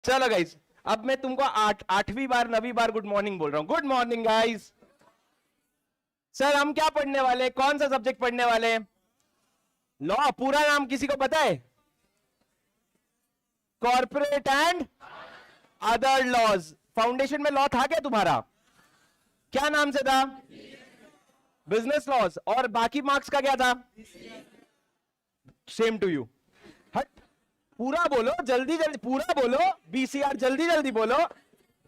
चलो गाइस, अब मैं तुमको आठवीं बार नवीं बार गुड मॉर्निंग बोल रहा हूं। Good morning guys. सर हम क्या पढ़ने वाले हैं? कौन सा सब्जेक्ट पढ़ने वाले हैं? लॉ। पूरा नाम किसी को पता है? Corporate and other laws. Foundation में लॉ था क्या तुम्हारा? क्या नाम से था? Business laws. और बाकी मार्क्स का क्या था? Same to you. हट, पूरा बोलो, जल्दी जल्दी पूरा बोलो। बीसीआर जल्दी जल्दी बोलो।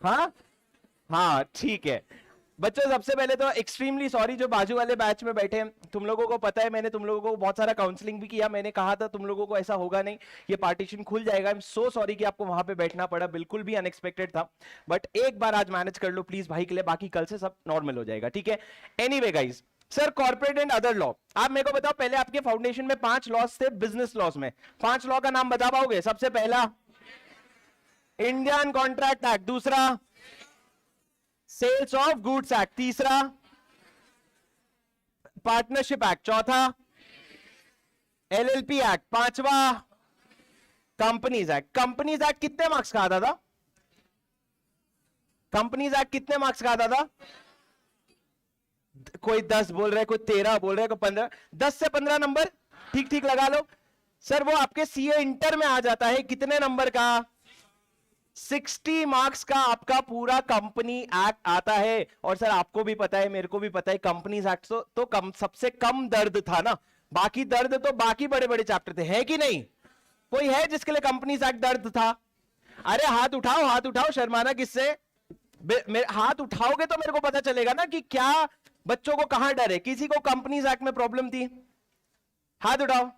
हाँ हाँ ठीक है। बच्चों सबसे पहले तो एक्सट्रीमली सॉरी जो बाजू वाले बैच में बैठे हैं, तुम लोगों को पता है मैंने तुम लोगों को बहुत सारा काउंसलिंग भी किया। मैंने कहा था तुम लोगों को ऐसा होगा नहीं, ये पार्टीशन खुल जाएगा। आई एम सो सॉरी कि आपको वहां पे बैठना पड़ा, बिल्कुल भी अनएक्सपेक्टेड था। बट एक बार आज मैनेज कर लो प्लीज भाई के लिए, बाकी कल से सब नॉर्मल हो जाएगा, ठीक है? Anyway guys, sir corporate and other law, आप मेरे को बताओ पहले आपके फाउंडेशन में 5 लॉज थे बिजनेस लॉज में। 5 लॉ का नाम बता पाओगे? सबसे पहला इंडियन कॉन्ट्रैक्ट एक्ट, दूसरा सेल्स ऑफ गुड्स एक्ट, तीसरा पार्टनरशिप एक्ट, चौथा एलएलपी एक्ट, पांचवा कंपनीज एक्ट। कंपनीज एक्ट कितने मार्क्स का आता था? कंपनीज एक्ट कितने मार्क्स का आता था? कोई 10 बोल रहे, कोई 13 बोल रहे, कोई 15। 10 से 15 नंबर ठीक ठीक लगा लो। सर वो आपके सीए इंटर में आ जाता है, कितने नंबर का? 60 मार्क्स का आपका पूरा कंपनी एक्ट आता है। और सर आपको भी पता है, मेरे को भी पता है, कंपनीज एक्ट तो कम, सबसे कम दर्द था ना। बाकी दर्द तो बाकी बड़े बड़े चैप्टर थे, है कि नहीं? कोई है जिसके लिए कंपनीज एक्ट दर्द था? अरे हाथ उठाओ, हाथ उठाओ, शर्माना किससे? हाथ उठाओगे तो मेरे को पता चलेगा ना कि क्या बच्चों को कहां डर है। किसी को कंपनीज एक्ट में प्रॉब्लम थी? हाथ उठाओ।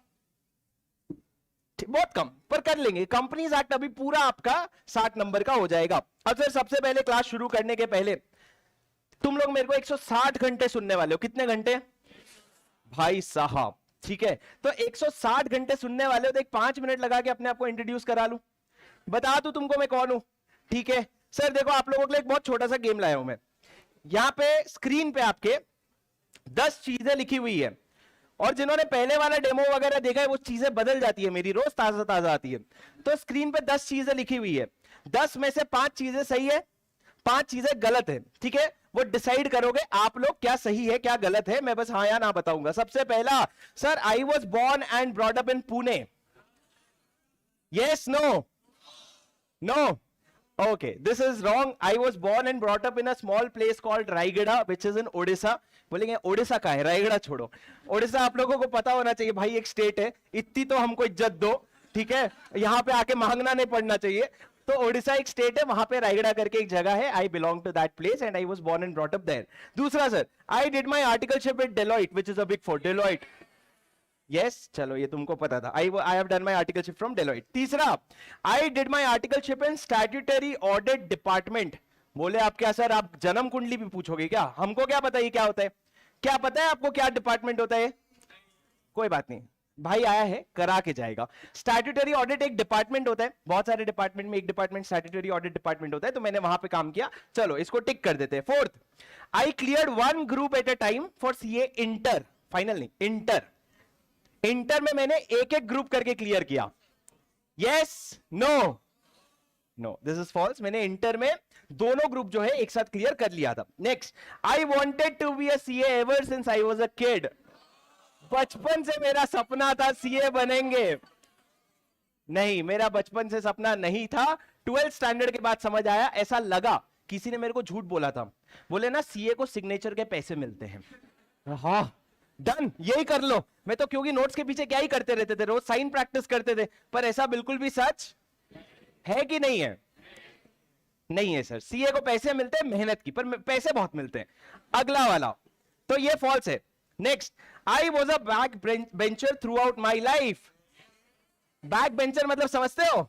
बहुत कम, पर कर लेंगे। कंपनीज एक्ट अभी पूरा आपका 60 नंबर का हो जाएगा। अब फिर सबसे पहले क्लास शुरू करने के पहले तुम लोग मेरे को 160 घंटे सुनने वाले हो। कितने घंटे भाई साहब? ठीक है, तो 160 घंटे सुनने वाले हो तो एक 5 मिनट लगा के अपने आप को इंट्रोड्यूस करा लूं, बता दूं तुमको मैं कौन हूं। ठीक है सर, देखो आप लोगों के लिए एक बहुत छोटा सा गेम लाया हूं मैं। यहां पे स्क्रीन पे आपके 10 चीजें लिखी हुई है, और जिन्होंने पहले वाला डेमो वगैरह देखा है वो चीजें बदल जाती है, मेरी रोज ताजा ताजा आती है। तो स्क्रीन पे 10 चीजें लिखी हुई है, 10 में से 5 चीजें सही है, 5 चीजें गलत है। ठीक है, वो डिसाइड करोगे आप लोग क्या सही है क्या गलत है, मैं बस हाँ या ना बताऊंगा। सबसे पहला, sir I was born and brought up in Pune. Yes, no? No? Okay, this is wrong. I was born and brought up in a small place called Raigada, which is in Odisha. बोलेंगे ओडिशा का है, रायगढ़ छोड़ो। ओडिशा आप लोगों को पता होना चाहिए भाई, एक स्टेट है, इतनी तो हमको इज्जत दो। ठीक है, यहां पे आके मांगना नहीं पड़ना चाहिए। तो ओडिशा एक स्टेट है, वहां पे रायगढ़ करके एक जगह है। I belong to that place and I was born and brought up there. दूसरा sir, I did my articleship with Deloitte, which is a big four. Deloitte, yes, चलो ये तुमको पता था। I have done my articleship from Deloitte. तीसरा, I did my articleship in statutory audit department. बोले आप क्या सर, आप जन्म कुंडली भी पूछोगे क्या? हमको क्या पता ये क्या होता है? क्या पता है आपको क्या डिपार्टमेंट होता है? कोई बात नहीं, भाई आया है करा के जाएगा। स्टैट्यूटरी ऑडिट एक डिपार्टमेंट होता है, बहुत सारे डिपार्टमेंट में एक डिपार्टमेंट स्टैट्यूटरी ऑडिट डिपार्टमेंट होता है, तो मैंने वहां पे काम किया। चलो इसको टिक कर देते हैं। Fourth, I cleared 1 group at a time for CA inter. Final नहीं, इंटर। इंटर में मैंने एक एक ग्रुप करके क्लियर किया। Yes, no? No, this is false. मैंने इंटर में दोनों ग्रुप जो है एक साथ क्लियर कर लिया था। Next, I wanted to be a CA ever since I was a kid. बचपन से मेरा सपना था सीए बनेंगे। नहीं, मेरा बचपन से सपना नहीं था। 12th स्टैंडर्ड के बाद समझ आया, ऐसा लगा किसी ने मेरे को झूठ बोला था। बोले ना सीए को सिग्नेचर के पैसे मिलते हैं। हाँ डन, यही कर लो। मैं तो क्योंकि नोट्स के पीछे क्या ही करते रहते थे, रोज साइन प्रैक्टिस करते थे। पर ऐसा बिल्कुल भी सच है कि नहीं है? नहीं है सर, सीए को पैसे मिलते हैं मेहनत की, पर पैसे बहुत मिलते हैं। अगला वाला तो ये फॉल्स है। Next, I was a back bencher throughout my life. Back bencher मतलब समझते हो?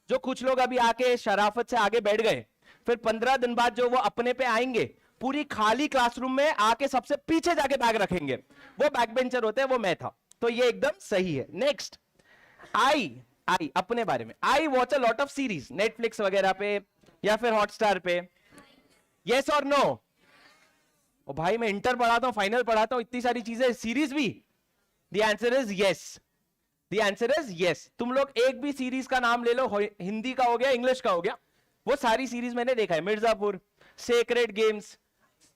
जो कुछ लोग अभी आके शराफत से आगे बैठ गए, फिर 15 दिन बाद जो वो अपने पे आएंगे, पूरी खाली क्लासरूम में आके सबसे पीछे जाके बैग रखेंगे, वो बैक बेंचर होते हैं। वो मैं था, तो ये एकदम सही है। नेक्स्ट, आई अपने बारे में, I watch a lot of series, Netflix वगैरह पे या फिर हॉटस्टार पे। यस और नो? ओ भाई मैं इंटर पढ़ाता हूं, फाइनल पढ़ाता हूं, इतनी सारी चीजें, सीरीज भी। The answer is yes. The answer is yes. तुम लोग एक भी सीरीज का नाम ले लो, हिंदी का हो गया, इंग्लिश का हो गया, वो सारी सीरीज मैंने देखा है। Mirzapur, sacred games,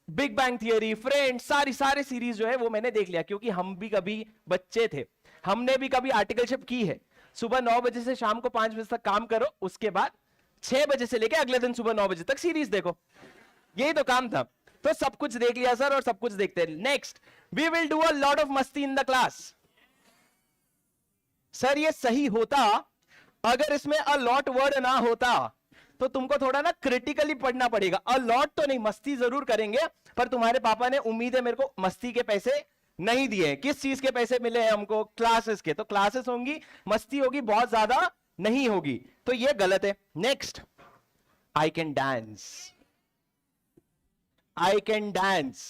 big bang theory, friends, सारे सीरीज जो है वो मैंने देख लिया, क्योंकि हम भी कभी बच्चे थे, हमने भी कभी आर्टिकलशिप की है। सुबह 9 बजे से शाम को 5 बजे तक काम करो, उसके बाद 6 बजे से लेके अगले दिन सुबह 9 बजे तक सीरीज देखो, यही तो काम था। तो सब कुछ देख लिया सर, और सब कुछ देखते हैं। Next, we will do a lot of मस्ती इन द क्लास। सर ये सही होता अगर इसमें अ लॉट वर्ड ना होता, तो तुमको थोड़ा ना क्रिटिकली पढ़ना पड़ेगा। अ लॉट तो नहीं, मस्ती जरूर करेंगे, पर तुम्हारे पापा ने उम्मीद है मेरे को मस्ती के पैसे नहीं दिए। किस चीज के पैसे मिले हैं हमको? क्लासेस के। तो क्लासेस होंगी, मस्ती होगी, बहुत ज्यादा नहीं होगी, तो ये गलत है। Next, I can dance, I can dance.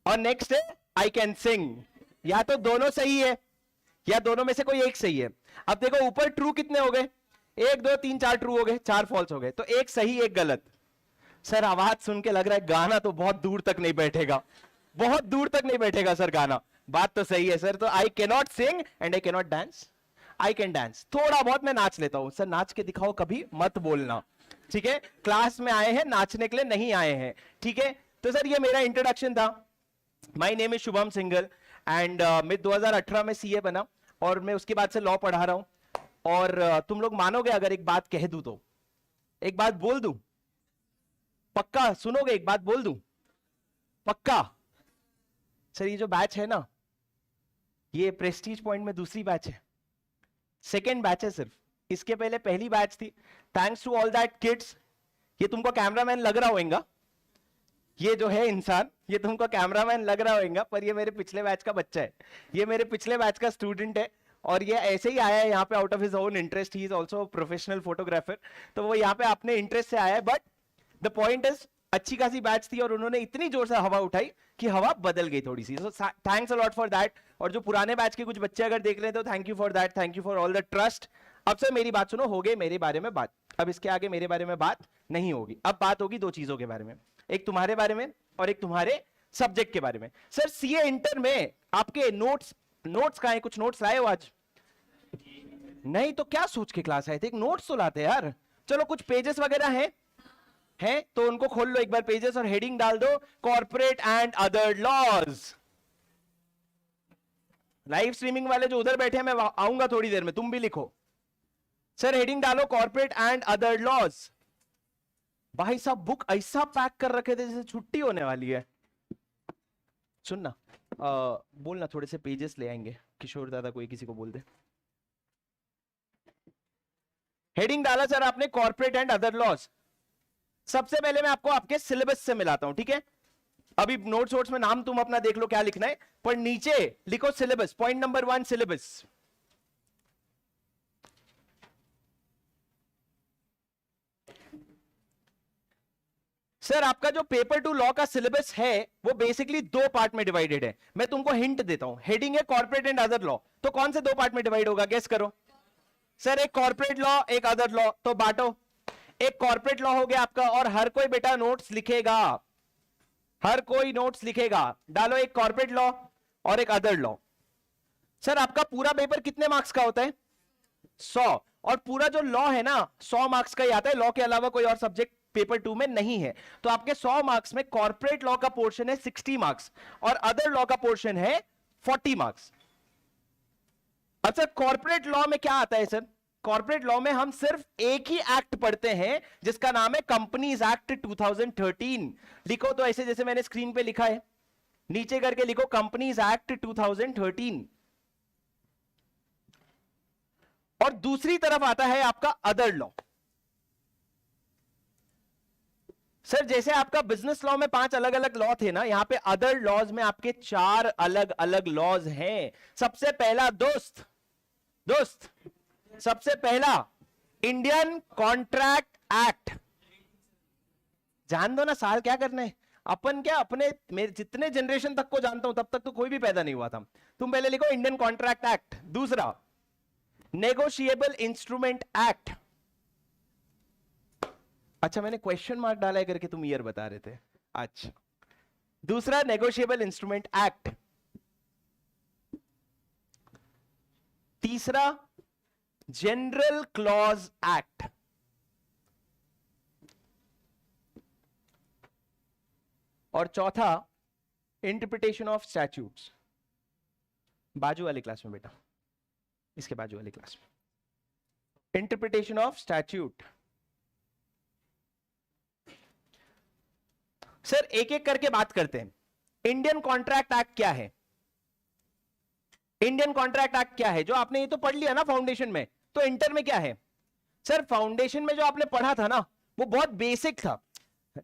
और नेक्स्ट है आई कैन सिंग। या तो दोनों सही है या दोनों में से कोई एक सही है। अब देखो ऊपर ट्रू कितने हो गए? 1 2 3 4 ट्रू हो गए, 4 फॉल्स हो गए, तो एक सही एक गलत। सर आवाज सुन के लग रहा है गाना तो बहुत दूर तक नहीं बैठेगा, बहुत दूर तक नहीं बैठेगा सर गाना। बात तो सही है सर। तो I can not sing and I can not dance. I can dance, थोड़ा बहुत मैं नाच लेता हूं। सर नाच के दिखाओ, कभी मत बोलना, ठीक है? क्लास में आए हैं, नाचने के लिए नहीं आए हैं, ठीक है? तो सर ये मेरा इंट्रोडक्शन था। My name is Shubham Singhal and मैं 2018 में सीए बना, और मैं उसके बाद से लॉ पढ़ा रहा हूं। और तुम लोग मानोगे अगर एक बात कह दूं तो? एक बात बोल दूं? पक्का सुनोगे? एक बात बोल दूं? पक्का? सर ये जो बैच है ना, ये प्रेस्टीज पॉइंट में दूसरी बैच है, सेकेंड बैच है सिर्फ। इसके पहले पहली बैच थी। Thanks to all that kids. ये तुमको कैमरामैन लग रहा होगा, ये जो है इंसान, ये तुमको कैमरामैन लग रहा होगा, पर ये मेरे पिछले बैच का बच्चा है, ये मेरे पिछले बैच का स्टूडेंट है। और ये ऐसे ही आया है यहाँ पे out of his own interest. He is also professional photographer, तो वो यहाँ पे अपने इंटरेस्ट से आया है। बट द पॉइंट इज, अच्छी खासी बैच थी और उन्होंने इतनी जोर से हवा उठाई कि हवा बदल गई थोड़ी सी। So thanks a lot for that. और जो पुराने बैच के कुछ बच्चे अगर देख रहे हैं तो thank you for that, thank you for all the trust. अब सर मेरी बात सुनो, हो गए मेरे बारे में बात, अब इसके आगे मेरे बारे में बात नहीं होगी। अब बात होगी दो चीजों के बारे में, एक तुम्हारे बारे में और एक तुम्हारे सब्जेक्ट के बारे में। सर सीए इंटर में आपके नोट्स कहां है? कुछ नोट्स लाए हो आज? नहीं तो क्या सोच के क्लास आए थे? एक नोट्स तो लाते यार। चलो कुछ पेजेस वगैरह हैं तो उनको खोल लो एक बार पेजेस, और हेडिंग डाल दो corporate and other laws. Live streaming वाले जो उधर बैठे हैं, मैं आऊंगा थोड़ी देर में, तुम भी लिखो। सर हेडिंग डालो कॉर्पोरेट एंड अदर लॉज। भाई साहब बुक ऐसा पैक कर रखे थे जैसे छुट्टी होने वाली है। सुनना, बोलना थोड़े से पेजेस ले आएंगे, किशोर दादा कोई किसी को बोल दे। हेडिंग डाला सर आपने कॉर्पोरेट एंड अदर लॉज। सबसे पहले मैं आपको आपके सिलेबस से मिलाता हूं, ठीक है? अभी नोट्स में नाम तुम अपना देख लो क्या लिखना है, पर नीचे लिखो syllabus. Point number 1 syllabus. Sir आपका जो पेपर 2 लॉ का सिलेबस है वो बेसिकली 2 पार्ट में डिवाइडेड है। मैं तुमको हिंट देता हूं, हेडिंग है कॉर्पोरेट एंड अदर लॉ, तो कौन से 2 पार्ट में डिवाइड होगा? गेस करो। सर एक कॉर्पोरेट लॉ, एक अदर लॉ, तो बांटो। एक कॉर्पोरेट लॉ हो गया आपका, और हर कोई बेटा नोट्स लिखेगा, हर कोई नोट्स लिखेगा। डालो एक कॉर्पोरेट लॉ और एक अदर लॉ। सर आपका पूरा पेपर कितने मार्क्स का होता है? 100। और पूरा जो लॉ है ना 100 मार्क्स का ही आता है, लॉ के अलावा कोई और सब्जेक्ट पेपर 2 में नहीं है। तो आपके 100 मार्क्स में कॉर्पोरेट लॉ का पोर्शन है 60 मार्क्स और अदर लॉ का पोर्शन है 40 मार्क्स। अच्छा कॉर्पोरेट लॉ में क्या आता है सर? कॉर्पोरेट लॉ में हम सिर्फ एक ही एक्ट पढ़ते हैं जिसका नाम है कंपनीज एक्ट 2013। लिखो तो ऐसे जैसे मैंने स्क्रीन पे लिखा है, नीचे करके लिखो कंपनीज एक्ट 2013। और दूसरी तरफ आता है आपका अदर लॉ। सर जैसे आपका बिजनेस लॉ में 5 अलग अलग लॉ थे ना, यहां पे अदर लॉज में आपके 4 अलग अलग लॉज हैं। सबसे पहला दोस्त सबसे पहला इंडियन कॉन्ट्रैक्ट एक्ट। जान दो ना साल क्या करना है। अपन क्या अपने मेरे जितने जनरेशन तक को जानता हूं तब तक तो कोई भी पैदा नहीं हुआ था। तुम पहले लिखो इंडियन कॉन्ट्रैक्ट एक्ट। दूसरा नेगोशिएबल इंस्ट्रूमेंट एक्ट। अच्छा मैंने क्वेश्चन मार्क डाला है करके तुम ईयर बता रहे थे। अच्छा दूसरा नेगोशिएबल इंस्ट्रूमेंट एक्ट। तीसरा जनरल क्लॉज एक्ट, और चौथा इंटरप्रिटेशन ऑफ स्टैट्यूट्स। बाजू वाली क्लास में बेटा, इसके बाजू वाली क्लास में इंटरप्रिटेशन ऑफ स्टैट्यूट। सर एक एक करके बात करते हैं। इंडियन कॉन्ट्रैक्ट एक्ट क्या है? इंडियन कॉन्ट्रैक्ट एक्ट क्या है? जो आपने ये तो पढ़ लिया ना फाउंडेशन में, तो इंटर में क्या है? सर फाउंडेशन में जो आपने पढ़ा था ना, वो बहुत बेसिक था।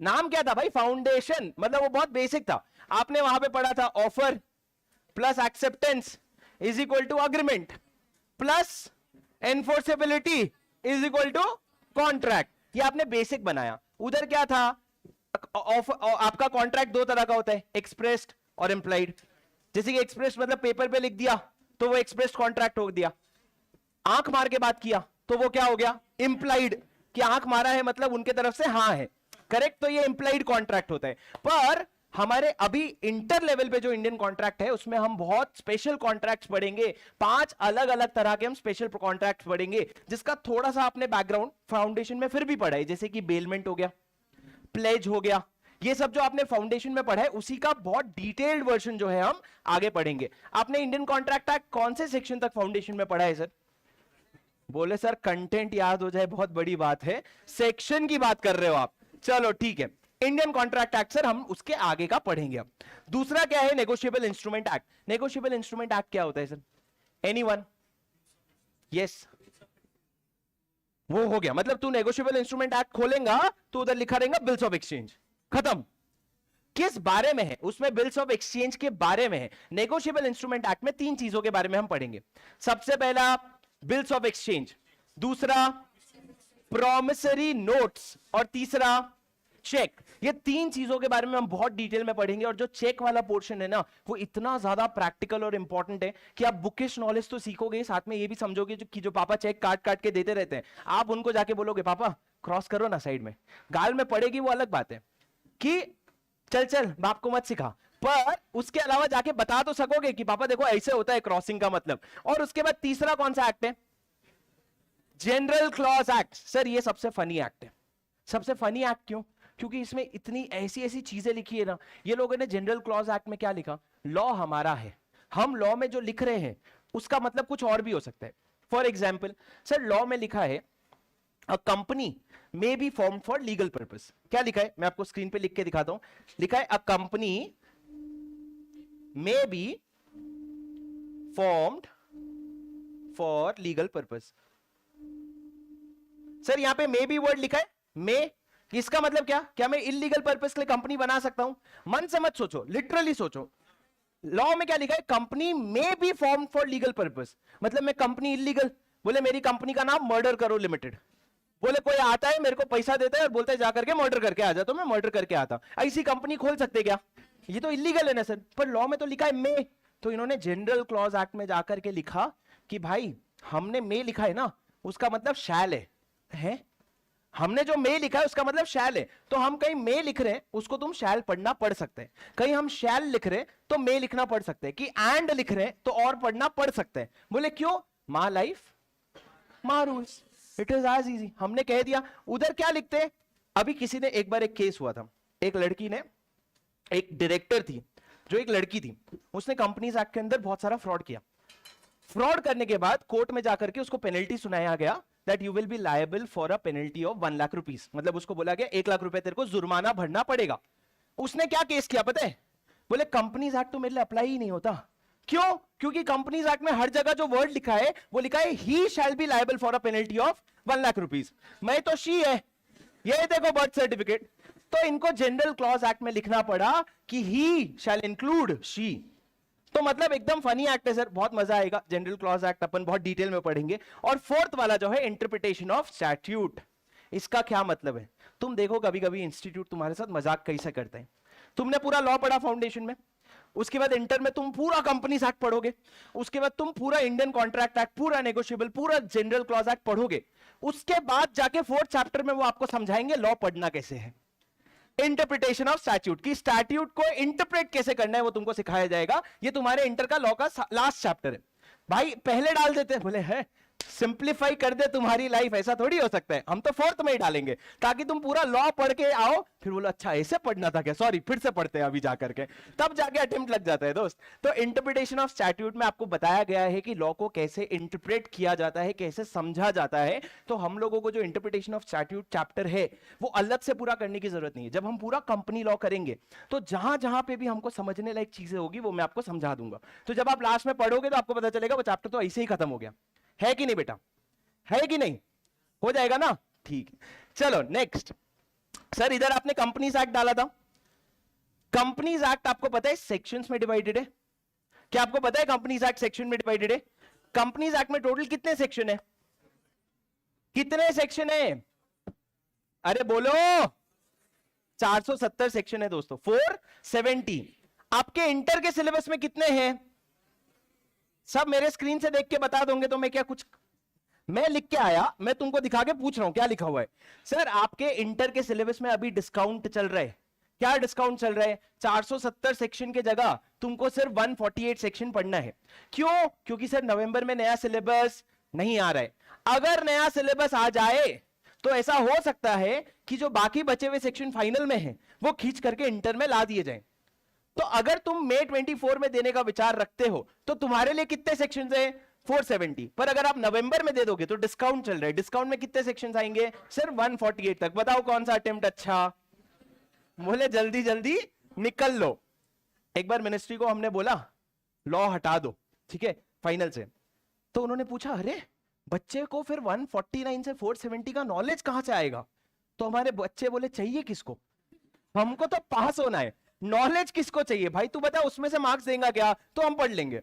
नाम क्या था भाई? फाउंडेशन, मतलब वो बहुत बेसिक था। आपने वहां पे पढ़ा था offer plus acceptance is equal to agreement plus enforceability is equal to contract. ये आपने बेसिक बनाया। उधर क्या था? आपका कॉन्ट्रैक्ट दो तरह का होता है, एक्सप्रेस्ड और इंप्लाइड। जैसे कि एक्सप्रेस्ड मतलब पेपर पे लिख दिया तो वो एक्सप्रेस्ड कॉन्ट्रैक्ट हो दिया। आंख मार के बात किया तो वो क्या हो गया? इंप्लाइड, कि आंख मारा है मतलब उनके तरफ से हां है, करेक्ट। तो ये इंप्लाइड कॉन्ट्रैक्ट होता है। पर हमारे अभी इंटर लेवल पे जो इंडियन कॉन्ट्रैक्ट है उसमें हम बहुत स्पेशल कॉन्ट्रैक्ट्स पढ़ेंगे। 5 अलग अलग तरह के हम स्पेशल कॉन्ट्रैक्ट्स पढ़ेंगे, जिसका थोड़ा सा आपने बैकग्राउंड फाउंडेशन में फिर भी पढ़ा है। जैसे कि बेलमेंट हो गया, प्लेज हो गया, ये सब जो आपने फाउंडेशन में पढ़ा है उसी का बहुत डिटेल्ड वर्जन जो है हम आगे पढ़ेंगे। आपने इंडियन कॉन्ट्रैक्ट एक्ट कौन से सेक्शन तक फाउंडेशन में पढ़ा है सर? बोले सर कंटेंट याद हो जाए बहुत बड़ी बात है, सेक्शन की बात कर रहे हो आप। चलो ठीक है, इंडियन कॉन्ट्रैक्ट एक्ट सर हम उसके आगे का पढ़ेंगे। अब दूसरा क्या है? Negotiable instrument act. Negotiable instrument act क्या होता है सर? एनीवन? यस, वो हो गया। मतलब तू नेगोशिएबल इंस्ट्रूमेंट एक्ट खोलेगा तो उधर लिखा रहेगा बिल्स ऑफ एक्सचेंज, खत्म। किस बारे में है? उसमें बिल्स ऑफ एक्सचेंज के बारे में है। नेगोशिएबल इंस्ट्रूमेंट एक्ट में 3 चीजों के बारे में हम पढ़ेंगे। सबसे पहला बिल्स ऑफ एक्सचेंज, दूसरा प्रॉमिसरी नोट्स, और तीसरा चेक। ये 3 चीजों के बारे में हम बहुत डिटेल में पढ़ेंगे। और जो चेक वाला पोर्शन है ना, वो इतना ज्यादा प्रैक्टिकल और इंपॉर्टेंट है कि आप बुकिश नॉलेज तो सीखोगे, साथ में ये भी समझोगे कि जो पापा चेक काट काट के देते रहते हैं, आप उनको जाके बोलोगे पापा क्रॉस करो ना साइड में, गाल में पड़ेगी वो अलग बात है कि चल चल बाप को मत सिखा, पर उसके अलावा जाके बता तो सकोगे कि पापा देखो ऐसे होता है क्रॉसिंग का मतलब। और उसके बाद तीसरा कौन सा एक्ट है? General clause act. सर ये सबसे फनी एक्ट है। सबसे फनी एक्ट क्यों? क्योंकि इसमें इतनी ऐसी ऐसी चीजें लिखी है ना। ये लोगों ने जनरल क्लॉज एक्ट में क्या लिखा? लॉ हमारा है, हम लॉ में जो लिख रहे हैं उसका मतलब कुछ और भी हो सकता है। फॉर एग्जाम्पल सर लॉ में लिखा है a company may be formed for legal purpose. क्या लिखा है? मैं आपको स्क्रीन पे लिख के दिखाता हूं। लिखा है a company may be formed for legal purpose. Sir यहां पे मे बी वर्ड लिखा है, मे। इसका मतलब क्या? क्या मैं इलीगल पर्पस के लिए कंपनी बना सकता हूं? मन से मत सोचो, लिटरली सोचो। लॉ में क्या लिखा है? Company may be formed for legal purpose. मतलब मैं कंपनी इलीगल, बोले मेरी कंपनी का नाम मर्डर करो लिमिटेड, बोले कोई आता है मेरे को पैसा देता है और बोलता है जाकर के मर्डर करके आ जा, तो मैं मर्डर करके आता। ऐसी कंपनी खोल सकते क्या? ये तो इलीगल है ना सर। पर लॉ में तो लिखा है मे। तो इन्होंने जनरल क्लॉज एक्ट में जाकर के लिखा कि भाई हमने मे लिखा है ना, उसका मतलब शैल है। हमने जो मे लिखा है उसका मतलब शैल है। तो हम कहीं मे लिख रहे हैं उसको तुम शैल पढ़ना पढ़ सकते हैं, कहीं हम शैल लिख रहे हैं तो मे लिखना पढ़ सकते हैं, कि एंड लिख रहे हैं तो और पढ़ना पढ़ सकते हैं। बोले क्यों? My life my rules, it is as easy. हमने कह दिया। उधर क्या लिखते हैं? अभी किसी ने एक बार एक केस हुआ था, एक लड़की ने, एक डायरेक्टर थी जो एक लड़की थी, उसने कंपनीज एक्ट के अंदर बहुत सारा फ्रॉड किया। फ्रॉड करने के बाद कोर्ट में जाकर के उसको पेनल्टी सुनाया गया that you will be liable for a penalty of 1 lakh rupees. मतलब उसको बोला गया 1 लाख रुपए तेरे को जुर्माना भरना पड़ेगा। उसने क्या केस किया पता है? बोले कंपनीज एक्ट तो मेरे लिए अप्लाई ही नहीं होता। क्यों? क्योंकि कंपनीज एक्ट में हर जगह जो वर्ड लिखा है वो लिखा है he shall be liable for a penalty of 1 lakh rupees. मैं तो शी है, ये देखो बर्थ सर्टिफिकेट। तो इनको जनरल क्लॉज एक्ट में लिखना पड़ा कि ही शैल इंक्लूड शी। तो मतलब एकदम फनी एक्ट है सर, बहुत मजा आएगा। जनरल क्लॉज एक्ट अपन बहुत डिटेल में पढ़ेंगे। और फोर्थ वाला जो है इंटरप्रिटेशन ऑफ स्टैट्यूट। इसका क्या मतलब है? तुम देखो कभी कभी इंस्टीट्यूट तुम्हारे साथ मजाक कैसे करते हैं। तुमने पूरा लॉ पढ़ा फाउंडेशन में, उसके बाद इंटर में तुम पूरा कंपनीज एक्ट पढ़ोगे, उसके बाद तुम पूरा इंडियन कॉन्ट्रैक्ट एक्ट, पूरा नेगोशिएबल, पूरा जनरल क्लॉज एक्ट पढ़ोगे। उसके बाद जाके 4th चैप्टर में वो आपको समझाएंगे लॉ पढ़ना कैसे है। इंटरप्रिटेशन ऑफ स्टैट्यूट, की स्टैट्यूट को इंटरप्रेट कैसे करना है वो तुमको सिखाया जाएगा। ये तुम्हारे इंटर का लॉ का लास्ट चैप्टर है। भाई पहले डाल देते हैं, बोले है सिंप्लीफाई कर दे तुम्हारी लाइफ, ऐसा थोड़ी हो सकता है, हम तो फोर्थ में ही डालेंगे ताकि तुम पूरा लॉ पढ़ के आओ, फिर बोलो अच्छा ऐसे पढ़ना था क्या, सॉरी फिर से पढ़ते हैं अभी जाकर के, तब जाके अटेम्प्ट लग जाता है दोस्त। तो इंटरप्रिटेशन ऑफ स्टैट्यूट में आपको बताया गया है कि लॉ को कैसे इंटरप्रेट किया जाता है, कैसे समझा जाता है। तो हम लोगों को जो इंटरप्रिटेशन ऑफ स्टैट्यूट चैप्टर है वो अलग से पूरा करने की जरूरत नहीं है। जब हम पूरा कंपनी लॉ करेंगे तो जहां जहां पे भी हमको समझने लायक चीजें होगी वो मैं आपको समझा दूंगा। तो जब आप लास्ट में पढ़ोगे तो आपको पता चलेगा वो चैप्टर तो ऐसे ही खत्म हो गया, है कि नहीं बेटा, है कि नहीं, हो जाएगा ना, ठीक है। चलो नेक्स्ट, सर इधर आपने कंपनीज एक्ट डाला था। कंपनीज एक्ट आपको पता है सेक्शंस में डिवाइडेड है, क्या आपको पता है कंपनीज एक्ट सेक्शन में डिवाइडेड है? कंपनीज एक्ट में टोटल कितने सेक्शन है, कितने सेक्शन है, अरे बोलो, 470 सेक्शन है दोस्तों, 470। आपके इंटर के सिलेबस में कितने हैं, सब मेरे स्क्रीन से देख के बता दोगे तो मैं क्या कुछ मैं लिख के आया, मैं तुमको दिखा के पूछ रहा हूं क्या लिखा हुआ है। सर आपके इंटर के सिलेबस में अभी डिस्काउंट चल रहा है, क्या डिस्काउंट चल रहा है, 470 सेक्शन के जगह तुमको सिर्फ 148 सेक्शन पढ़ना है। क्यों? क्योंकि सर नवंबर में नया सिलेबस नहीं आ रहा है। अगर नया सिलेबस आ जाए तो ऐसा हो सकता है कि जो बाकी बचे हुए सेक्शन फाइनल में हैं वो खींच करके इंटर में ला दिए जाएं। तो अगर तुम मई 24 में देने का विचार रखते हो तो तुम्हारे लिए कितने सेक्शंस हैं, 470। पर अगर आप नवंबर में दे दोगे तो डिस्काउंट चल रहा है, डिस्काउंट में कितने सेक्शंस आएंगे, सिर्फ 148 तक। बताओ कौन सा अटेम्प्ट अच्छा, बोले जल्दी जल्दी निकल लो। एक बार मिनिस्ट्री को हमने बोला लॉ हटा दो, ठीक है, फाइनल से, तो उन्होंने पूछा अरे बच्चे को फिर 149 से 470 का नॉलेज कहां से आएगा? तो हमारे बच्चे बोले चाहिए किसको, हमको तो पास होना है, नॉलेज किसको चाहिए भाई, तू बता उसमें से मार्क्स देगा क्या, तो हम पढ़ लेंगे।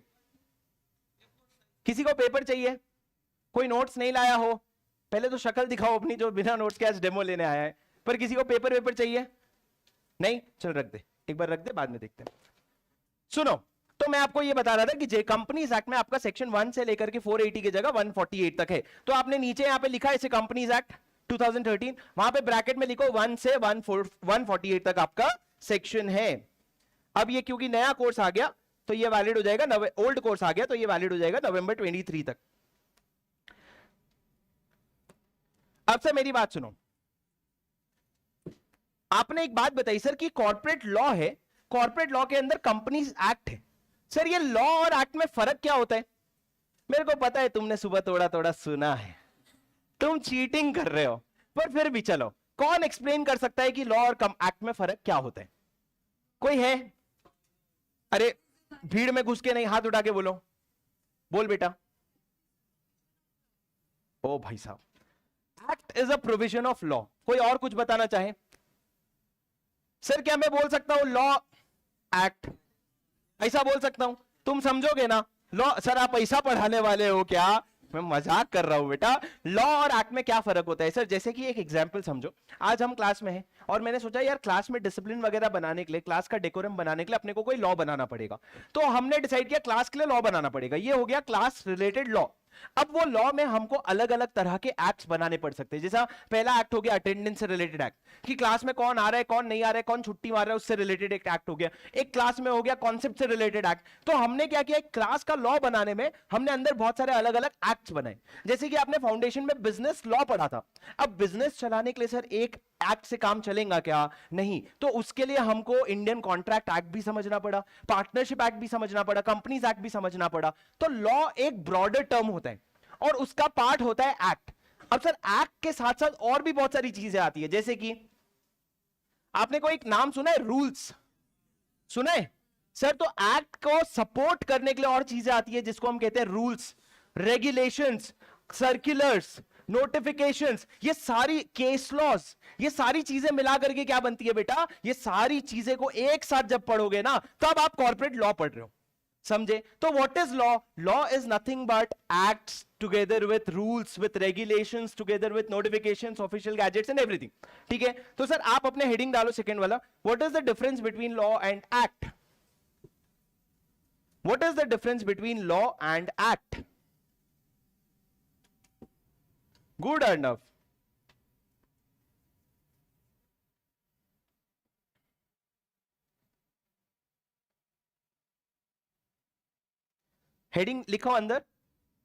किसी को पेपर चाहिए, कोई नोट्स नहीं लाया हो, पहले तो शक्ल दिखाओ अपनी जो बिना नोट्स के आज डेमो लेने आया है, पर किसी को पेपर चाहिए नहीं, चल रख दे, एक बार रख दे, बाद में देखते हैं। सुनो, तो मैं आपको ये बता रहा था कि जे कंपनीज एक्ट में आपका सेक्शन 1 से लेकर के 480 की जगह 148 तक है। तो आपने नीचे यहां पे लिखा है इसे कंपनीज एक्ट 2013, वहां पे ब्रैकेट में लिखो 1 से 148 तक आपका सेक्शन है। अब ये क्योंकि नया कोर्स आ गया तो ये वैलिड हो जाएगा, ओल्ड कोर्स आ गया तो ये वैलिड हो जाएगा नवंबर 23 तक। अब से मेरी बात सुनो, आपने एक बात बताई सर कि कॉर्पोरेट लॉ है, कॉर्पोरेट लॉ के अंदर कंपनीज एक्ट है। सर ये लॉ और एक्ट में फर्क क्या होता है? मेरे को पता है तुमने सुबह थोड़ा थोड़ा सुना है, तुम चीटिंग कर रहे हो, पर फिर भी चलो, कौन एक्सप्लेन कर सकता है कि लॉ और एक्ट में फर्क क्या होता है? कोई है? अरे भीड़ में घुस के नहीं, हाथ उठा के बोलो, बोल बेटा। ओ भाई साहब, act is a provision of law. कोई और कुछ बताना चाहे? सर क्या मैं बोल सकता हूं लॉ एक्ट, ऐसा बोल सकता हूं, तुम समझोगे ना लॉ? सर आप ऐसा पढ़ाने वाले हो क्या? मैं मजाक कर रहा हूं बेटा। लॉ और एक्ट में क्या फर्क होता है सर? जैसे कि एक एग्जांपल समझो, आज हम क्लास में हैं और मैंने सोचा यार क्लास में डिसिप्लिन वगैरह बनाने के लिए, क्लास का डेकोरम बनाने के लिए अपने को कोई लॉ बनाना पड़ेगा। तो हमने डिसाइड किया क्लास के लिए लॉ बनाना पड़ेगा, ये हो गया क्लास रिलेटेड लॉ। अब वो लॉ में हमको अलग अलग तरह के एक्ट्स बनाने पड़ सकते हैं। जैसा पहला एक्ट हो गया अटेंडेंस से रिलेटेड एक्ट, कि क्लास में कौन आ रहा है कौन नहीं आ रहा है, कौन छुट्टी मार रहा है, उससे रिलेटेड एक एक्ट हो गया। एक क्लास में हो गया कॉन्सेप्ट से रिलेटेड एक्ट। तो हमने क्या किया, एक क्लास का लॉ बनाने में हमने अंदर बहुत सारे अलग अलग एक्ट्स बनाए। जैसे कि आपने फाउंडेशन में बिजनेस लॉ पढ़ा था, अब बिजनेस चलाने के लिए सर एक एक्ट से काम चलेगा क्या? नहीं, तो उसके लिए हमको इंडियन कॉन्ट्रैक्ट एक्ट भी समझना पड़ा, पार्टनरशिप एक्ट भी समझना पड़ा, कंपनीज एक्ट भी समझना पड़ा। तो लॉ एक ब्रॉडर टर्म होता है और उसका पार्ट होता है एक्ट। अब सर एक्ट के साथ साथ और भी बहुत सारी चीजें आती है, जैसे कि आपने कोई एक नाम सुना है, रूल्स सुना है सर? तो एक्ट को सपोर्ट करने के लिए और चीजें आती है जिसको हम कहते हैं रूल्स, रेगुलेशंस, सर्कुलर्स, नोटिफिकेशंस, ये सारी केस लॉज, ये सारी चीजें मिला करके क्या बनती है बेटा? ये सारी चीजें को एक साथ जब पढ़ोगे ना तब आप कॉर्पोरेट लॉ पढ़ रहे हो, समझे? तो what is law? Law is nothing but acts together with rules, with regulations, together with notifications, official gadgets and everything. ठीक है, तो सर आप अपने हेडिंग डालो सेकंड वाला, what is the difference between law and act? What is the difference between law and act? Good Arnav. Heading लिखो अंदर,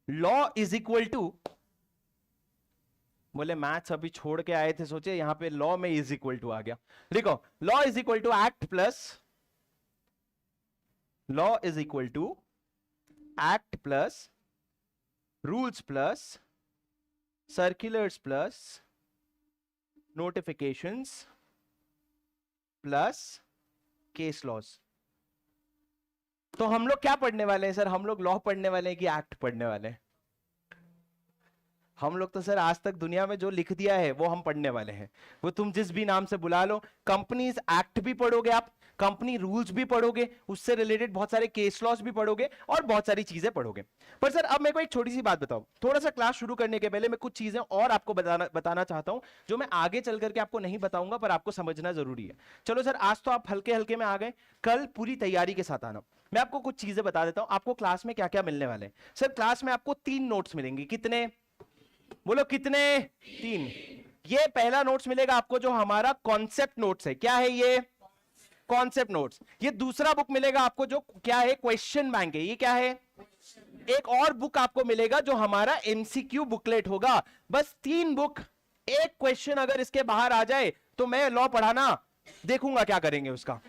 law is equal to, बोले मैथ्स अभी छोड़ के आए थे, सोचे यहां पे लॉ में इज इक्वल टू आ गया। देखो law is equal to act plus, law is equal to act plus rules plus circulars plus notifications plus case laws. तो हम लोग क्या पढ़ने वाले हैं सर? हम लोग लॉ पढ़ने वाले हैं कि एक्ट पढ़ने वाले हैं? हम लोग तो सर आज तक दुनिया में जो लिख दिया है वो हम पढ़ने वाले हैं। वो तुम जिस भी नाम से बुला लो, कंपनीज एक्ट भी पढ़ोगे आप, कंपनी रूल्स भी पढ़ोगे, उससे रिलेटेड बहुत सारे केस लॉस भी पढ़ोगे और बहुत सारी चीजें पढ़ोगे। पर सर अब मेरे को एक छोटी सी बात बताओ, थोड़ा सा क्लास शुरू करने के पहले मैं कुछ चीजें और आपको बताना चाहता हूं जो मैं आगे चल करके आपको नहीं बताऊंगा, पर आपको समझना जरूरी है। चलो सर आज तो आप हल्के हल्के में आ गए, कल पूरी तैयारी के साथ आना। मैं आपको कुछ चीजें बता देता हूं, आपको क्लास में क्या क्या मिलने वाले हैं। सर क्लास में आपको 3 नोट्स मिलेंगे। कितने? बोलो कितने? 3। ये पहला नोट्स मिलेगा आपको जो हमारा कॉन्सेप्ट नोट्स है। क्या है ये? Concept notes. ये दूसरा बुक मिलेगा आपको जो क्या है? क्वेश्चन बैंक है। ये क्या है? एक और बुक आपको मिलेगा जो हमारा एमसीक्यू बुकलेट होगा। बस 3 बुक, एक क्वेश्चन अगर इसके बाहर आ जाए तो मैं लॉ पढ़ाना देखूंगा क्या करेंगे उसका।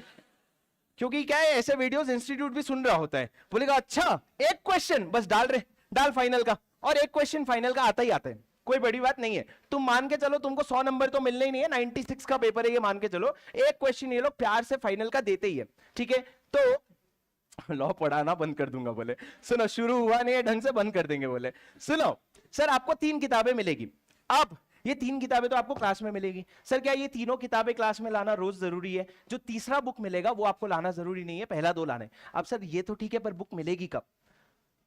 क्योंकि क्या है, ऐसे वीडियोस इंस्टीट्यूट भी सुन रहा होता है, बोलेगा अच्छा एक क्वेश्चन बस डाल फाइनल का, और एक क्वेश्चन फाइनल का आता ही आता है, कोई बड़ी बात नहीं है। तुम मान के चलो तुमको 100 नंबर तो मिलने ही नहीं है, 96 का पेपर है ये मान के चलो, एक क्वेश्चन ये लोग प्यार से फाइनल का देते ही है। ठीक है, तो लॉ पढ़ाना बंद कर दूंगा बोले। सुनो शुरू हुआ नहीं है ढंग से, बंद कर देंगे बोले। सुनो सर आपको 3 किताबें मिलेगी। अब ये 3 किताबें तो आपको क्लास में मिलेगी। सर क्या ये तीनों किताबें क्लास में लाना रोज जरूरी है? जो तीसरा बुक मिलेगा वो आपको लाना जरूरी नहीं है, पहला 2 लाने। अब सर ये तो ठीक है, पर बुक मिलेगी कब?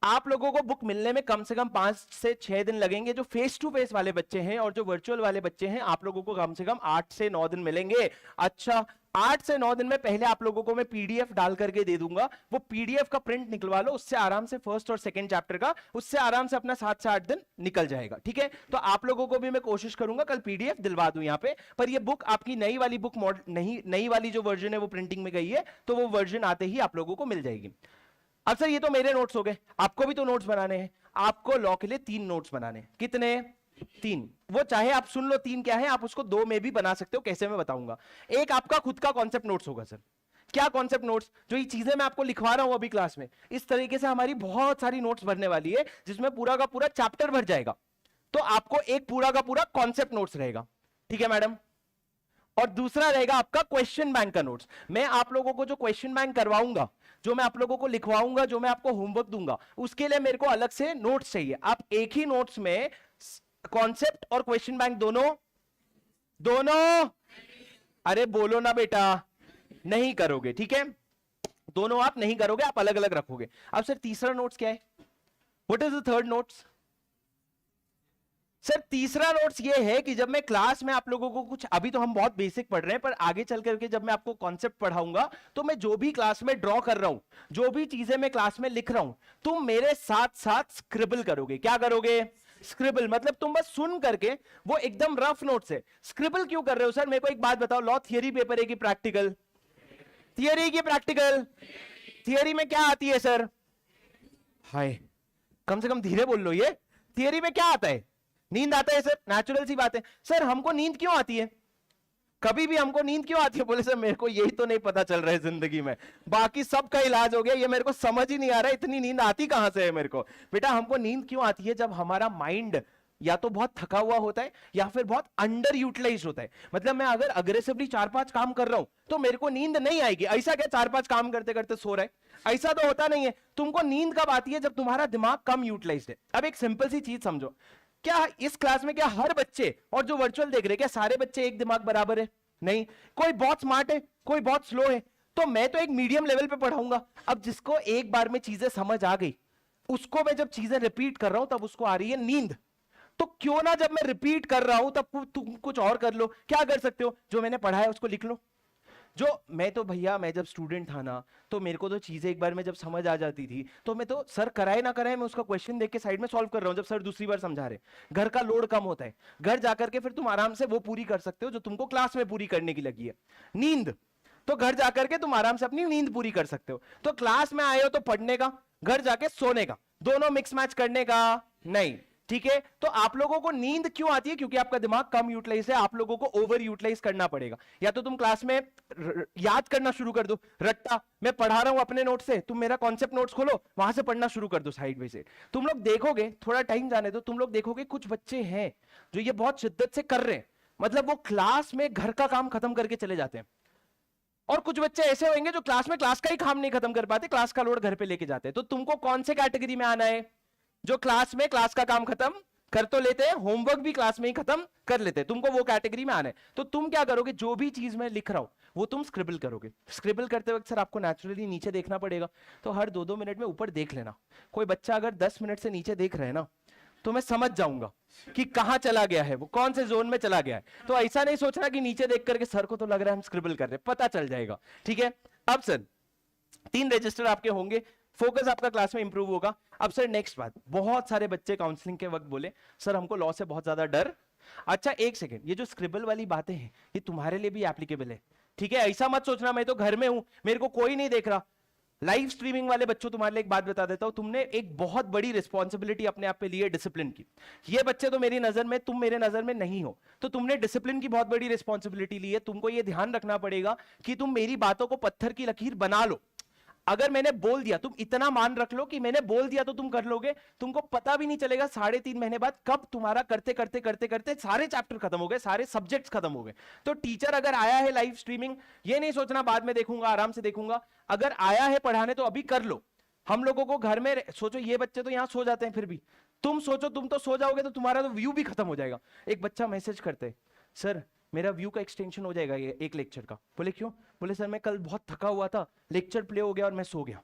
आप लोगों को बुक मिलने में कम से कम 5 से 6 दिन लगेंगे, जो फेस टू फेस वाले बच्चे हैं, और जो वर्चुअल वाले बच्चे हैं आप लोगों को कम से कम 8 से 9 दिन मिलेंगे। अच्छा 8 से 9 दिन में पहले आप लोगों को मैं पीडीएफ डाल करके दे दूंगा, वो पीडीएफ का प्रिंट निकलवा लो, उससे आराम से फर्स्ट और सेकंड चैप्टर का, उससे आराम से अपना 7 से 8 दिन निकल जाएगा। ठीक है, तो आप लोगों को भी मैं कोशिश करूंगा कल पीडीएफ दिलवा दूं यहाँ पे। पर ये बुक आपकी नई वाली बुक नहीं, नई वाली जो वर्जन है वो प्रिंटिंग में गई है, तो वो वर्जन आते ही आप लोगों को मिल जाएगी। अब सर ये तो मेरे नोट्स हो गए, आपको भी तो नोट्स बनाने हैं। आपको लॉ के लिए 3 नोट्स बनाने हैं। कितने? 3। वो चाहे आप सुन लो 3 क्या है, आप उसको 2 में भी बना सकते हो, कैसे मैं बताऊंगा। एक आपका खुद का कॉन्सेप्ट नोट्स होगा। सर क्या कॉन्सेप्ट नोट्स? जो ये चीजें मैं आपको लिखवा रहा हूं अभी क्लास में, इस तरीके से हमारी बहुत सारी नोट्स भरने वाली है, जिसमें पूरा का पूरा चैप्टर भर जाएगा। तो आपको एक पूरा का पूरा कॉन्सेप्ट नोट्स रहेगा। ठीक है मैडम, और दूसरा रहेगा आपका क्वेश्चन बैंक का नोट्स। मैं आप लोगों को जो क्वेश्चन बैंक करवाऊंगा, जो मैं आप लोगों को लिखवाऊंगा, जो मैं आपको होमवर्क दूंगा, उसके लिए मेरे को अलग से नोट्स चाहिए। आप एक ही नोट्स में कॉन्सेप्ट और क्वेश्चन बैंक दोनों अरे बोलो ना बेटा, नहीं करोगे। ठीक है, दोनों आप नहीं करोगे, आप अलग अलग रखोगे। अब सर तीसरा नोट्स क्या है? What is the third notes? Sir तीसरा नोट्स ये है कि जब मैं क्लास में आप लोगों को कुछ, अभी तो हम बहुत बेसिक पढ़ रहे हैं, पर आगे चल करके जब मैं आपको कॉन्सेप्ट पढ़ाऊंगा, तो मैं जो भी क्लास में ड्रॉ कर रहा हूं, जो भी चीजें मैं क्लास में लिख रहा हूं, तुम मेरे साथ साथ स्क्रिबल करोगे। क्या करोगे? स्क्रिबल। मतलब तुम बस सुन करके, वो एकदम रफ नोट्स है। स्क्रिबल क्यों कर रहे हो सर? मेरे को एक बात बताओ, लॉ थियरी पेपर है कि प्रैक्टिकल? थियरी की प्रैक्टिकल? थियरी में क्या आती है सर? हाय कम से कम धीरे बोल लो। ये थियरी में क्या आता है? नींद आता है सर, नेचुरल सी बात है। सर हमको नींद क्यों आती है? कभी भी हमको नींद क्यों आती है? बोले सर मेरे को यही तो नहीं पता चल रहा है जिंदगी में, बाकी सब का इलाज हो गया, ये मेरे को समझ ही नहीं आ रहा है इतनी नींद आती कहां से है मेरे को। बेटा हमको नींद क्यों आती है? जब हमारा माइंड या तो बहुत थका हुआ होता है या फिर बहुत अंडर यूटिलाइज होता है। मतलब मैं अगर अग्रेसिवली 4-5 काम कर रहा हूं तो मेरे को नींद नहीं आएगी। ऐसा क्या 4-5 काम करते करते सो रहा है? ऐसा तो होता नहीं है। तुमको नींद कब आती है? जब तुम्हारा दिमाग कम यूटिलाइज है। अब एक सिंपल सी चीज समझो, क्या इस क्लास में क्या हर बच्चे और जो वर्चुअल देख रहे, क्या सारे बच्चे एक दिमाग बराबर है? नहीं, कोई बहुत स्मार्ट है, कोई बहुत स्लो है। तो मैं तो एक मीडियम लेवल पे पढ़ाऊंगा। अब जिसको एक बार में चीजें समझ आ गई, उसको मैं जब चीजें रिपीट कर रहा हूं तब उसको आ रही है नींद। तो क्यों ना जब मैं रिपीट कर रहा हूं तब तुम कुछ और कर लो। क्या कर सकते हो? जो मैंने पढ़ा है उसको लिख लो। जो मैं तो भैया, मैं जब स्टूडेंट था ना, तो मेरे को तो चीजें एक बार में जब समझ आ जाती थी, तो मैं तो सर कराए ना कराए मैं उसका क्वेश्चन देख के साइड में सॉल्व कर रहा हूं, जब सर दूसरी बार समझा रहे। घर का लोड कम होता है, घर जाकर के फिर तुम आराम से वो पूरी कर सकते हो जो तुमको क्लास में पूरी करने की लगी है, नींद। तो घर जाकर के तुम आराम से अपनी नींद पूरी कर सकते हो। तो क्लास में आए हो तो पढ़ने का, घर जाके सोने का। दोनों मिक्स मैच करने का नहीं, ठीक है। तो आप लोगों को नींद क्यों आती है? क्योंकि आपका दिमाग कम यूटिलाइज है, आप लोगों को ओवर यूटिलाइज करना पड़ेगा। या तो तुम क्लास में याद करना शुरू कर दो, रट्टा मैं पढ़ा रहा हूं अपने नोट से, तुम मेरा कॉन्सेप्ट नोट्स खोलो, वहां से पढ़ना शुरू कर दो साइड बाई साइड। तुम लोग देखोगे, थोड़ा टाइम जाने दो, तुम लोग देखोगे कुछ बच्चे हैं जो ये बहुत शिद्दत से कर रहे हैं, मतलब वो क्लास में घर का काम खत्म करके चले जाते हैं। और कुछ बच्चे ऐसे होंगे जो क्लास में क्लास का ही काम नहीं खत्म कर पाते, क्लास का लोड घर पे लेके जाते हैं। तो तुमको कौन से कैटेगरी में आना है? जो क्लास में क्लास का काम खत्म कर तो लेते हैं, होमवर्क भी क्लास में ही खत्म कर लेते हैं, तुमको वो कैटेगरी में आना है। तो तुम क्या करोगे? जो भी चीज मैं लिख रहा हूं वो तुम स्क्रिबल करोगे। स्क्रिबल करते वक्त सर आपको नेचुरली नीचे देखना पड़ेगा, तो हर 2-2 मिनट में ऊपर देख लेना। कोई बच्चा अगर 10 मिनट से नीचे देख रहे हैं ना, तो मैं समझ जाऊंगा कि कहां चला गया है, वो कौन से जोन में चला गया है। तो ऐसा नहीं सोचना कि नीचे देख करके सर को तो लग रहा है हम स्क्रिबल कर रहे हैं, पता चल जाएगा, ठीक है। अब सर 3 रजिस्टर आपके होंगे, फोकस आपका क्लास में इंप्रूव होगा। अब सर नेक्स्ट बात, बहुत सारे बच्चे काउंसलिंग के वक्त बोले सर हमको लॉ से बहुत ज्यादा डर। अच्छा एक सेकेंड, ये जो स्क्रिबल वाली बातें हैं ये तुम्हारे लिए भी एप्लीकेबल है, ठीक है। ऐसा मत सोचना मैं तो घर में हूं, मेरे को कोई नहीं देख रहा। लाइव स्ट्रीमिंग वाले बच्चों, तुम्हारे लिए एक बात बता देता हूं, तुमने एक बहुत बड़ी रिस्पॉन्सिबिलिटी अपने आप पे ली है डिसिप्लिन की। ये बच्चे तो मेरी नजर में, तुम मेरे नजर में नहीं हो, तो तुमने डिसिप्लिन की बहुत बड़ी रिस्पॉन्सिबिलिटी ली है। तुमको ये ध्यान रखना पड़ेगा कि तुम मेरी बातों को पत्थर की लकीर बना लो। अगर मैंने बोल दिया, तुम इतना मान रख लो कि मैंने बोल दिया तो तुम कर लोगे, तुमको पता भी नहीं चलेगा 3.5 महीने बाद कब तुम्हारा करते करते करते करते सारे चैप्टर खत्म हो गए, सारे सब्जेक्ट्स खत्म हो गए। तो टीचर अगर आया है लाइव स्ट्रीमिंग, ये नहीं सोचना बाद में देखूंगा, आराम से देखूंगा। अगर आया है पढ़ाने तो अभी कर लो। हम लोगों को घर में सोचो, ये बच्चे तो यहां सो जाते हैं, फिर भी तुम सोचो तुम तो सो जाओगे तो तुम्हारा तो व्यू भी खत्म हो जाएगा। एक बच्चा मैसेज करते सर मेरा व्यू का एक्सटेंशन हो जाएगा ये एक लेक्चर का। बोले क्यों? बोले सर मैं कल बहुत थका हुआ था, लेक्चर प्ले हो गया और मैं सो गया।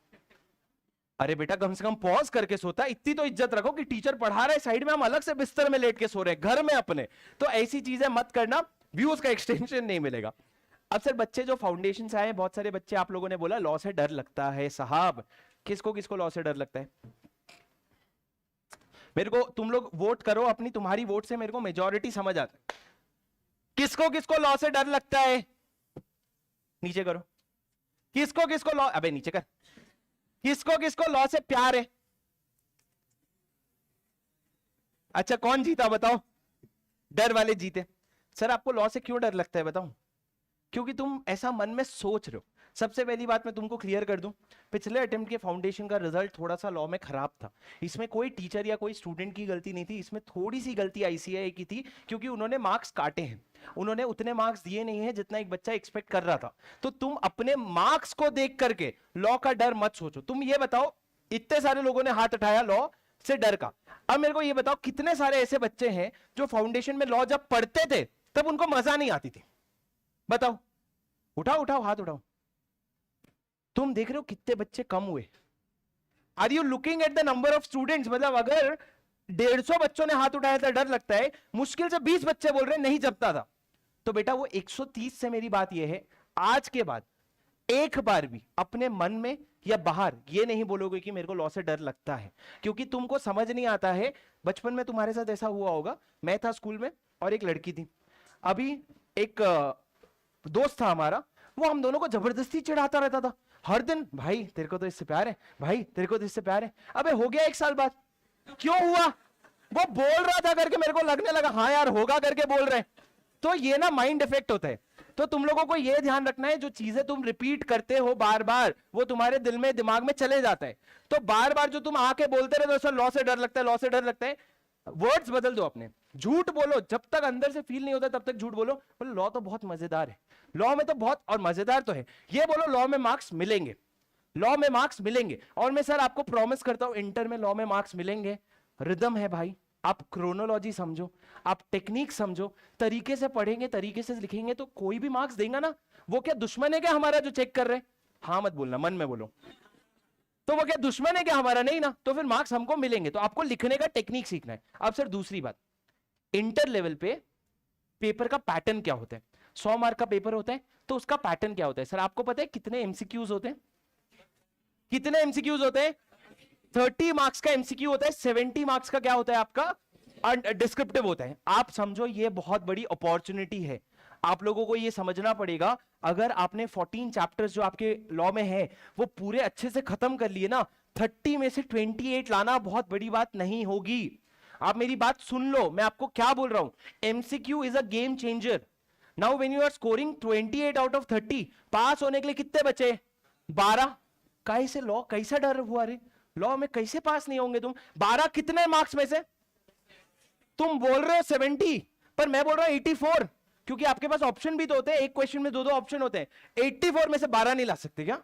अरे बेटा कम से कम पॉज करके सोता, इतनी तो इज्जत रखो कि टीचर पढ़ा रहे साइड में, हम अलग से बिस्तर में लेट के सो रहे घर में अपने। तो ऐसी चीजें मत करना, व्यूज का एक्सटेंशन नहीं मिलेगा। अब सर बच्चे जो फाउंडेशन से आए, बहुत सारे बच्चे आप लोगों ने बोला लॉ से डर लगता है साहब। किसको किसको लॉ से डर लगता है? मेरे को तुम लोग वोट करो अपनी, तुम्हारी वोट से मेरे को मेजॉरिटी समझ आता है। किसको किसको लॉ से डर लगता है? नीचे करो। किसको किसको लॉ, अबे नीचे कर। किसको किसको लॉ से प्यार है? अच्छा कौन जीता बताओ? डर वाले जीते। सर आपको लॉ से क्यों डर लगता है बताऊं? क्योंकि तुम ऐसा मन में सोच रहे हो। सबसे पहली बात मैं तुमको क्लियर कर दूं, पिछले अटेम्प्ट के फाउंडेशन का रिजल्ट थोड़ा सा लॉ में खराब था। इसमें कोई टीचर या कोई स्टूडेंट की गलती नहीं थी, इसमें थोड़ी सी गलती आईसीएआई की थी, क्योंकि उन्होंने मार्क्स काटे हैं, उन्होंने उतने मार्क्स दिए नहीं है जितना एक बच्चा एक्सपेक्ट कर रहा था। तो तुम अपने मार्क्स को देख करके लॉ का डर मत सोचो। तुम ये बताओ, इतने सारे लोगों ने हाथ उठाया लॉ से डर का, अब मेरे को ये बताओ कितने सारे ऐसे बच्चे हैं जो फाउंडेशन में लॉ जब पढ़ते थे तब उनको मजा नहीं आती थी? बताओ, उठाओ उठाओ हाथ उठाओ। तुम देख रहे हो कितने बच्चे कम हुए? Are you looking at the number of students? मतलब अगर 150 बच्चों ने हाथ उठाया था डर लगता है, मुश्किल से 20 बच्चे बोल रहे हैं नहीं जपता था। तो बेटा वो 130 से मेरी बात यह है, आज के बाद एक बार भी अपने मन में या बाहर ये नहीं बोलोगे कि मेरे को लॉ से डर लगता है, क्योंकि तुमको समझ नहीं आता है। बचपन में तुम्हारे साथ ऐसा हुआ होगा, मैं था स्कूल में और एक लड़की थी, अभी एक दोस्त था हमारा, वो हम दोनों को जबरदस्ती चिढ़ाता रहता था हर दिन, भाई तेरे को तो इससे प्यार है, भाई तेरे को तो इससे प्यार है। अबे हो गया 1 साल बाद, क्यों हुआ? वो बोल रहा था करके मेरे को लगने लगा हाँ यार होगा करके बोल रहे। तो ये ना माइंड इफेक्ट होता है। तो तुम लोगों को ये ध्यान रखना है, जो चीजें तुम रिपीट करते हो बार बार वो तुम्हारे दिल में दिमाग में चले जाता है। तो बार बार जो तुम आके बोलते रहे सर लॉ से डर लगता है, लॉ से डर लगता है, वर्ड्स बदल दो अपने। झूठ बोलो, जब तक अंदर से फील नहीं होता तब तक झूठ बोलो। बोलो लॉ तो बहुत मजेदार है, लॉ में तो बहुत, और मजेदार तो है। ये बोलो लॉ में मार्क्स मिलेंगे, लॉ में मार्क्स मिलेंगे। और मैं सर आपको प्रॉमिस करता हूं इंटर में लॉ में मार्क्स मिलेंगे। रिदम है भाई, आप क्रोनोलॉजी समझो, आप टेक्निक समझो, तरीके से पढ़ेंगे, तरीके से लिखेंगे तो कोई भी मार्क्स देगा ना। वो क्या दुश्मन है क्या हमारा जो चेक कर रहे हैं? हाँ मत बोलना, मन में बोलो। तो वो क्या दुश्मन है क्या हमारा? नहीं ना, तो फिर मार्क्स हमको मिलेंगे। तो आपको लिखने का टेक्निक सीखना है। अब सर दूसरी बात, इंटर लेवल पे पेपर का पैटर्न क्या होता है? 100 मार्क का पेपर होता है, तो उसका पैटर्न क्या होता है? सर आपको पता है कितने एमसीक्यूज होते हैं? कितने एमसीक्यूज होते हैं? 30 मार्क्स का एमसीक्यू होता है, 70 मार्क्स का क्या होता है आपका? डिस्क्रिप्टिव होता है। आप समझो ये बहुत बड़ी अपॉर्चुनिटी है, आप लोगों को ये समझना पड़ेगा। अगर आपने 14 चैप्टर्स जो आपके लॉ में है वो पूरे अच्छे से खत्म कर लिए ना, 30 में से 28 लाना बहुत बड़ी बात नहीं होगी। आप मेरी बात सुन लो, मैं आपको क्या बोल रहा हूं। MCQ is a game changer. Now when you are scoring 28 out of 30, pass होने के लिए कितने बचे? 12। कैसे लॉ, कैसा डर हुआ रे? लॉ में कैसे पास नहीं होंगे तुम? 12 कितने मार्क्स में से? तुम बोल रहे हो 70, पर मैं बोल रहा हूं 84, क्योंकि आपके पास ऑप्शन भी तो होते हैं, एक क्वेश्चन में दो दो ऑप्शन होते हैं। 84 में से 12 नहीं ला सकते क्या?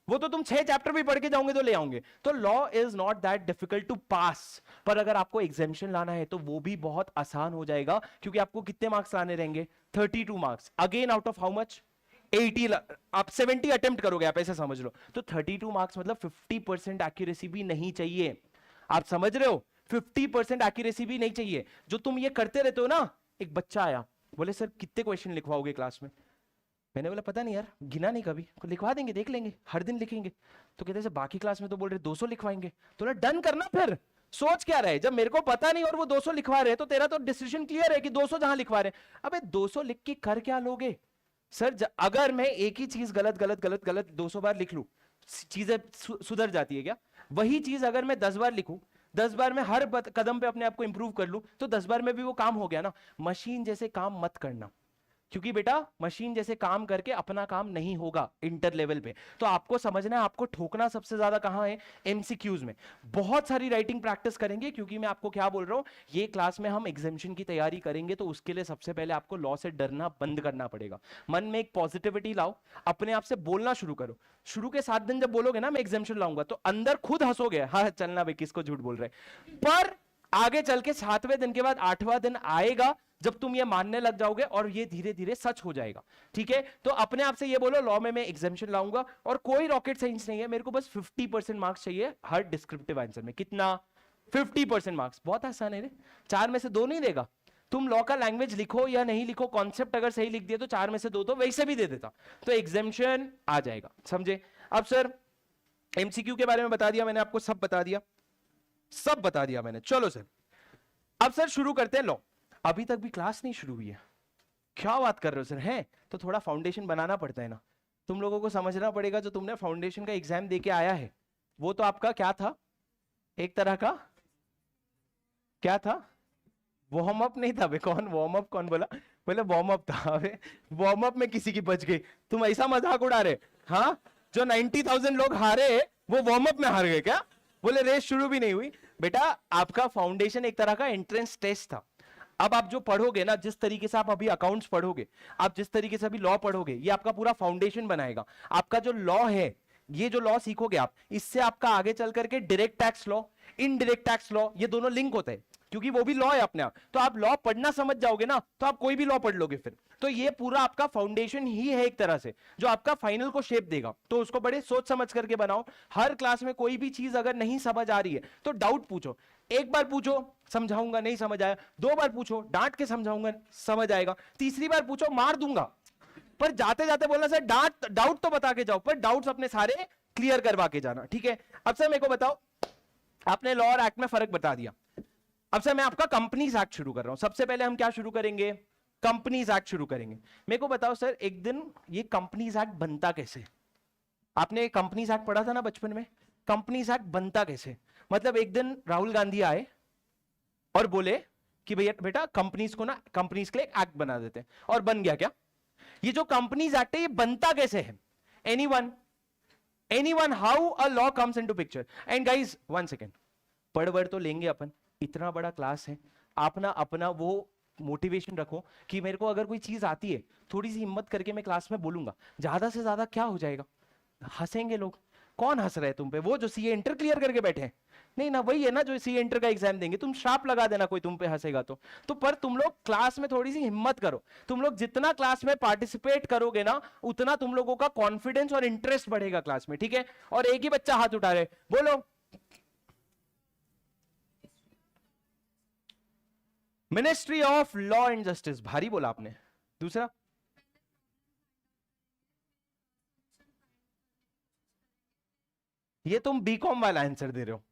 वो तो तुम 6 चैप्टर भी पढ़ के जाओगे तो ले आओगे। तो law is not that difficult to pass, पर अगर आपको एग्जामिशन लाना है तो वो भी बहुत आसान हो जाएगा, क्योंकि आपको कितने मार्क्स लाने रहेंगे? 32 marks. Again out of how much? 80। आप 70 अटेम्प्ट करोगे, आप ऐसे समझ लो। तो 32 मार्क्स मतलब 50% एक्यूरेसी भी नहीं चाहिए। आप समझ रहे हो? 50% एक्यूरेसी भी नहीं चाहिए। जो तुम ये करते रहते हो ना, एक बच्चा आया, बोले सर कितने क्वेश्चन लिखवाओगे क्लास में? मैंने बोला पता नहीं यार, गिना नहीं कभी, लिखवा देंगे, देख लेंगे, हर दिन लिखेंगे। तो कहते बाकी क्लास में तो बोल रहे 200 लिखवाएंगे। तो डन करना, फिर सोच क्या रहे? जब मेरे को पता नहीं और वो 200 लिखवा रहे, तो तेरा तो डिसीजन क्लियर है कि 200 जहां लिखवा रहे। अबे 200 लिख के कर क्या लोगे? सर अगर मैं एक ही चीज गलत गलत गलत गलत 200 बार लिख लूं, चीजें सुधर जाती है क्या? वही चीज अगर मैं 10 बार लिखूं, 10 बार में हर कदम पे अपने आप को इंप्रूव कर लूं, तो 10 बार में भी वो काम हो गया ना। मशीन जैसे काम मत करना, क्योंकि बेटा मशीन जैसे काम करके अपना काम नहीं होगा इंटर लेवल पे। तो आपको समझना है, आपको ठोकना सबसे ज्यादा कहां है? एमसीक्यूज में। बहुत सारी राइटिंग प्रैक्टिस करेंगे, क्योंकि मैं आपको क्या बोल रहा हूं, ये क्लास में हम एग्जामिशन की तैयारी करेंगे, तो उसके लिए सबसे पहले आपको लॉ से डरना बंद करना पड़ेगा। मन में एक पॉजिटिविटी लाओ, अपने आप से बोलना शुरू करो। शुरू के 7 दिन जब बोलोगे ना मैं एग्जामिशन लाऊंगा, तो अंदर खुद हंसोगे, हाँ चलना भाई, किसको झूठ बोल रहे। पर आगे चल के 7वें दिन के बाद 8वां दिन आएगा जब तुम ये मानने लग जाओगे, और ये धीरे धीरे सच हो जाएगा। ठीक है? तो अपने आप से ये बोलो, लॉ में मैं एग्जामिशन लाऊंगा, और कोई रॉकेट साइंस नहीं है, मेरे को बस 50% मार्क्स चाहिए हर डिस्क्रिप्टिव आंसर में। कितना? 50% मार्क्स। बहुत आसान है रे, 4 में से 2 नहीं देगा। तुम लॉ का लैंग्वेज लिखो या नहीं लिखो, कॉन्सेप्ट अगर सही लिख दिया तो 4 में से 2 तो वैसे भी दे देता, तो एग्जामिशन आ जाएगा। समझे? अब सर एमसीक्यू के बारे में बता दिया मैंने आपको, सब बता दिया, सब बता दिया मैंने। चलो सर, अब सर शुरू करते हैं लॉ। अभी तक भी क्लास नहीं शुरू हुई है, क्या बात कर रहे हो सर? है तो थोड़ा फाउंडेशन बनाना पड़ता है ना, तुम लोगों को समझना पड़ेगा। जो तुमने फाउंडेशन का एग्जाम देके आया है, वो तो आपका क्या था? एक तरह का क्या था? वार्म अप नहीं था बे? कौन वार्म अप? कौन बोला? बोले वार्म अप था। वार्म अप में किसी की बच गई, तुम ऐसा मजाक उड़ा रहे? हाँ, जो 90,000 लोग हारे वो वार्म अप में हार गए क्या? बोले रेस शुरू भी नहीं हुई। बेटा आपका फाउंडेशन एक तरह का एंट्रेंस टेस्ट था। अब आप जो पढ़ोगे ना, जिस तरीके से आप अभी अकाउंट्स पढ़ोगे, आप जिस तरीके से अभी लॉ पढ़ोगे, ये आपका पूरा फाउंडेशन बनाएगा। आपका जो लॉ है, ये जो लॉ सीखोगे आप, इससे आपका आगे चल करके direct tax law, indirect tax law, ये दोनों लिंक होते हैं, क्योंकि वो भी लॉ है अपने आप। तो आप लॉ पढ़ना समझ जाओगे ना, तो आप कोई भी लॉ पढ़ लोगे फिर। तो ये पूरा आपका फाउंडेशन ही है एक तरह से, जो आपका फाइनल को शेप देगा। तो उसको बड़े सोच समझ करके बनाओ। हर क्लास में कोई भी चीज अगर नहीं समझ आ रही है तो डाउट पूछो। एक बार पूछो, समझाऊंगा, नहीं समझ आया। 2 बार पूछो, डांट के समझाऊंगा, समझ आएगा। तीसरी बार पूछो, मार दूंगा। पर जाते जाते बोलना सर डाउट तो बता के जाओ, पर डाउट्स अपने सारे क्लियर करवा के जाना। ठीक है? अब सर मेरे को बताओ, आपने लॉ और एक्ट में फर्क बता दिया। अब सर मैं आपका कंपनीज एक्ट शुरू कर रहा हूं। सबसे पहले हम क्या शुरू करेंगे? कंपनीज एक्ट शुरू करेंगे। मेरे को बताओ सर, एक दिन ये कंपनीज एक्ट बनता कैसे? आपने कंपनीज एक्ट पढ़ा था ना बचपन में? कंपनीज एक्ट बनता कैसे? मतलब एक दिन राहुल गांधी आए और बोले कि भैया बेटा कंपनीज को ना, कंपनीज के लिए एक्ट बना देते हैं, और बन गया क्या? ये जो कंपनीज एक्ट है ये बनता कैसे है? Anyone how a law comes into picture? And guys 1 second, पढ़ तो लेंगे अपन, इतना बड़ा क्लास है, आप ना अपना वो मोटिवेशन रखो कि मेरे को अगर कोई चीज आती है, थोड़ी सी हिम्मत करके मैं क्लास में बोलूंगा। ज्यादा से ज्यादा क्या हो जाएगा? हंसेंगे लोग। कौन हंस रहे हैं तुम पे? वो जो सीए इंटर क्लियर करके बैठे हैं? नहीं ना, वही है ना जो सीए इंटर का एग्जाम देंगे। तुम श्राप लगा देना कोई तुम पे हंसेगा तो पर तुम लोग क्लास में थोड़ी सी हिम्मत करो। तुम लोग जितना क्लास में पार्टिसिपेट करोगे ना, उतना तुम लोगों का कॉन्फिडेंस और इंटरेस्ट बढ़ेगा क्लास में। ठीक है? और एक ही बच्चा हाथ उठा रहे, बोलो। Ministry of law and justice, भारी बोला आपने। दूसरा, ये तुम बीकॉम वाला आंसर दे रहे हो।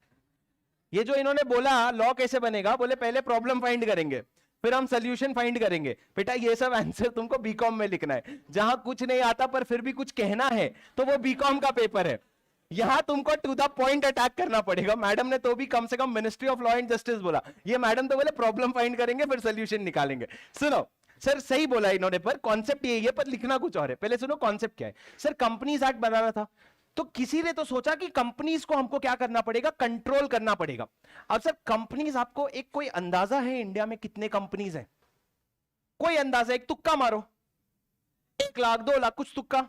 ये जो इन्होंने बोला लॉ कैसे बनेगा, बोले पहले प्रॉब्लम फाइंड करेंगे, फिर हम सोल्यूशन फाइंड करेंगे। बेटा ये सब आंसर तुमको बीकॉम में लिखना है। जहां कुछ नहीं आता पर फिर भी कुछ कहना है, तो वो बीकॉम का पेपर है। यहां तुमको टू द पॉइंट अटैक करना पड़ेगा। मैडम ने तो भी कम से कम ministry of law and justice बोला, ये मैडम तो बोले प्रॉब्लम फाइंड करेंगे फिर सोल्यूशन निकालेंगे। सुनो सर, सही बोला इन्होंने, पर कॉन्सेप्ट यही है, पर लिखना कुछ और है। पहले सुनो कॉन्सेप्ट क्या है। सर कंपनीज एक्ट बनाना था, तो किसी ने तो सोचा कि कंपनीज को हमको क्या करना पड़ेगा, कंट्रोल करना पड़ेगा। अब सर कंपनीज, आपको एक कोई अंदाजा है इंडिया में कितने कंपनीज हैं? कोई अंदाजा, एक तुक्का मारो, 1 लाख 2 लाख, कुछ तुक्का।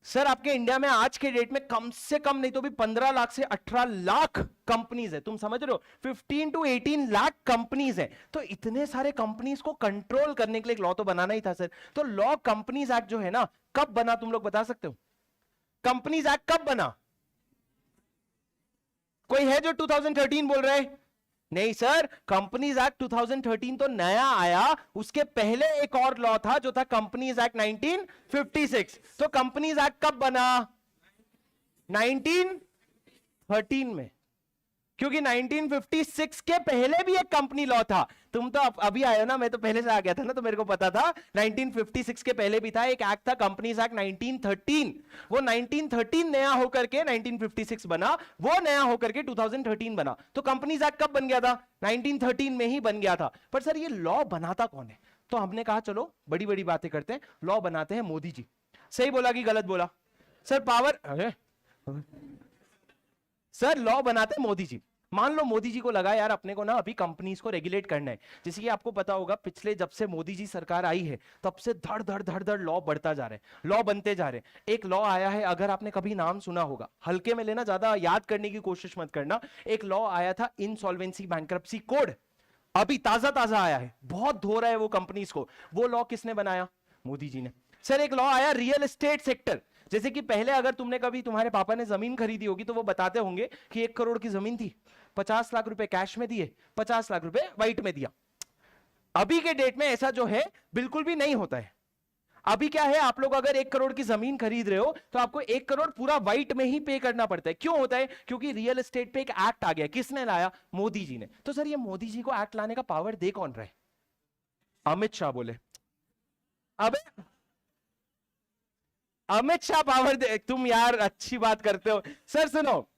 सर आपके इंडिया में आज के डेट में कम से कम नहीं तो भी 15 लाख से 18 लाख कंपनीज है। तुम समझ रहे हो, 15 to 18 लाख कंपनीज है। तो इतने सारे कंपनीज को कंट्रोल करने के लिए एक लॉ तो बनाना ही था सर। तो लॉ कंपनीज एक्ट जो है ना, कब बना तुम लोग बता सकते हो? कंपनीज एक्ट कब बना? कोई है जो 2013 बोल रहे हैं? नहीं सर, कंपनीज एक्ट 2013 तो नया आया, उसके पहले एक और लॉ था जो था कंपनीज एक्ट 1956। तो कंपनीज एक्ट कब बना? 1913 में, क्योंकि 1956 के पहले भी एक कंपनी लॉ था। तुम तो अभी आए हो ना, मैं तो पहले से आ गया था ना, तो मेरे को पता था 1956 के पहले भी था एक एक्ट था कंपनीज एक्ट 1913। वो 1913 नया होकर के 1956 बना, वो नया होकर के 2013 बना। तो कंपनीज एक्ट कब बन गया था? 1913 में ही बन गया था। पर सर ये लॉ बनाता कौन है? तो हमने कहा चलो बड़ी बड़ी बातें करते हैं, लॉ बनाते हैं मोदी जी। सही बोला कि गलत बोला? सर पावर, सर लॉ बनाते हैं मोदी जी। मान लो मोदी जी को लगा यार अपने को ना अभी कंपनीज को रेगुलेट करना है। जैसे कि आपको पता होगा पिछले जब से मोदी जी सरकार आई है तब से धड़ धड़ धड़ धड़ लॉ बढ़ता जा रहे हैं, लॉ बनते जा रहे हैं। एक लॉ आया है, अगर आपने कभी नाम सुना होगा, हल्के में लेना, ज्यादा याद करने की कोशिश मत करना। एक लॉ आया था इंसॉल्वेंसी बैंक्रप्सी कोड, अभी ताजा ताजा आया है, बहुत धो रहा है वो कंपनीज को। वो लॉ किसने बनाया? मोदी जी ने। सर एक लॉ आया रियल एस्टेट सेक्टर, जैसे कि पहले अगर तुमने कभी, तुम्हारे पापा ने जमीन खरीदी होगी तो वो बताते होंगे कि 1 करोड़ की जमीन थी, 50 लाख रुपए कैश में दिए, 50 लाख रुपए वाइट में दिया। अभी के डेट में ऐसा जो है बिल्कुल भी नहीं होता है। अभी क्या है, आप लोग अगर 1 करोड़ की जमीन खरीद रहे हो तो आपको 1 करोड़ पूरा वाइट में ही पे करना पड़ता है। क्यों होता है? क्योंकि रियल एस्टेट पे एक एक्ट आ गया। किसने लाया? मोदी जी ने। तो सर ये मोदी जी को एक्ट लाने का पावर दे कौन रहा है? अमित शाह बोले। अब अमित शाह पावर दे? तुम यार अच्छी बात करते हो। सर सुनो,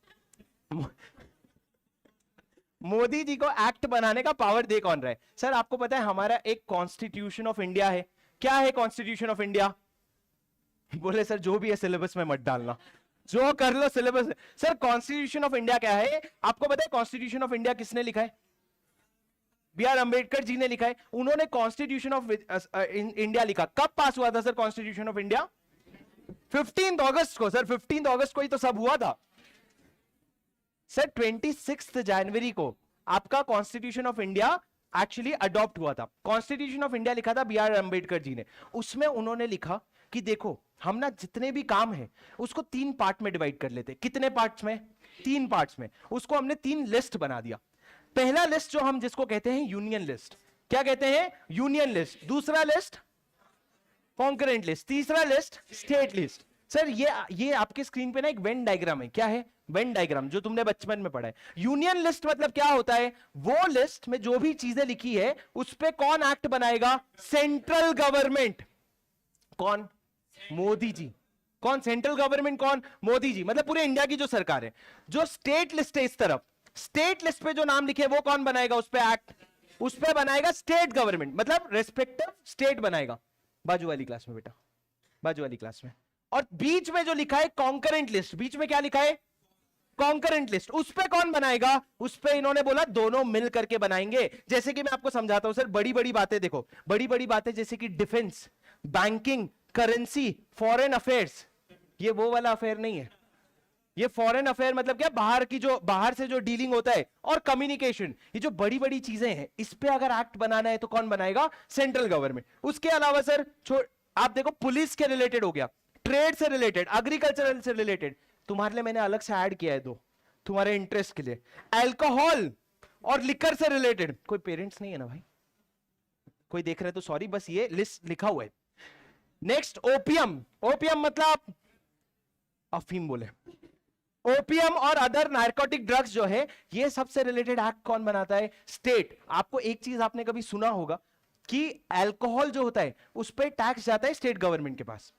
मोदी जी को एक्ट बनाने का पावर दे कौन रहा है? सर आपको पता है हमारा एक कॉन्स्टिट्यूशन ऑफ इंडिया है। क्या है कॉन्स्टिट्यूशन ऑफ इंडिया? बोले सर जो भी है सिलेबस में मत डालना, जो कर लो syllabus. Sir constitution of India क्या है? आपको पता है कॉन्स्टिट्यूशन ऑफ इंडिया किसने लिखा है? बी आर अंबेडकर जी ने लिखा है। उन्होंने कॉन्स्टिट्यूशन ऑफ इंडिया लिखा। कब पास हुआ था सर कॉन्स्टिट्यूशन ऑफ इंडिया? 15 अगस्त को। सर 15 अगस्त को ही तो सब हुआ था। सर 26 जनवरी को आपका constitution of India actually adopt हुआ था। कॉन्स्टिट्यूशन ऑफ इंडिया लिखा था बी आर अंबेडकर जी ने। उसमें उन्होंने लिखा कि देखो हम ना जितने भी काम है उसको 3 पार्ट में डिवाइड कर लेते। कितने पार्ट्स में? 3 पार्ट्स में। उसको हमने 3 लिस्ट बना दिया। पहला लिस्ट जो हम जिसको कहते हैं यूनियन लिस्ट, क्या कहते हैं? Union list. दूसरा लिस्ट कॉन्करेंट लिस्ट। तीसरा लिस्ट स्टेट लिस्ट। सर ये आपके स्क्रीन पे ना एक वेन डायग्राम है। क्या है? वेन डायग्राम, जो तुमने बचपन में पढ़ा है। यूनियन लिस्ट मतलब क्या होता है? वो लिस्ट में जो भी चीजें लिखी है उस पे कौन एक्ट बनाएगा? Central government. कौन? मोदी जी। कौन? Central government. कौन? मोदी जी। मतलब पूरे इंडिया की जो सरकार है। जो स्टेट लिस्ट है इस तरफ, स्टेट लिस्ट पे जो नाम लिखे वो कौन बनाएगा? उस पे एक्ट उस पे बनाएगा स्टेट गवर्नमेंट, मतलब रेस्पेक्टिव स्टेट बनाएगा। बाजू वाली क्लास में बेटा, बाजू वाली क्लास में। और बीच में जो लिखा है कॉन्करेंट लिस्ट, बीच में क्या लिखा है? Concurrent list. उस पे कौन बनाएगा? उस पे इन्होंने बोला दोनों मिल करके बनाएंगे। जैसे कि मैं आपको समझाता हूं सर, बड़ी बड़ी बातें देखो, बड़ी बड़ी बातें जैसे कि defence, banking, currency, foreign affairs. ये वो वाला अफेयर नहीं है। ये फॉरेन अफेयर मतलब क्या? बाहर की जो, बाहर से जो डीलिंग होता है। और कम्युनिकेशन, ये जो बड़ी बड़ी चीजें हैं इस पे अगर एक्ट बनाना है तो कौन बनाएगा? Central government. उसके अलावा सर आप देखो पुलिस के रिलेटेड हो गया, ट्रेड से रिलेटेड, एग्रीकल्चरल से रिलेटेड। तुम्हारे लिए मैंने अलग से ऐड किया है 2 तुम्हारे इंटरेस्ट के लिए। अल्कोहल और लिकर से रिलेटेड। कोई पेरेंट्स नहीं है ना भाई? कोई देख रहे तो सॉरी, बस ये लिस्ट लिखा हुआ है। Next opium. ओपियम मतलब अफीम बोले। ओपियम और अदर नार्कोटिक ड्रग्स जो है, ये सबसे रिलेटेड एक्ट कौन बनाता है? स्टेट। आपको एक चीज आपने कभी सुना होगा कि अल्कोहल जो होता है उस पर टैक्स जाता है स्टेट गवर्नमेंट के पास।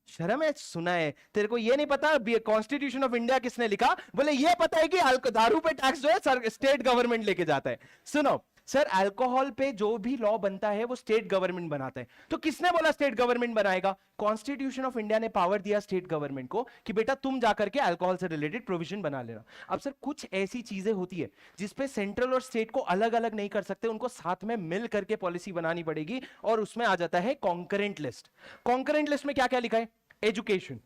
शर्म है? सुना है तेरे को ये नहीं पता कॉन्स्टिट्यूशन ऑफ इंडिया किसने लिखा? बोले ये पता है कि दारू पे टैक्स जो है स्टेट गवर्नमेंट लेके जाता है। सुनो सर, अल्कोहल पे जो भी लॉ बनता है वो स्टेट गवर्नमेंट बनाता है। तो किसने बोला स्टेट गवर्नमेंट बनाएगा? कॉन्स्टिट्यूशन ऑफ इंडिया ने पावर दिया स्टेट गवर्नमेंट को कि बेटा तुम जाकर के अल्कोहल से रिलेटेड प्रोविजन बना लेना। अब सर कुछ ऐसी चीजें होती है जिसपे सेंट्रल और स्टेट को अलग अलग नहीं कर सकते, उनको साथ में मिल करके पॉलिसी बनानी पड़ेगी, और उसमें आ जाता है कॉन्करेंट लिस्ट। कॉन्करेंट लिस्ट में क्या क्या लिखा है? Education,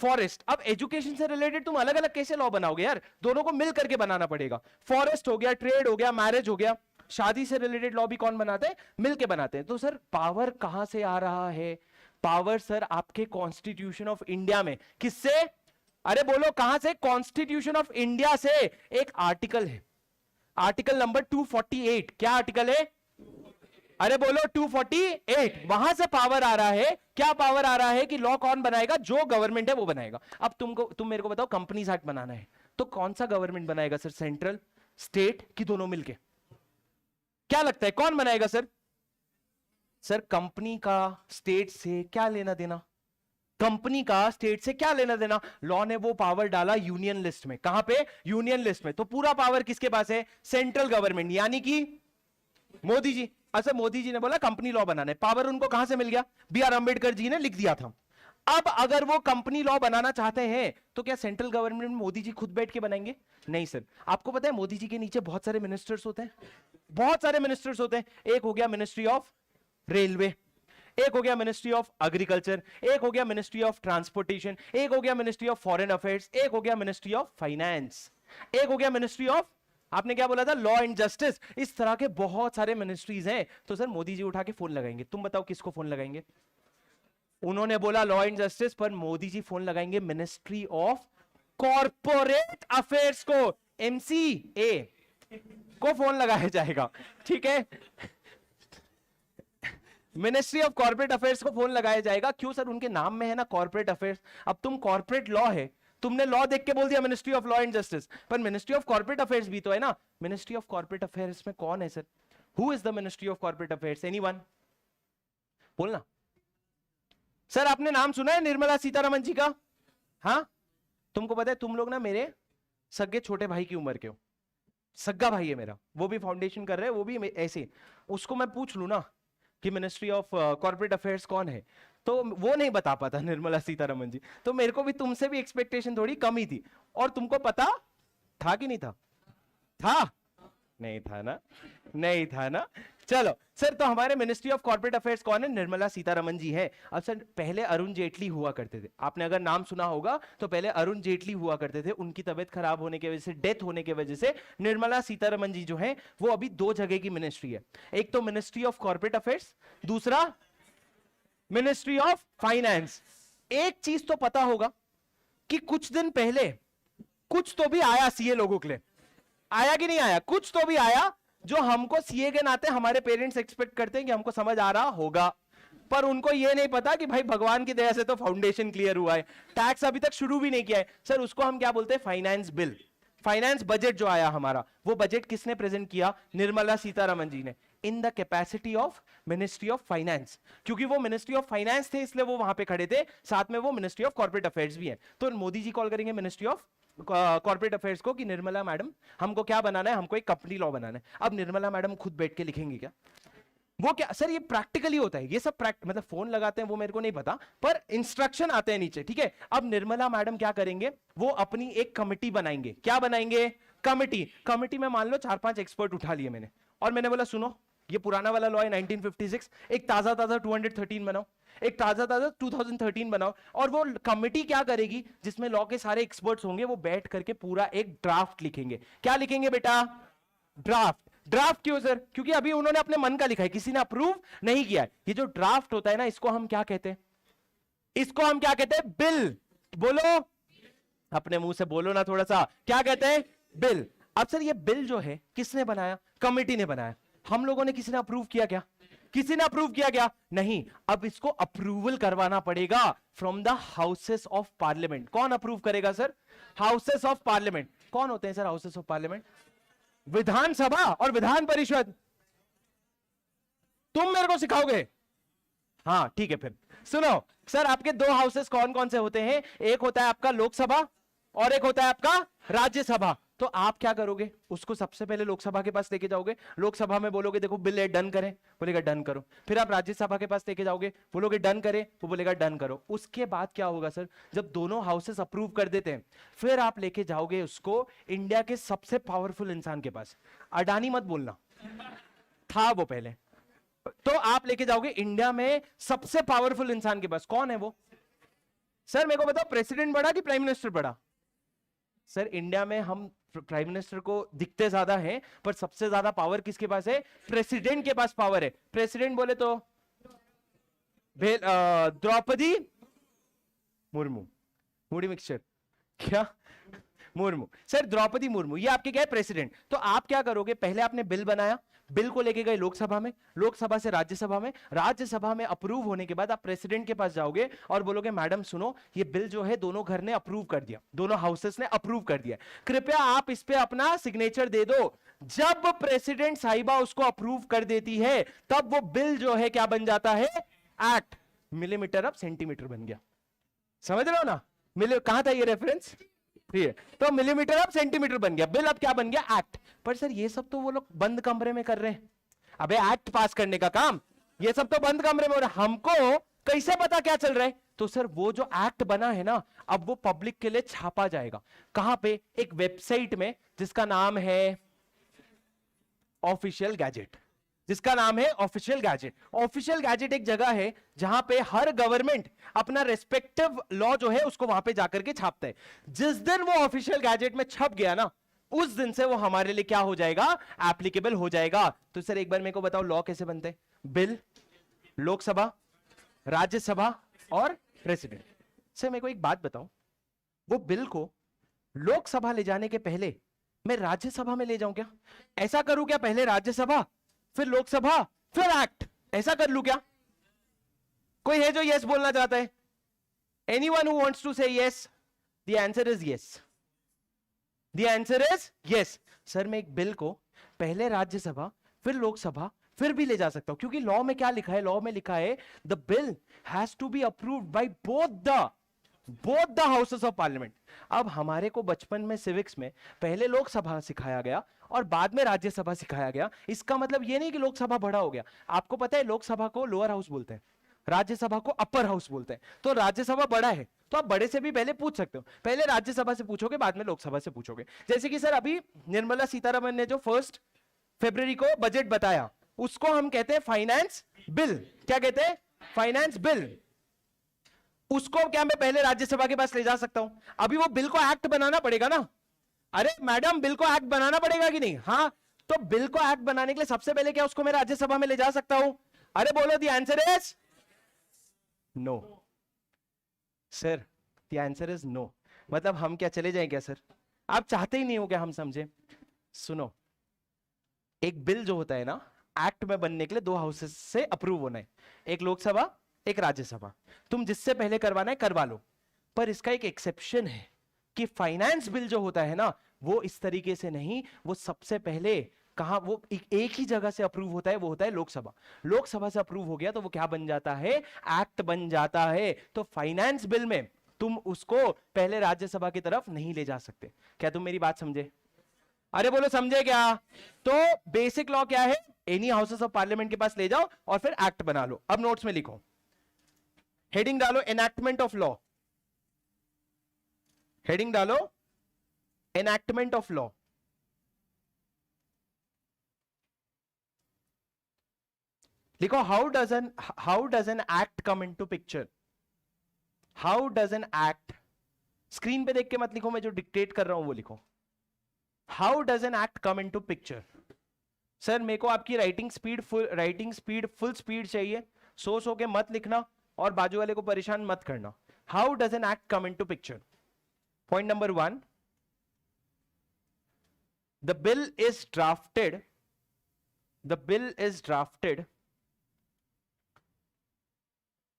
forest. अब एजुकेशन से रिलेटेड तुम अलग अलग कैसे लॉ बनाओगे यार? दोनों को मिल करके बनाना पड़ेगा। फॉरेस्ट हो गया, ट्रेड हो गया, मैरिज हो गया, शादी से रिलेटेड लॉ भी कौन बनाते हैं? मिलके बनाते हैं। तो सर पावर कहां से आ रहा है? पावर सर आपके कॉन्स्टिट्यूशन ऑफ इंडिया में। किससे? अरे बोलो कहां से? कॉन्स्टिट्यूशन ऑफ इंडिया से। एक आर्टिकल है, आर्टिकल नंबर 248। क्या आर्टिकल है? अरे बोलो 248। वहां से पावर आ रहा है। क्या पावर आ रहा है? कि लॉ कौन बनाएगा? जो गवर्नमेंट है वो बनाएगा। अब तुम मेरे को बताओ, कंपनीज एक्ट बनाना है तो कौन सा गवर्नमेंट बनाएगा सर? सेंट्रल, स्टेट की दोनों मिलके? क्या लगता है कौन बनाएगा सर? सर कंपनी का स्टेट से क्या लेना देना? कंपनी का स्टेट से क्या लेना देना? लॉ ने वो पावर डाला यूनियन लिस्ट में। कहां पे? यूनियन लिस्ट में। तो पूरा पावर किसके पास है? सेंट्रल गवर्नमेंट, यानी कि मोदी जी। अच्छा, मोदी जी ने बोला कंपनी लॉ बनाना है, पावर उनको कहां से मिल गया? बी आर अंबेडकर जी ने लिख दिया था। अब अगर वो कंपनी लॉ बनाना चाहते हैं तो क्या सेंट्रल गवर्नमेंट में मोदी जी खुद बैठ के बनाएंगे? नहीं सर। आपको पता है मोदी जी के नीचे बहुत सारे मिनिस्टर्स होते हैं, बहुत सारे मिनिस्टर्स होते हैं। एक हो गया मिनिस्ट्री ऑफ रेलवे, एक हो गया मिनिस्ट्री ऑफ एग्रीकल्चर, एक हो गया मिनिस्ट्री ऑफ ट्रांसपोर्टेशन, एक हो गया मिनिस्ट्री ऑफ फॉरेन अफेयर्स, एक हो गया मिनिस्ट्री ऑफ फाइनेंस, एक हो गया मिनिस्ट्री ऑफ, आपने क्या बोला था? Law and justice. इस तरह के बहुत सारे मिनिस्ट्रीज हैं। तो सर मोदी जी उठा के फोन लगाएंगे। तुम बताओ किसको फोन लगाएंगे? उन्होंने बोला लॉ एंड जस्टिस, पर मोदी जी फोन लगाएंगे मिनिस्ट्री ऑफ कॉर्पोरेट अफेयर्स को, एमसीए को फोन लगाया जाएगा। ठीक है, मिनिस्ट्री ऑफ कॉर्पोरेट अफेयर्स को फोन लगाया जाएगा। क्यों सर? उनके नाम में है ना कॉर्पोरेट अफेयर्स। अब तुम कॉर्पोरेट लॉ है, तुमने लॉ देख के बोल दिया ministry of law and justice, पर मिनिस्ट्री ऑफ कॉर्पोरेट अफेयर्स भी तो है ना। मिनिस्ट्री ऑफ कॉर्पोरेट अफेयर्स में कौन है sir? Who is the ministry of corporate affairs? Anyone? बोलना सर। आपने नाम सुना है निर्मला सीतारमण जी का? हाँ, तुमको पता है तुम लोग ना मेरे सगे छोटे भाई की उम्र के हो। सग्गा भाई है मेरा, वो भी फाउंडेशन कर रहे हैं, वो भी ऐसे। उसको मैं पूछ लू ना कि मिनिस्ट्री ऑफ कॉर्पोरेट अफेयर्स कौन है, तो वो नहीं बता पाता निर्मला सीतारमण जी। तो मेरे को भी तुमसे भी एक्सपेक्टेशन थोड़ी कम ही थी। और तुमको पता था कि नहीं था? था? नहीं था ना, नहीं था ना। चलो सर, तो हमारे मिनिस्ट्री ऑफ कॉर्पोरेट अफेयर्स कौन है? निर्मला सीतारमण जी है। अब सर पहले अरुण जेटली हुआ करते थे, आपने अगर नाम सुना होगा तो पहले अरुण जेटली हुआ करते थे। उनकी तबीयत खराब होने की वजह से, डेथ होने की वजह से निर्मला सीतारमण जी जो है वो अभी दो जगह की मिनिस्ट्री है। एक तो मिनिस्ट्री ऑफ कॉर्पोरेट अफेयर्स, दूसरा मिनिस्ट्री ऑफ फाइनेंस। एक चीज तो पता होगा कि कुछ दिन पहले कुछ तो भी आया सीए लोगों के लिए, आया कि नहीं आया? कुछ तो भी आया जो हमको सीए के नाते हमारे पेरेंट्स एक्सपेक्ट करते हैं कि हमको समझ आ रहा होगा, पर उनको ये नहीं पता कि भाई भगवान की दया से तो फाउंडेशन क्लियर हुआ है, टैक्स अभी तक शुरू भी नहीं किया है। सर उसको हम क्या बोलते हैं? फाइनेंस बिल, फाइनेंस बजट जो आया हमारा, वो बजट किसने प्रेजेंट किया? निर्मला सीतारमण जी ने, in the capacity of ministry of finance. क्योंकि वो मिनिस्ट्री ऑफ फाइनेंस थे इसलिए वो वहां पे खड़े थे, साथ में वो मिनिस्ट्री ऑफ कॉर्पोरेट अफेयर्स भी है। तो मोदी जी कॉल करेंगे मिनिस्ट्री ऑफ कॉर्पोरेट अफेयर्स को कि निर्मला मैडम हमको क्या बनाना है? हमको एक कंपनी लॉ बनाना है। अब निर्मला मैडम खुद बैठ के लिखेंगे क्या? वो क्या सर, ये प्रैक्टिकली होता है ये सब। मतलब फोन लगाते हैं वो मेरे को नहीं पता, पर इंस्ट्रक्शन आते हैं नीचे। ठीक है, अब निर्मला मैडम क्या करेंगे? वो अपनी एक कमिटी बनाएंगे। क्या बनाएंगे? कमिटी। कमिटी में मान लो 4-5 एक्सपर्ट उठा लिए मैंने, और मैंने बोला सुनो ये पुराना वाला लॉ है 1956, एक ताजा 213 बनाओ, एक ताजा 2013 बनाओ। और वो कमिटी क्या करेगी? जिसमें लॉ के सारे एक्सपर्ट्स होंगे, वो बैठ करके पूरा एक ड्राफ्ट लिखेंगे। क्या लिखेंगे बेटा? ड्राफ्ट। ड्राफ्ट क्यों सर? क्योंकि अभी उन्होंने अपने मन का लिखा है, किसी ने अप्रूव नहीं किया है। ये जो ड्राफ्ट होता है ना, इसको हम क्या कहते हैं? इसको हम क्या कहते हैं? बिल। बोलो, अपने मुंह से बोलो ना थोड़ा सा, क्या कहते हैं? बिल। अब सर ये बिल जो है किसने बनाया? कमिटी ने बनाया। हम लोगों ने, किसी ने अप्रूव किया क्या? किसी ने अप्रूव किया क्या? नहीं। अब इसको अप्रूवल करवाना पड़ेगा from the houses of parliament. कौन अप्रूव करेगा सर? Houses of parliament. कौन होते हैं सर हाउसेस ऑफ पार्लियामेंट? विधानसभा और विधान परिषद। तुम मेरे को सिखाओगे? हाँ ठीक है, फिर सुनो सर, आपके दो हाउसेस कौन कौन से होते हैं? एक होता है आपका लोकसभा और एक होता है आपका राज्यसभा। तो आप क्या करोगे, उसको सबसे पहले लोकसभा के पास लेके जाओगे, लोकसभा में बोलोगे देखो बिल है डन करें, बोलेगा डन करो। फिर आप राज्यसभा के पास लेके जाओगे, बोलोगे डन करें, वो बोलेगा डन करो। उसके बाद क्या होगा सर, जब दोनों हाउसेस अप्रूव कर देते हैं, फिर आप लेके जाओगे उसको इंडिया के सबसे पावरफुल इंसान के पास। अडानी मत बोलना, था वो पहले। तो आप लेके जाओगे इंडिया में सबसे पावरफुल इंसान के पास। कौन है वो? सर मेरे को बताओ, प्रेसिडेंट बड़ा कि प्राइम मिनिस्टर बड़ा? सर इंडिया में हम प्राइम मिनिस्टर को दिखते ज्यादा हैं, पर सबसे ज्यादा पावर किसके पास है? प्रेसिडेंट के पास पावर है। प्रेसिडेंट बोले तो द्रौपदी मुर्मू, मूडी मिक्सचर क्या, मुर्मू। सर द्रौपदी मुर्मू ये आपके क्या है? प्रेसिडेंट। तो आप क्या करोगे, पहले आपने बिल बनाया, बिल को लेके गए लोकसभा में, लोकसभा से राज्यसभा में, राज्यसभा में अप्रूव होने के बाद आप प्रेसिडेंट के पास जाओगे और बोलोगे मैडम सुनो, ये बिल जो है दोनों घर ने अप्रूव कर दिया, दोनों हाउसेस ने अप्रूव कर दिया, कृपया आप इस पे अपना सिग्नेचर दे दो। जब प्रेसिडेंट साहिबा उसको अप्रूव कर देती है, तब वो बिल जो है क्या बन जाता है? एक्ट। मिलीमीटर अब सेंटीमीटर बन गया। समझ रहे हो ना? कहां था ये रेफरेंस? तो मिलीमीटर अब सेंटीमीटर बन गया, बिल अब क्या बन गया? एक्ट। पर सर ये सब तो वो लोग बंद कमरे में कर रहे हैं। अबे एक्ट पास करने का काम ये सब तो बंद कमरे में हो रहा है, हमको कैसे पता क्या चल रहा है? तो सर वो जो एक्ट बना है ना, अब वो पब्लिक के लिए छापा जाएगा। कहां पे? एक वेबसाइट में जिसका नाम है ऑफिशियल गैजेट, जिसका नाम है ऑफिशियल गैजेट। ऑफिशियल गैजेट एक जगह है जहां पे हर गवर्नमेंट अपना रेस्पेक्टिव लॉ जो है उसको वहां पे जाकर के छापता है। जिस दिन वो ऑफिशियल गैजेट में छप गया ना, उस दिन से वो हमारे लिए क्या हो जाएगा? एप्लीकेबल हो जाएगा। तो सर एक बार मेरे को बताओ लॉ कैसे बनते हैं? बिल, लोकसभा, राज्यसभा और प्रेसिडेंट। सर मेरे को एक बात बताओ, वो बिल को लोकसभा ले जाने के पहले मैं राज्यसभा में ले जाऊं क्या? ऐसा करूं क्या, पहले राज्यसभा फिर लोकसभा फिर एक्ट, ऐसा कर लूं क्या? कोई है जो यस बोलना चाहता है? एनीवन हु वांट्स टू से yes? The answer is yes, the answer is yes. Sir मैं एक बिल को पहले राज्यसभा फिर लोकसभा फिर भी ले जा सकता हूं, क्योंकि लॉ में क्या लिखा है? लॉ में लिखा है the bill has to be approved by both the houses of parliament. अब हमारे को बचपन में सिविक्स में पहले लोकसभा सिखाया गया और बाद में राज्यसभा सिखाया गया। इसका मतलब यह नहीं कि लोकसभा बड़ा हो गया। आपको पता है लोकसभा को लोअर हाउस बोलते हैं, राज्यसभा को अपर हाउस बोलते हैं। तो राज्यसभा बड़ा है तो आप बड़े से भी पहले पूछ सकते हो, पहले राज्यसभा से पूछोगे बाद में लोकसभा से पूछोगे। जैसे कि सर अभी निर्मला सीतारमण ने जो 1 फरवरी को बजट बताया, उसको हम कहते हैं फाइनेंस बिल। क्या कहते हैं? Finance bill. उसको क्या मैं पहले राज्यसभा के पास ले जा सकता हूं? अभी वो बिल को एक्ट बनाना पड़ेगा ना। अरे मैडम बिल को एक्ट बनाना पड़ेगा कि नहीं? हाँ, तो बिल को एक्ट बनाने के लिए सबसे पहले क्या उसको मैं राज्यसभा में ले जा सकता हूं? अरे बोलो, the answer is no. Sir the answer is no. मतलब हम क्या चले जाएं क्या सर? आप चाहते ही नहीं हो क्या हम समझे? सुनो, एक बिल जो होता है ना, एक्ट में बनने के लिए दो हाउसेस से अप्रूव होना है, एक लोकसभा एक राज्यसभा। तुम जिससे पहले करवाना है करवा लो, पर इसका एक एक्सेप्शन है कि फाइनेंस बिल जो होता है ना, वो इस तरीके से नहीं, वो सबसे पहले कहा वो एक ही जगह से अप्रूव होता है, वो होता है लोकसभा। लोकसभा से अप्रूव हो गया तो वो क्या बन जाता है? एक्ट बन जाता है। तो फाइनेंस बिल में तुम उसको पहले राज्यसभा की तरफ नहीं ले जा सकते। क्या तुम मेरी बात समझे? अरे बोलो समझे क्या? तो बेसिक लॉ क्या है? एनी हाउसेस ऑफ पार्लियामेंट के पास ले जाओ और फिर एक्ट बना लो। अब नोट्स में लिखो, हेडिंग डालो एनैक्टमेंट ऑफ लॉ, हेडिंग डालो एनैक्टमेंट ऑफ लॉ। लिखो how does an act come into picture? How does an act, screen पे देख के मत लिखो, मैं जो डिक्टेट कर रहा हूं वो लिखो। How does an act come into picture? Sir मेरे को आपकी राइटिंग स्पीड फुल स्पीड चाहिए, सो के मत लिखना और बाजू वाले को परेशान मत करना। How does an act come into picture? Point number 1, the bill is drafted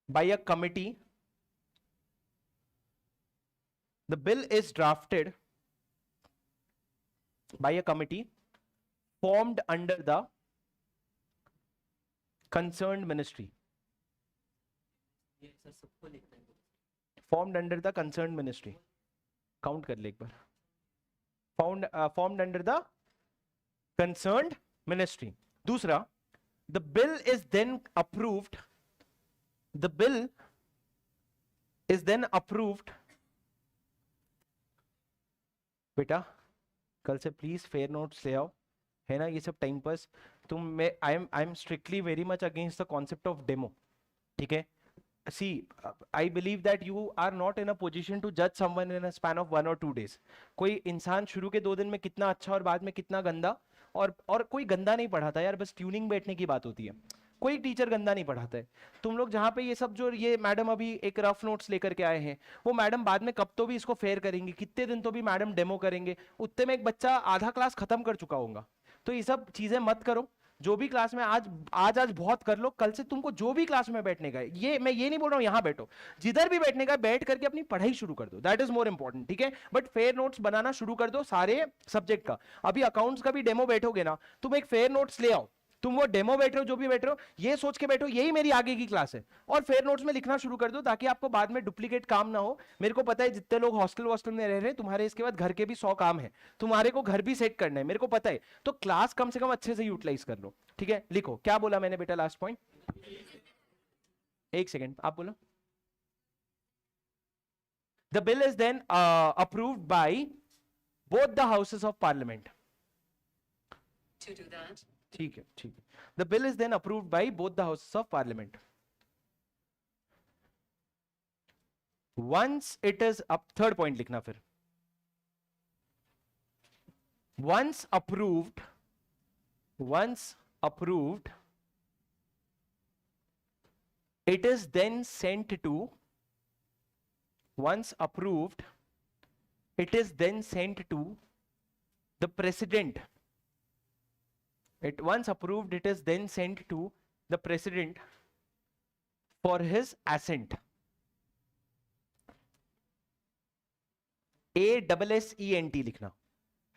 by a committee. The bill is drafted by a committee formed under the concerned ministry. Formed under the concern ministry, count कर ले एक बार, formed under the concerned ministry. दूसरा, the bill is then approved, the bill is then approved. बेटा कल से please fair notes ले आओ, है ना, ये सब टाइम पास तुम, मैं I am strictly very much against the concept of demo, ठीक है। See I believe that you are not in a position to जज someone in a span of 1 और 2 days। कोई इंसान शुरू के 2 दिन में कितना अच्छा और बाद में कितना गंदा, और कोई गंदा नहीं पढ़ाता यार, बस ट्यूनिंग बैठने की बात होती है, कोई टीचर गंदा नहीं पढ़ाता है। तुम लोग जहाँ पे ये सब जो ये मैडम अभी एक रफ नोट्स लेकर के आए हैं, वो मैडम बाद में कब तो भी इसको फेयर करेंगे, कितने दिन तो भी मैडम डेमो करेंगे, उतने में एक बच्चा आधा क्लास खत्म कर चुका होगा। तो ये सब चीजें मत करो, जो भी क्लास में आज बहुत कर लो, कल से तुमको जो भी क्लास में बैठने का है, ये मैं ये नहीं बोल रहा हूं यहां बैठो, जिधर भी बैठने का बैठ करके अपनी पढ़ाई शुरू कर दो, दैट इज मोर इंपॉर्टेंट, ठीक है। बट फेयर नोट्स बनाना शुरू कर दो सारे सब्जेक्ट का। अभी अकाउंट्स का भी डेमो बैठोगे ना, तुम एक फेयर नोट्स ले आओ, तुम वो डेमो बैठ रहे हो, जो भी बैठ रहे हो, ये सोच के बैठो यही मेरी आगे की क्लास है, और फेयर नोट्स में लिखना शुरू कर दो, ताकि आपको बाद में डुप्लीकेट काम ना हो। मेरे को पता है जितने लोग हॉस्टल में रह रहे हैं, तुम्हारे इसके बाद घर के भी 100 काम है, तुम्हारे को घर भी सेट करना है, मेरे को पता है। तो क्लास कम से कम अच्छे से यूटिलाइज कर लो, ठीक है। लिखो क्या बोला मैंने बेटा, लास्ट पॉइंट, एक सेकेंड आप बोलो। The bill is then approved by both the houses of parliament. ठीक है, ठीक है। The bill is then approved by both the houses of parliament. Once it is up, third point लिखना फिर, once approved, it is then sent to, once approved, it is then sent to the president. Once approved, it is then sent to the president for his assent. ASSENT लिखना,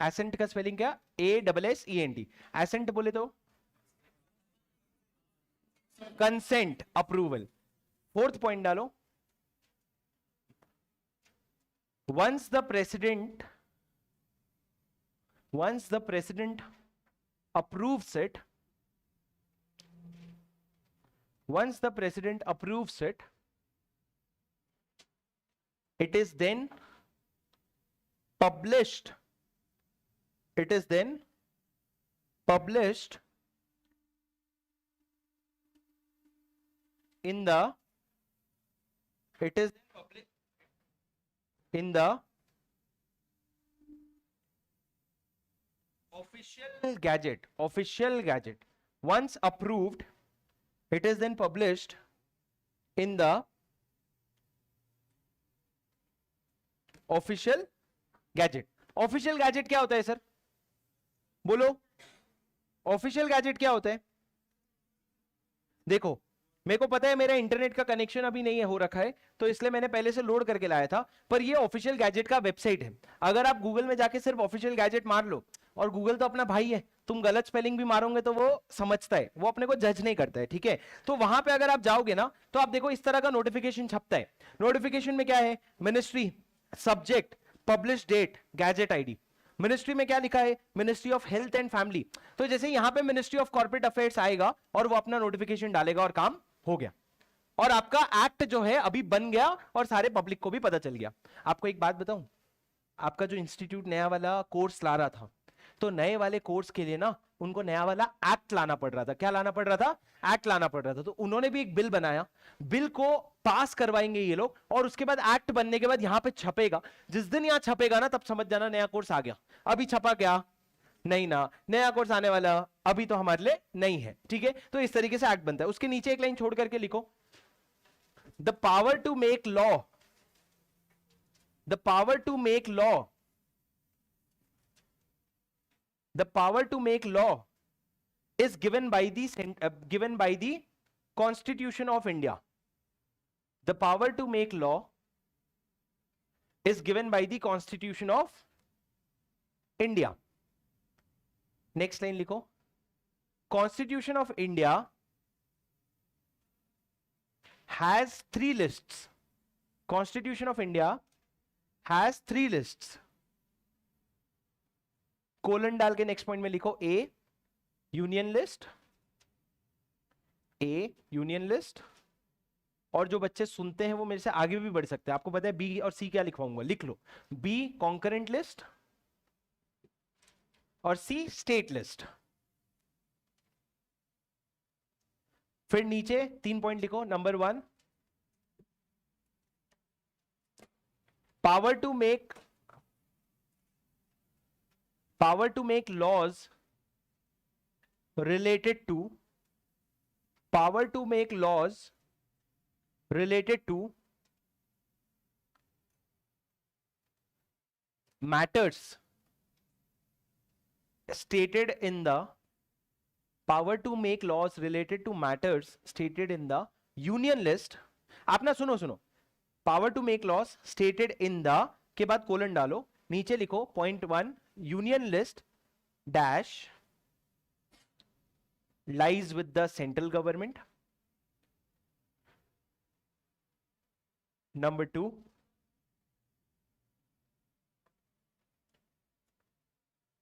assent का spelling क्या, ASSENT। assent बोले तो consent, approval. Fourth point डालो, once the president approves it, it is then published, in the official gazette. Once approved, it is then published in the official gazette. Official gazette क्या होता है sir, बोलो, official gazette क्या होता है? देखो मेरे को पता है मेरा इंटरनेट का कनेक्शन अभी नहीं है हो रखा है, तो इसलिए मैंने पहले से लोड करके लाया था, पर ये ऑफिशियल गैजेट का वेबसाइट है। अगर आप गूगल में जाके सिर्फ ऑफिशियल गैजेट मार लो, और गूगल तो अपना भाई है, तुम गलत स्पेलिंग भी मारोगे तो वो समझता है, वो अपने को जज नहीं करता है, ठीक है। तो वहां पे अगर आप जाओगे ना, तो आप देखो इस तरह का नोटिफिकेशन छपता है। नोटिफिकेशन में क्या है, ministry, subject, publish date, gazette ID. Ministry में क्या लिखा है, ministry of health and family. तो जैसे यहां पे मिनिस्ट्री ऑफ कॉर्पोरेट अफेयर्स आएगा और वो अपना नोटिफिकेशन डालेगा और काम हो गया, और आपका एक्ट जो है अभी बन गया और सारे पब्लिक को भी पता चल गया। आपको एक बात बताऊं, आपका जो इंस्टीट्यूट नया वाला कोर्स ला रहा था, तो नए वाले कोर्स के लिए ना उनको नया वाला एक्ट लाना पड़ रहा था। क्या लाना पड़ रहा था? एक्ट लाना पड़ रहा था। तो उन्होंने भी एक बिल बनाया, बिल को पास करवाएंगे ये लोग, और उसके बाद एक्ट बनने के बाद यहां पे छपेगा। जिस दिन यहां छपेगा ना, तब समझ जाना नया कोर्स आ गया। अभी छपा क्या? नहीं ना, नया कोर्स आने वाला अभी तो हमारे लिए नहीं है, ठीक है। तो इस तरीके से एक्ट बनता है। उसके नीचे एक लाइन छोड़ करके लिखो, the power to make law, the power to make law, the power to make law is given by the Constitution of India. The power to make law is given by the Constitution of India. Next line लिखो, Constitution of India has 3 lists, constitution of India has 3 lists, colon डाल के next point में लिखो A union list, A union list. और जो बच्चे सुनते हैं वो मेरे से आगे भी बढ़ सकते हैं, आपको पता है बी और सी क्या लिखवाऊंगा, लिख लो, बी कॉन्करेंट लिस्ट और सी स्टेट लिस्ट। फिर नीचे 3 पॉइंट लिखो, number 1 power to make laws related to matters stated in the union list। आप ना सुनो, power to make laws stated in the के बाद कोलन डालो, नीचे लिखो point 1 union list dash lies with the central government। Number 2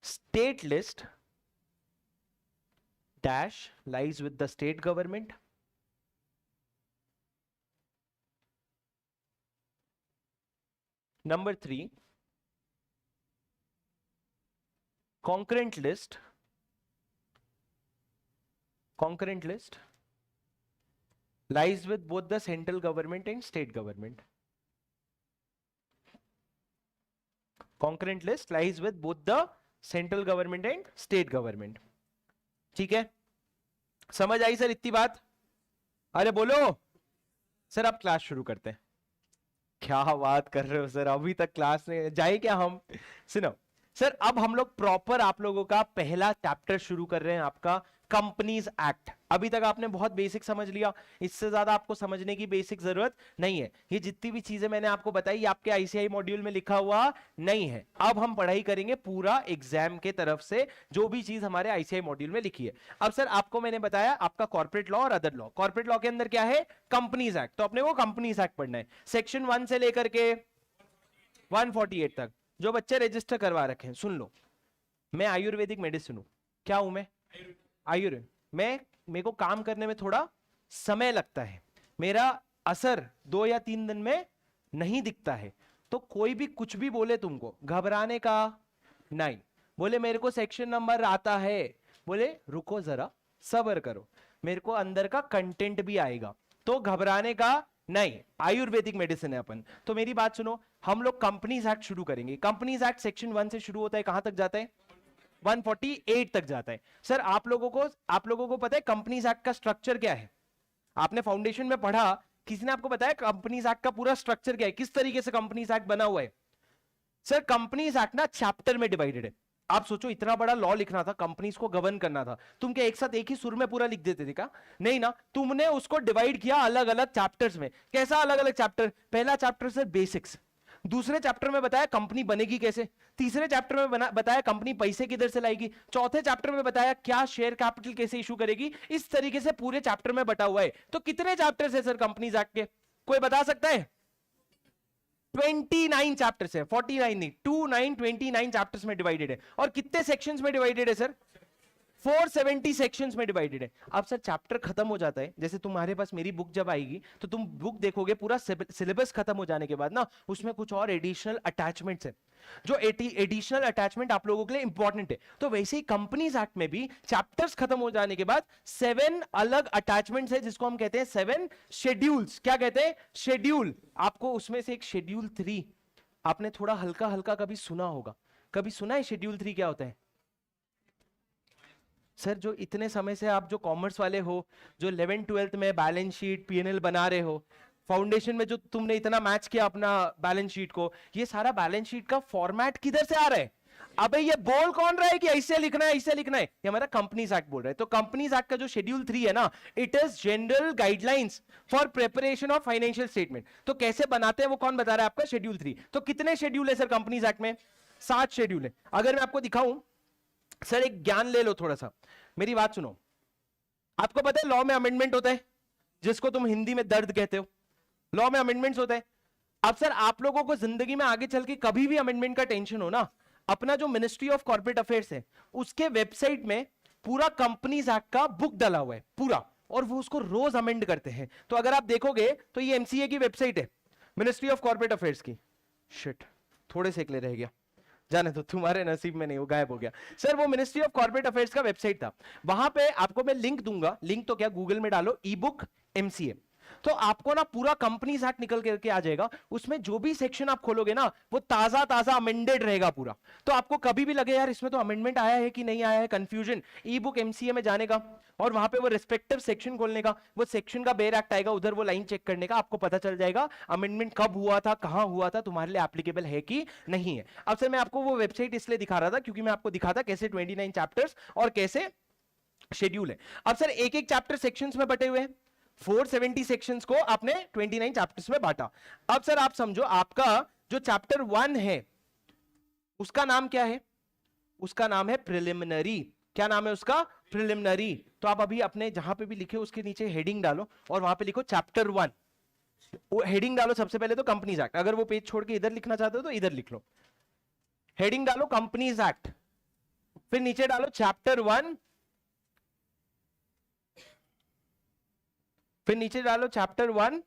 state list dash lies with the state government। Number 3 concurrent list lies with both the central government and state government। concurrent list lies with both the central government and state government। ठीक है, समझ आई sir इतनी बात? अरे बोलो sir, अब class शुरू करते हैं। क्या बात कर रहे हो सर, अभी तक क्लास में जाए क्या हम? सुनो सर, अब हम लोग प्रॉपर आप लोगों का पहला चैप्टर शुरू कर रहे हैं, आपका कंपनीज एक्ट। अभी तक आपने बहुत बेसिक समझ लिया, इससे ज्यादा आपको समझने की बेसिक जरूरत नहीं है। ये जितनी भी चीजें मैंने आपको बताई आपके आईसीआई मॉड्यूल में लिखा हुआ नहीं है। अब हम पढ़ाई करेंगे पूरा एग्जाम के तरफ से जो भी चीज हमारे आईसीआई मॉड्यूल में लिखी है। अब सर आपको मैंने बताया आपका कॉर्पोरेट लॉ और अदर लॉ। कॉर्पोरेट लॉ के अंदर क्या है? Companies act. तो अपने को कंपनीज एक्ट पढ़ना है, सेक्शन 1 से लेकर के 148 तक। जो बच्चे रजिस्टर करवा रखे हैं सुन लो, मैं आयुर्वेदिक मेडिसिन हूं। क्या हूं मैं? आयुर्वेद। मेरे को काम करने में थोड़ा समय लगता है, मेरा असर 2 या 3 दिन में नहीं दिखता है। तो कोई भी कुछ भी बोले तुमको, घबराने का नहीं। बोले मेरे को सेक्शन नंबर आता है, बोले रुको जरा सब्र करो, मेरे को अंदर का कंटेंट भी आएगा, तो घबराने का नहीं। आयुर्वेदिक मेडिसिन है अपन। तो मेरी बात सुनो, हम लोग कंपनीज एक्ट शुरू करेंगे। कंपनीज एक्ट सेक्शन 1 से शुरू होता है, कहां तक जाता है? 148 तक जाता है। सर आप लोगों को पता है कंपनीज एक्ट का स्ट्रक्चर क्या है? आपने फाउंडेशन में पढ़ा, किसी ने आपको बताया कंपनीज एक्ट का पूरा स्ट्रक्चर क्या है, किस तरीके से कंपनीज एक्ट बना हुआ है? सर कंपनीज एक्ट ना चैप्टर में डिवाइडेड है। आप सोचो इतना बड़ा लॉ लिखना था, कंपनीज को गवर्न करना था, तुम क्या एक साथ एक ही सुर में पूरा लिख देते थे क्या? नहीं ना, तुमने उसको डिवाइड किया अलग अलग चैप्टर्स में। कैसा अलग अलग चैप्टर? पहला चैप्टर सर बेसिक्स, दूसरे चैप्टर में बताया कंपनी बनेगी कैसे, तीसरे चैप्टर में बताया कंपनी पैसे किधर से लाएगी, चौथे चैप्टर में बताया क्या शेयर कैपिटल कैसे इशू करेगी। इस तरीके से पूरे चैप्टर में बटा हुआ है। तो कितने चैप्टर्स है सर कंपनीज एक्ट के? कोई बता सकता है? 29 चैप्टर्स है, 49 नहीं, 29 चैप्टर्स में डिवाइडेड है। और कितने सेक्शंस में डिवाइडेड है सर? 470 सेक्शंस में डिवाइडेड है। अब सर चैप्टर खत्म हो जाता है, जैसे तुम्हारे पास मेरी बुक जब आएगी तो तुम बुक देखोगे, पूरा सिलेबस खत्म हो जाने के बाद ना उसमें कुछ और एडिशनल अटैचमेंट्स है, जो एडिशनल अटैचमेंट आप लोगों के लिए इंपॉर्टेंट है। तो वैसे ही कंपनीज एक्ट में भी चैप्टर्स खत्म हो जाने के बाद 7 अलग अटैचमेंट्स है, जिसको हम कहते हैं 7 शेड्यूल्स। क्या कहते हैं? शेड्यूल। आपको उसमें से एक शेड्यूल 3 आपने थोड़ा हल्का हल्का कभी सुना होगा। कभी सुना है शेड्यूल 3 क्या होता है? सर जो इतने समय से आप जो कॉमर्स वाले हो, जो 11th 12th में बैलेंस शीट पीएनएल बना रहे हो, फाउंडेशन में जो तुमने इतना मैच किया अपना बैलेंस शीट को, ये सारा बैलेंस शीट का फॉर्मेट किधर से आ रहा है? अबे ये बोल कौन रहा है कि ऐसे लिखना है ऐसे लिखना है? ये हमारा कंपनीज एक्ट बोल रहा है। तो कंपनीज एक्ट का जो शेड्यूल 3 है ना, it is general guidelines for preparation of financial statement. तो कैसे बनाते हैं वो कौन बता रहा है? आपका शेड्यूल 3। तो कितने शेड्यूल है सर कंपनीज एक्ट में? 7 शेड्यूल है। अगर मैं आपको दिखाऊं, सर एक ज्ञान ले लो थोड़ा सा, मेरी बात सुनो। आपको पता है लॉ में अमेंडमेंट होता है, जिसको तुम हिंदी में दर्द कहते हो। लॉ में अमेंडमेंट्स होते हैं। अब सर आप लोगों को जिंदगी में आगे चल के कभी भी अमेंडमेंट का टेंशन हो ना, अपना जो मिनिस्ट्री ऑफ कॉर्पोरेट अफेयर्स है उसके वेबसाइट में पूरा कंपनीज एक्ट का बुक डाला हुआ है पूरा, और वो उसको रोज अमेंड करते हैं। तो अगर आप देखोगे तो ये एमसीए की वेबसाइट है, मिनिस्ट्री ऑफ कॉर्पोरेट अफेयर्स की। शिट, थोड़े से के लिए रह गया, जाने तो तुम्हारे नसीब में नहीं, वो गायब हो गया। सर वो मिनिस्ट्री ऑफ कॉर्पोरेट अफेयर्स का वेबसाइट था, वहां पे आपको मैं लिंक दूंगा, लिंक तो क्या गूगल में डालो ई बुक एमसीए, तो आपको ना पूरा कंपनीज एक्ट निकल करके आ जाएगा। उसमें जो भी सेक्शन आप खोलोगे ना वो ताजा ताजा अमेंडेड रहेगा पूरा। तो आपको कभी भी लगे यार इसमें तो अमेंडमेंट आया है कि नहीं आया है, कंफ्यूजन, ई बुक एमसीए में जाने का और वहां पे वो रिस्पेक्टिव सेक्शन खोलने का, वो सेक्शन का बेयर एक्ट आएगा, उधर वो लाइन चेक करने का, आपको पता चल जाएगा अमेंडमेंट कब हुआ था, कहां हुआ था, तुम्हारे लिए एप्लीकेबल है कि नहीं है। अब सर मैं आपको वो वेबसाइट इसलिए दिखा रहा था क्योंकि मैं आपको दिखा था कैसे 29 चैप्टर्स और कैसे शेड्यूल है। अब सर एक एक चैप्टर सेक्शंस में बटे हुए हैं, 470 सेक्शंस को आपने 29 चैप्टर्स में बांटा। अब सर आप समझो आपका जो चैप्टर 1 है उसका नाम क्या है, उसका नाम है प्रिलिमिनरी। क्या नाम है उसका? प्रिलिमिनरी। तो आप अभी अपने जहां पे भी लिखे उसके नीचे हेडिंग डालो और वहां पे लिखो चैप्टर 1। हेडिंग डालो सबसे पहले तो कंपनीज एक्ट, अगर वो पेज छोड़ के इधर लिखना चाहते हो तो इधर लिख लो, हेडिंग डालो कंपनीज एक्ट, फिर नीचे डालो चैप्टर 1, फिर नीचे डालो चैप्टर 1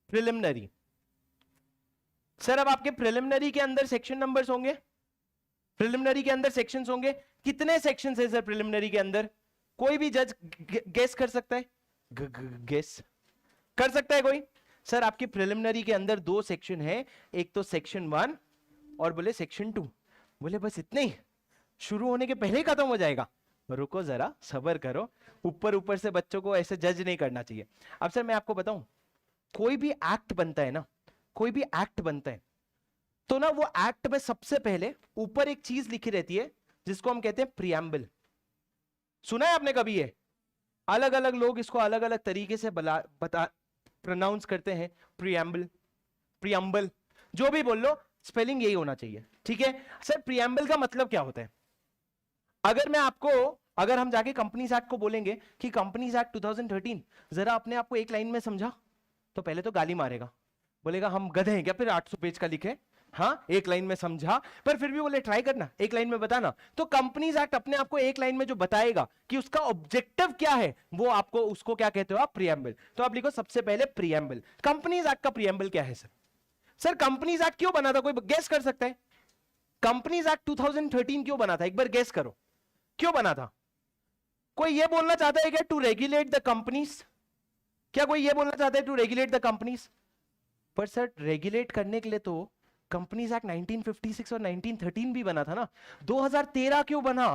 प्रिलिमिनरी। सर अब आपके प्रिलिमिनरी के अंदर सेक्शन नंबर्स होंगे, प्रिलिमिनरी के अंदर सेक्शंस होंगे। कितने सेक्शंस है सर प्रिलिमिनरी के अंदर? कोई भी जज गेस कर सकता है? गेस कर सकता है कोई? सर आपके प्रिलिमिनरी के अंदर 2 सेक्शन है, एक तो सेक्शन 1 और बोले सेक्शन 2। बोले बस इतने ही, शुरू होने के पहले ही खत्म हो जाएगा? रुको जरा, सब्र करो, ऊपर ऊपर से बच्चों को ऐसे जज नहीं करना चाहिए। अब सर मैं आपको बताऊं, कोई भी एक्ट बनता है ना, कोई भी एक्ट बनता है तो ना वो एक्ट में सबसे पहले ऊपर एक चीज लिखी रहती है जिसको हम कहते हैं प्रियम्बल। सुना है आपने कभी? ये अलग अलग लोग इसको अलग अलग तरीके से प्रोनाउंस करते हैं, प्रियम्बल, प्रियम्बल, जो भी बोल लो, स्पेलिंग यही होना चाहिए, ठीक है? सर प्रियम्बल का मतलब क्या होता है? अगर हम जाके कंपनीज एक्ट को बोलेंगे कि कंपनीज एक्ट 2013 जरा अपने आप को एक लाइन में समझा, तो पहले तो गाली मारेगा, बोलेगा हम गधे हैं क्या फिर 800 पेज का लिखे, हाँ एक लाइन में समझा, पर फिर भी बोले ट्राई करना, एक लाइन में बताना। तो कंपनीज एक्ट अपने आप को एक लाइन में जो बताएगा कि उसका ऑब्जेक्टिव क्या है, वो आपको उसको क्या कहते हो आप? प्रियम्बल। तो आप लिखो सबसे पहले प्रियम्बल। कंपनीज एक्ट का प्रियम्बल क्या है सर? सर कंपनीज एक्ट क्यों बना था, कोई गेस कर सकता है? कंपनीज एक्ट 2013 क्यों बना था, एक बार गेस करो, क्यों बना था? कोई ये बोलना चाहता है क्या टू रेगुलेट द कंपनीज? क्या कोई ये बोलना चाहता है टू रेगुलेट द कंपनीज? पर सर रेगुलेट करने के लिए तो कंपनीज एक्ट 1956 और 1913 भी बना था ना। 2013 क्यों बना?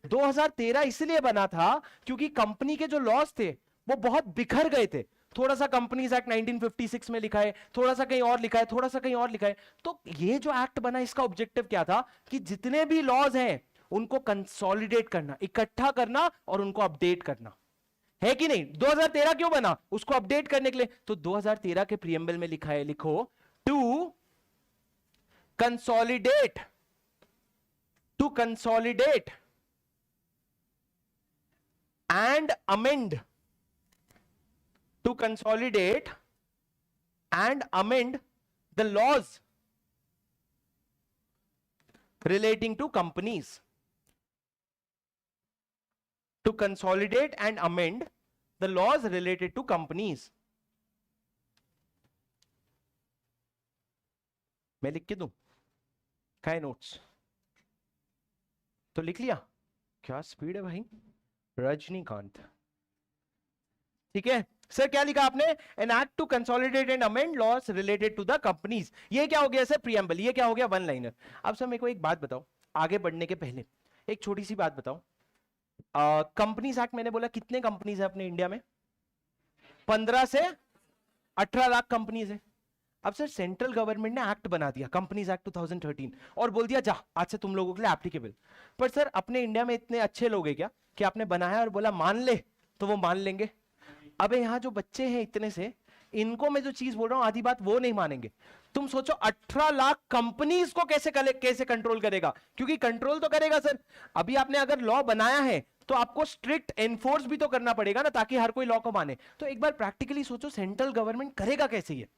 2013 इसलिए बना था क्योंकि कंपनी के जो लॉज थे वो बहुत बिखर गए थे। थोड़ा सा कंपनीज एक्ट 1956 में लिखा है, थोड़ा सा कहीं और लिखा है, थोड़ा सा कहीं और लिखा है। तो ये जो एक्ट बना इसका ऑब्जेक्टिव क्या था कि जितने भी लॉज हैं उनको कंसोलिडेट करना, इकट्ठा करना और उनको अपडेट करना, है कि नहीं? 2013 क्यों बना? उसको अपडेट करने के लिए। तो 2013 के प्रियम्बल में लिखा है, लिखो to consolidate and amend, to consolidate and amend the laws relating to companies, to consolidate and amend the laws related to companies। मैं लिख के दूं? क्या नोट्स तो लिख लिया? क्या स्पीड है भाई, रजनीकांत। ठीक है सर, क्या लिखा आपने? An act to consolidate and amend laws related to the companies. ये क्या हो गया सर? प्रियम्बल। ये क्या हो गया? One liner. अब सर मेरे को एक बात बताओ, आगे बढ़ने के पहले एक छोटी सी बात बताओ। कंपनीज एक्ट मैंने बोला कितने कंपनीज है अपने इंडिया में? 15 से 18 लाख कंपनीज है। अब सर सेंट्रल गवर्नमेंट ने एक्ट बना दिया, कंपनीज एक्ट 2013, और बोल दिया जा आज से तुम लोगों के लिए एप्लीकेबल। पर सर अपने इंडिया में इतने अच्छे लोग हैं क्या कि आपने बनाया और बोला मान ले तो वो मान लेंगे? अबे यहाँ जो बच्चे हैं इतने से, इनको मैं जो चीज बोल रहा हूं आधी बात वो नहीं मानेंगे। तुम सोचो 18 लाख कंपनीज को कैसे कंट्रोल करेगा? क्योंकि कंट्रोल तो करेगा सर। अभी आपने अगर लॉ बनाया है तो आपको स्ट्रिक्ट एनफोर्स भी तो करना पड़ेगा ना, ताकि हर कोई लॉ को माने। तो एक बार प्रैक्टिकली सोचो, सेंट्रल गवर्नमेंट करेगा कैसे ये?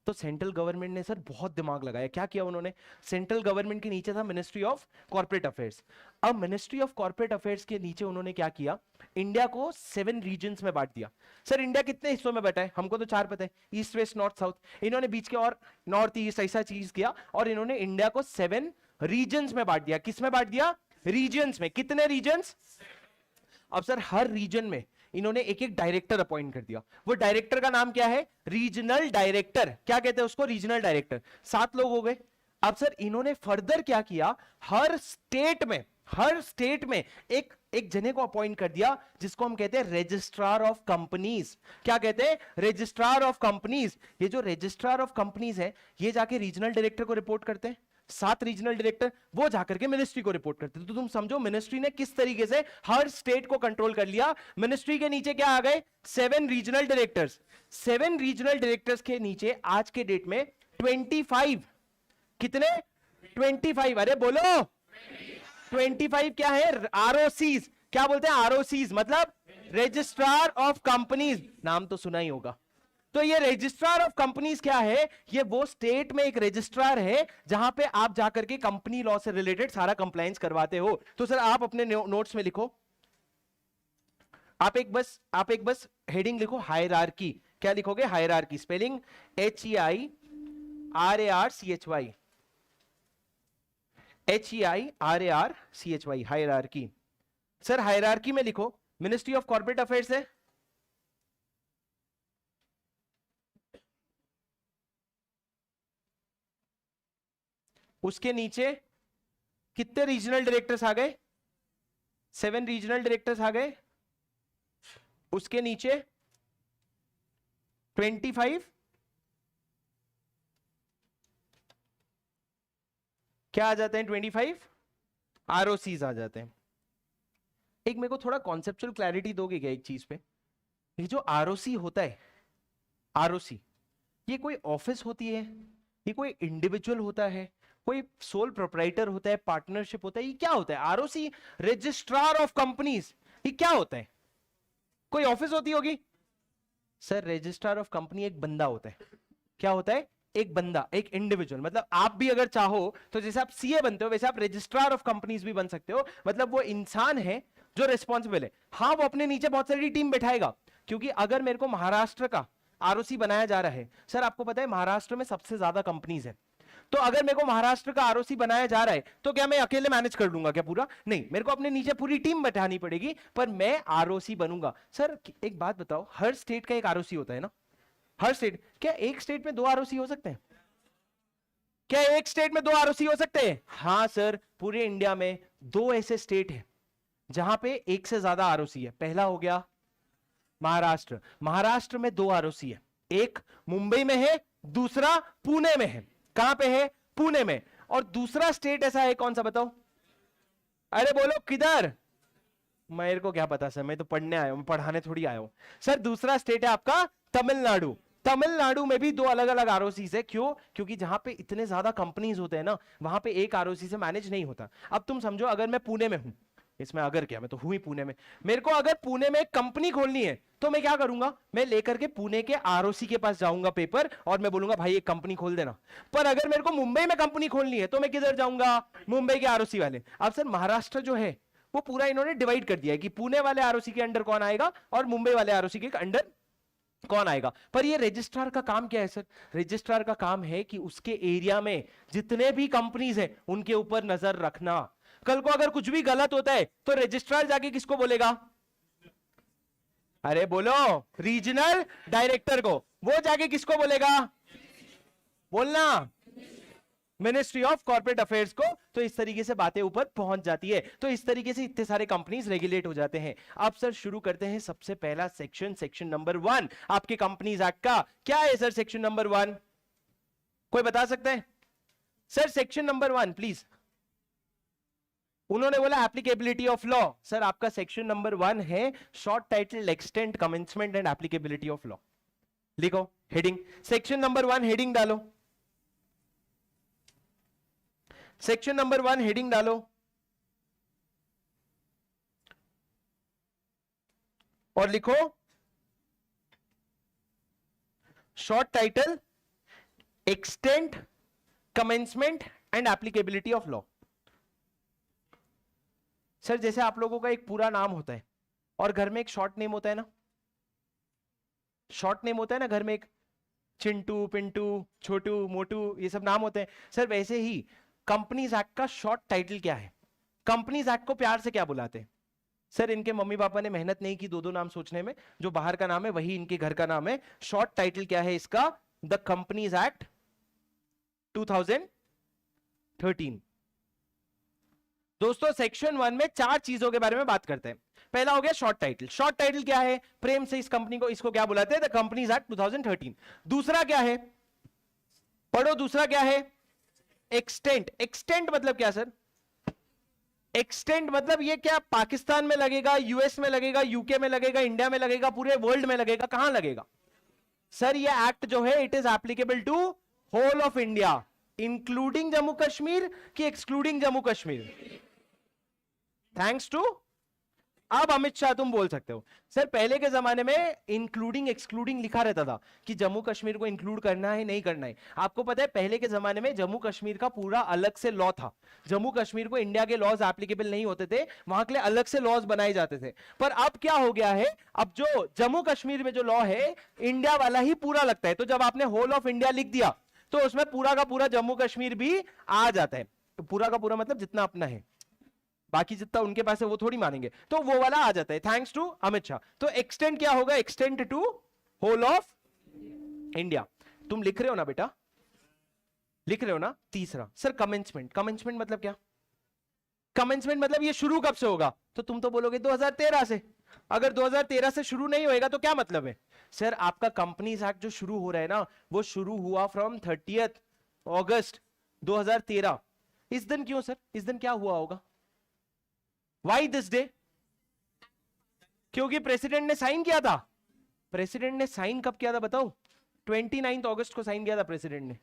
तो सेंट्रल गवर्नमेंट ने सर बहुत दिमाग लगाया। क्या किया उन्होंने? सेंट्रल गवर्नमेंट के नीचे था मिनिस्ट्री ऑफ कॉर्पोरेट अफेयर्स। अब मिनिस्ट्री ऑफ कॉर्पोरेट अफेयर्स के नीचे उन्होंने क्या किया? इंडिया को 7 रीजन्स में बांट दिया। सर इंडिया कितने हिस्सों में बटा है? हमको तो 4 पता है, ईस्ट वेस्ट नॉर्थ साउथ। इन्होंने बीच के और नॉर्थ ईस्ट ऐसा चीज किया, और इन्होंने इंडिया को 7 रीजन्स में बांट दिया। किस में बांट दिया? रीजन्स में। कितने रीजन्स? अब सर हर रीजन में इन्होंने एक एक डायरेक्टर अपॉइंट कर दिया। वो डायरेक्टर का नाम क्या है? Regional director. क्या कहते हैं उसको? Regional director. 7 लोग हो गए। अब सर इन्होंने फर्दर क्या किया? हर स्टेट में एक जने को अपॉइंट कर दिया, जिसको हम कहते हैं रजिस्ट्रार ऑफ कंपनीज। क्या कहते हैं? Registrar of companies. ये जो रजिस्ट्रार ऑफ कंपनीज है, ये जाके रीजनल डायरेक्टर को रिपोर्ट करते हैं। 7 रीजनल डायरेक्टर, वो जाकर के मिनिस्ट्री को रिपोर्ट करते थे। तो तुम समझो मिनिस्ट्री ने किस तरीके से हर स्टेट को कंट्रोल कर लिया। मिनिस्ट्री के नीचे क्या आ गए? 7 रीजनल डायरेक्टर्स। 7 रीजनल डायरेक्टर्स के नीचे आज के डेट में 25, कितने? 25। अरे बोलो 25 क्या है? आरओसीज। क्या बोलते हैं? आरओसीज मतलब रजिस्ट्रार ऑफ कंपनीज। नाम तो सुना ही होगा। तो ये रजिस्ट्रार ऑफ कंपनीज क्या है? ये वो स्टेट में एक रजिस्ट्रार है, जहां पे आप जाकर के कंपनी लॉ से रिलेटेड सारा कंप्लायंस करवाते हो। तो सर आप अपने नोट्स में लिखो, आप एक बस हेडिंग लिखो, हायरार्की। क्या लिखोगे? Hierarchy. Spelling HEIRARCHY, HEIRARCHY, hierarchy. Sir hierarchy में लिखो मिनिस्ट्री ऑफ कॉर्पोरेट अफेयर्स है, उसके नीचे कितने रीजनल डायरेक्टर्स आ गए? 7 रीजनल डायरेक्टर्स आ गए। उसके नीचे 25 क्या आ जाते हैं? 25 आरओसीज आ जाते हैं। एक मेरे को थोड़ा कॉन्सेप्चुअल क्लैरिटी दोगे क्या एक चीज पे? ये जो आरओसी होता है, आरओसी ये कोई ऑफिस होती है, ये कोई इंडिविजुअल होता है, कोई सोल प्रोप्राइटर होता है, पार्टनरशिप होता है, ये क्या होता है? आरओसी रजिस्ट्रार ऑफ कंपनीज, ये क्या होता है? कोई ऑफिस होती होगी? सर रजिस्ट्रार ऑफ कंपनी एक बंदा होता है। क्या होता है? एक बंदा, एक इंडिविजुअल। मतलब आप भी अगर चाहो तो जैसे आप सीए बनते हो, वैसे आप रजिस्ट्रार ऑफ कंपनीज भी बन सकते हो। मतलब वो इंसान है जो रिस्पॉन्सिबल है। हाँ वो अपने नीचे बहुत सारी टीम बैठाएगा, क्योंकि अगर मेरे को महाराष्ट्र का आरओसी बनाया जा रहा है, सर आपको पता है महाराष्ट्र में सबसे ज्यादा कंपनीज है, तो अगर मेरे को महाराष्ट्र का आरओसी बनाया जा रहा है, तो क्या मैं अकेले मैनेज कर लूंगा क्या पूरा? नहीं, मेरे को अपने नीचे पूरी टीम बैठानी पड़ेगी, पर मैं आरओसी बनूंगा। सर एक बात बताओ, हर स्टेट का एक आरओसी होता है ना? हर स्टेट, क्या एक स्टेट में 2 आरओसी हो सकते हैं? क्या एक स्टेट में 2 आरओसी हो सकते हैं? हाँ सर, पूरे इंडिया में 2 ऐसे स्टेट हैं जहां पे एक से ज्यादा आरओसी है। पहला हो गया महाराष्ट्र। महाराष्ट्र में 2 आरओसी है, एक मुंबई में है, दूसरा पुणे में है। कहां पे है? पुणे में। और दूसरा स्टेट ऐसा है, कौन सा बताओ? अरे बोलो किधर? मेरे को क्या पता सर, मैं तो पढ़ने आया हूं, पढ़ाने थोड़ी आया हूं। सर दूसरा स्टेट है आपका तमिलनाडु। तमिलनाडु में भी 2 अलग अलग आरओसी है। क्यों? क्योंकि जहां पे इतने ज्यादा कंपनीज होते हैं ना, वहां पे एक आरओसी से मैनेज नहीं होता। अब तुम समझो, अगर मैं पुणे में हूं, इसमें अगर क्या, मैं तो हूं ही पुणे में, मेरे को अगर पुणे में एक कंपनी खोलनी है, तो मैं क्या करूंगा? मैं लेकर के पुणे के आरओसी के पास जाऊंगा पेपर, और मैं बोलूंगा भाई एक कंपनी खोल देना। पर अगर मेरे को मुंबई में कंपनी खोलनी है, तो मैं किधर जाऊंगा? मुंबई के आरओसी वाले। अब सर महाराष्ट्र जो है वो पूरा इन्होंने डिवाइड कर दिया है कि पुणे वाले आरओसी के अंडर कौन आएगा और मुंबई वाले आरओसी के अंडर कौन आएगा। पर ये रजिस्ट्रार का काम क्या है सर? रजिस्ट्रार का काम है कि उसके एरिया में जितने भी कंपनीज हैं उनके ऊपर नजर रखना। कल को अगर कुछ भी गलत होता है तो रजिस्ट्रार जाके किसको बोलेगा? अरे बोलो, रीजनल डायरेक्टर को। वो जाके किसको बोलेगा? बोलना, मिनिस्ट्री ऑफ कॉर्पोरेट अफेयर्स को। तो इस तरीके से बातें ऊपर पहुंच जाती है। तो इस तरीके से इतने सारे कंपनीज रेगुलेट हो जाते हैं। अब सर शुरू करते हैं सबसे पहला सेक्शन, सेक्शन नंबर 1 आपके कंपनीज एक्ट का। क्या है सर सेक्शन नंबर 1? कोई बता सकता है? Sir section number 1 please. उन्होंने बोला एप्लीकेबिलिटी ऑफ लॉ। सर आपका सेक्शन नंबर 1 है short title, extent, commencement and applicability of law. लिखो हेडिंग, सेक्शन नंबर 1 हेडिंग डालो। सेक्शन नंबर 1 हेडिंग डालो। और लिखो short title, extent, commencement and applicability of law. Sir जैसे आप लोगों का एक पूरा नाम होता है और घर में एक शॉर्ट नेम होता है ना, शॉर्ट नेम होता है ना घर में, एक चिंटू, पिंटू, छोटू, मोटू, ये सब नाम होते हैं। सर वैसे ही कंपनीज एक्ट का शॉर्ट टाइटल क्या है? कंपनीज एक्ट को प्यार से क्या बुलाते हैं? सर इनके मम्मी पापा ने मेहनत नहीं की दो दो नाम सोचने में, जो बाहर का नाम है वही इनके घर का नाम है। शॉर्ट टाइटल क्या है इसका? The companies act 2013। दोस्तों सेक्शन 1 में 4 चीजों के बारे में बात करते हैं। पहला हो गया शॉर्ट टाइटल। शॉर्ट टाइटल क्या है? प्रेम से इस कंपनी को, इसको क्या बुलाते हैं? The companies act 2013। दूसरा क्या है? पढ़ो, दूसरा क्या है? एक्सटेंट। एक्सटेंट मतलब क्या सर? एक्सटेंट मतलब ये क्या पाकिस्तान में लगेगा, यूएस में लगेगा, यूके में लगेगा, इंडिया में लगेगा, पूरे वर्ल्ड में लगेगा? कहां लगेगा सर? ये एक्ट जो है it is applicable to whole of India, including Jammu Kashmir कि excluding Jammu Kashmir? Thanks to. अब अमित शाह तुम बोल सकते हो सर पहले के जमाने में इंक्लूडिंग एक्सक्लूडिंग लिखा रहता था कि जम्मू कश्मीर को इंक्लूड करना है नहीं करना है। आपको पता है पहले के जमाने में जम्मू कश्मीर का पूरा अलग से लॉ था। जम्मू कश्मीर को इंडिया के लॉज एप्लीकेबल नहीं होते थे, वहां के लिए अलग से लॉज बनाए जाते थे। पर अब क्या हो गया है, अब जो जम्मू कश्मीर में जो लॉ है इंडिया वाला ही पूरा लगता है। तो जब आपने होल ऑफ इंडिया लिख दिया तो उसमें पूरा का पूरा जम्मू कश्मीर भी आ जाता है। तो पूरा का पूरा मतलब जितना अपना है, बाकी जितना उनके पास है वो थोड़ी मानेंगे, तो वो वाला आ जाता है। Thanks to Amit Shah. तो एक्सटेंड क्या होगा? Extend to whole of India. तुम लिख रहे हो ना बेटा, लिख रहे हो ना? तीसरा सर कमेंसमेंट। कमेंसमेंट मतलब क्या? कमेंसमेंट मतलब ये शुरू कब से होगा? तो तुम तो बोलोगे 2013 से। अगर 2013 से शुरू नहीं होएगा तो क्या मतलब है? सर आपका कंपनीज एक्ट जो शुरू हो रहा है ना, वो शुरू हुआ फ्रॉम 30 अगस्त 2013। इस दिन क्यों सर? इस दिन क्या हुआ होगा? Why this day? क्योंकि प्रेसिडेंट ने साइन किया था। प्रेसिडेंट ने साइन कब किया था बताओ? 29 अगस्त को साइन किया था प्रेसिडेंट ने।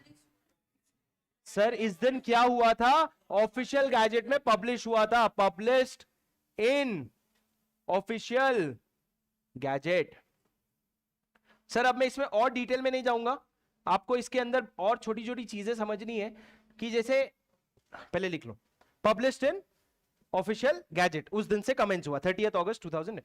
सर इस दिन क्या हुआ था? ऑफिशियल गैजेट में पब्लिश हुआ था। Published in official gazette. Sir अब मैं इसमें और डिटेल में नहीं जाऊंगा, आपको इसके अंदर और छोटी छोटी चीजें समझनी है कि जैसे पहले लिख लो पब्लिश्ड इन ऑफिशियल गैजेट, उस दिन से कमेंस हुआ 30 अगस्त 2000।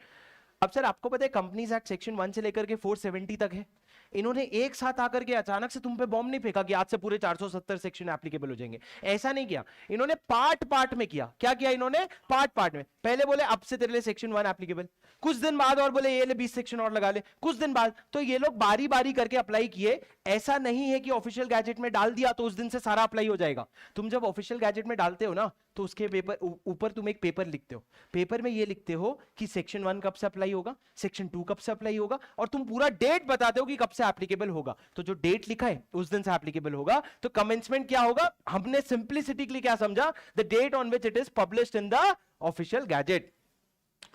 अब सर आपको पता है कंपनीज एक्ट सेक्शन 1 से लेकर के 470 तक है। इन्होंने एक साथ आकर के अचानक से तुम पे बॉम्ब नहीं फेंका कि आज से पूरे 470 सेक्शन एप्लीकेबल हो जाएंगे, ऐसा नहीं किया। इन्होंने पार्ट पार्ट में किया। क्या किया इन्होंने? पार्ट पार्ट में। पहले बोले अब से तेरे लिए सेक्शन 1 एप्लीकेबल, कुछ दिन बाद और बोले ये ले 20 सेक्शन और लगा ले, कुछ दिन बाद। तो ये लोग बारी बारी करके अप्लाई किए। ऐसा नहीं है कि ऑफिशियल गैजेट में डाल दिया तो उस दिन से सारा अप्लाई हो जाएगा। तुम जब ऑफिशियल गैजेट में डालते हो ना तो उसके पेपर ऊपर तुम एक पेपर लिखते हो। पेपर में ये लिखते हो कि सेक्शन 1 कब से अप्लाई होगा, सेक्शन 2 कब से अप्लाई होगा, और तुम पूरा डेट बताते हो कि कब से एप्लीकेबल होगा। तो जो डेट लिखा है उस दिन से एप्लीकेबल होगा। तो कमेंसमेंट क्या होगा? हमने सिंप्लिसिटी के लिए क्या समझा? The date on which it is published in the official gazette.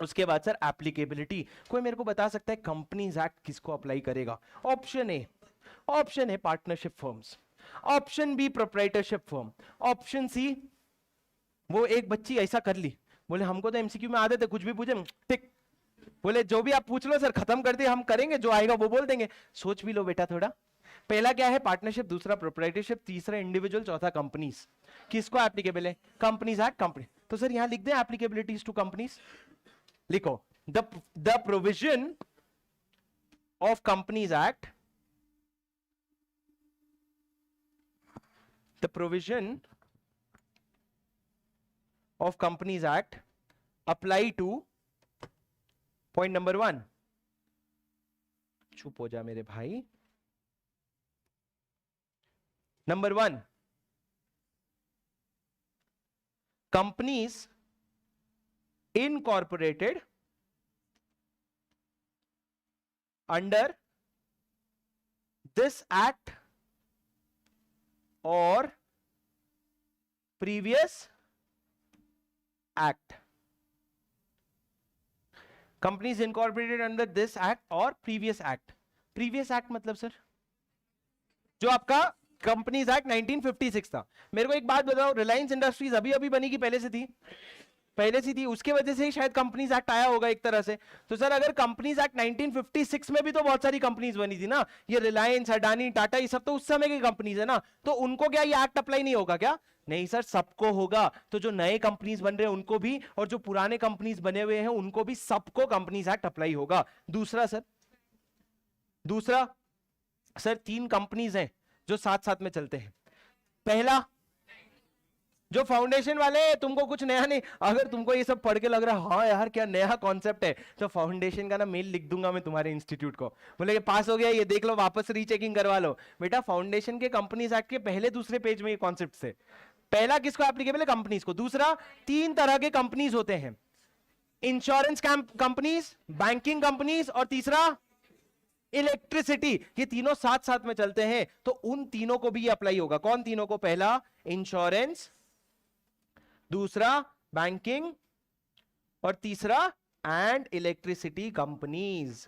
उसके बाद सर एप्लीकेबिलिटी। कोई मेरे को बता सकता है कंपनीज एक्ट किसको अप्लाई करेगा? Option A, option A partnership firms, option B proprietorship firm, option C वो एक बच्ची ऐसा कर ली, बोले हमको तो एमसीक्यू में आदत है कुछ भी पूछे टिक, बोले जो भी आप पूछ लो सर खत्म कर दिए, हम करेंगे जो आएगा वो बोल देंगे। सोच भी लो बेटा थोड़ा। पहला क्या है? पार्टनरशिप, दूसरा प्रोप्राइटरशिप, तीसरा इंडिविजुअल, चौथा कंपनीज। किसको एप्लीकेबल है? Companies act, company. तो सर यहां लिख दें एप्लीकेबिलिटीज टू कंपनीज। लिखो the provision of companies act, the provision of Companies Act apply to point number 1। चुप हो जा मेरे भाई। Number 1, companies incorporated under this act or previous act. Companies incorporated under this act और प्रीवियस एक्ट। प्रीवियस एक्ट मतलब sir जो आपका companies act 1956 था। मेरे को एक बात बताओ, रिलायंस इंडस्ट्रीज अभी अभी बनी कि पहले से थी? पहले से थी, उसके वजह से ही शायद कंपनीज एक्ट आया होगा एक तरह से। तो सर अगर कंपनीज एक्ट 1956 में भी तो बहुत सारी कंपनीज बनी थी ना, ये रिलायंस, अडानी, टाटा, ये सब तो उस समय की कंपनीज है ना, तो उनको क्या ये एक्ट अप्लाई नहीं होगा क्या? नहीं सर, सबको होगा। तो जो नए कंपनीज बन रहे हैं उनको भी, और जो पुराने कंपनीज बने हुए हैं उनको भी, सबको कंपनीज एक्ट अप्लाई होगा। दूसरा सर, दूसरा सर 3 कंपनीज हैं जो साथ साथ में चलते हैं। पहला, जो फाउंडेशन वाले, तुमको कुछ नया नहीं, अगर तुमको ये सब पढ़ के लग रहा है हाँ यार क्या नया कॉन्सेप्ट है, तो फाउंडेशन का ना मेल लिख दूंगा मैं तुम्हारे इंस्टीट्यूट को, बोले कि पास हो गया ये देख लो, वापस रीचेकिंग करवा लो। बेटा फाउंडेशन के कंपनीज एक्ट के पहले दूसरे पेज में ये कॉन्सेप्ट है। पहला किसको एप्लीकेबल है? कंपनीज को। दूसरा, 3 तरह के कंपनीज होते हैं, इंश्योरेंस कंपनीज, बैंकिंग कंपनीज, और तीसरा इलेक्ट्रिसिटी। ये तीनों साथ साथ में चलते हैं, तो उन तीनों को भी अप्लाई होगा। कौन तीनों को? पहला इंश्योरेंस, दूसरा बैंकिंग, और तीसरा एंड इलेक्ट्रिसिटी कंपनीज।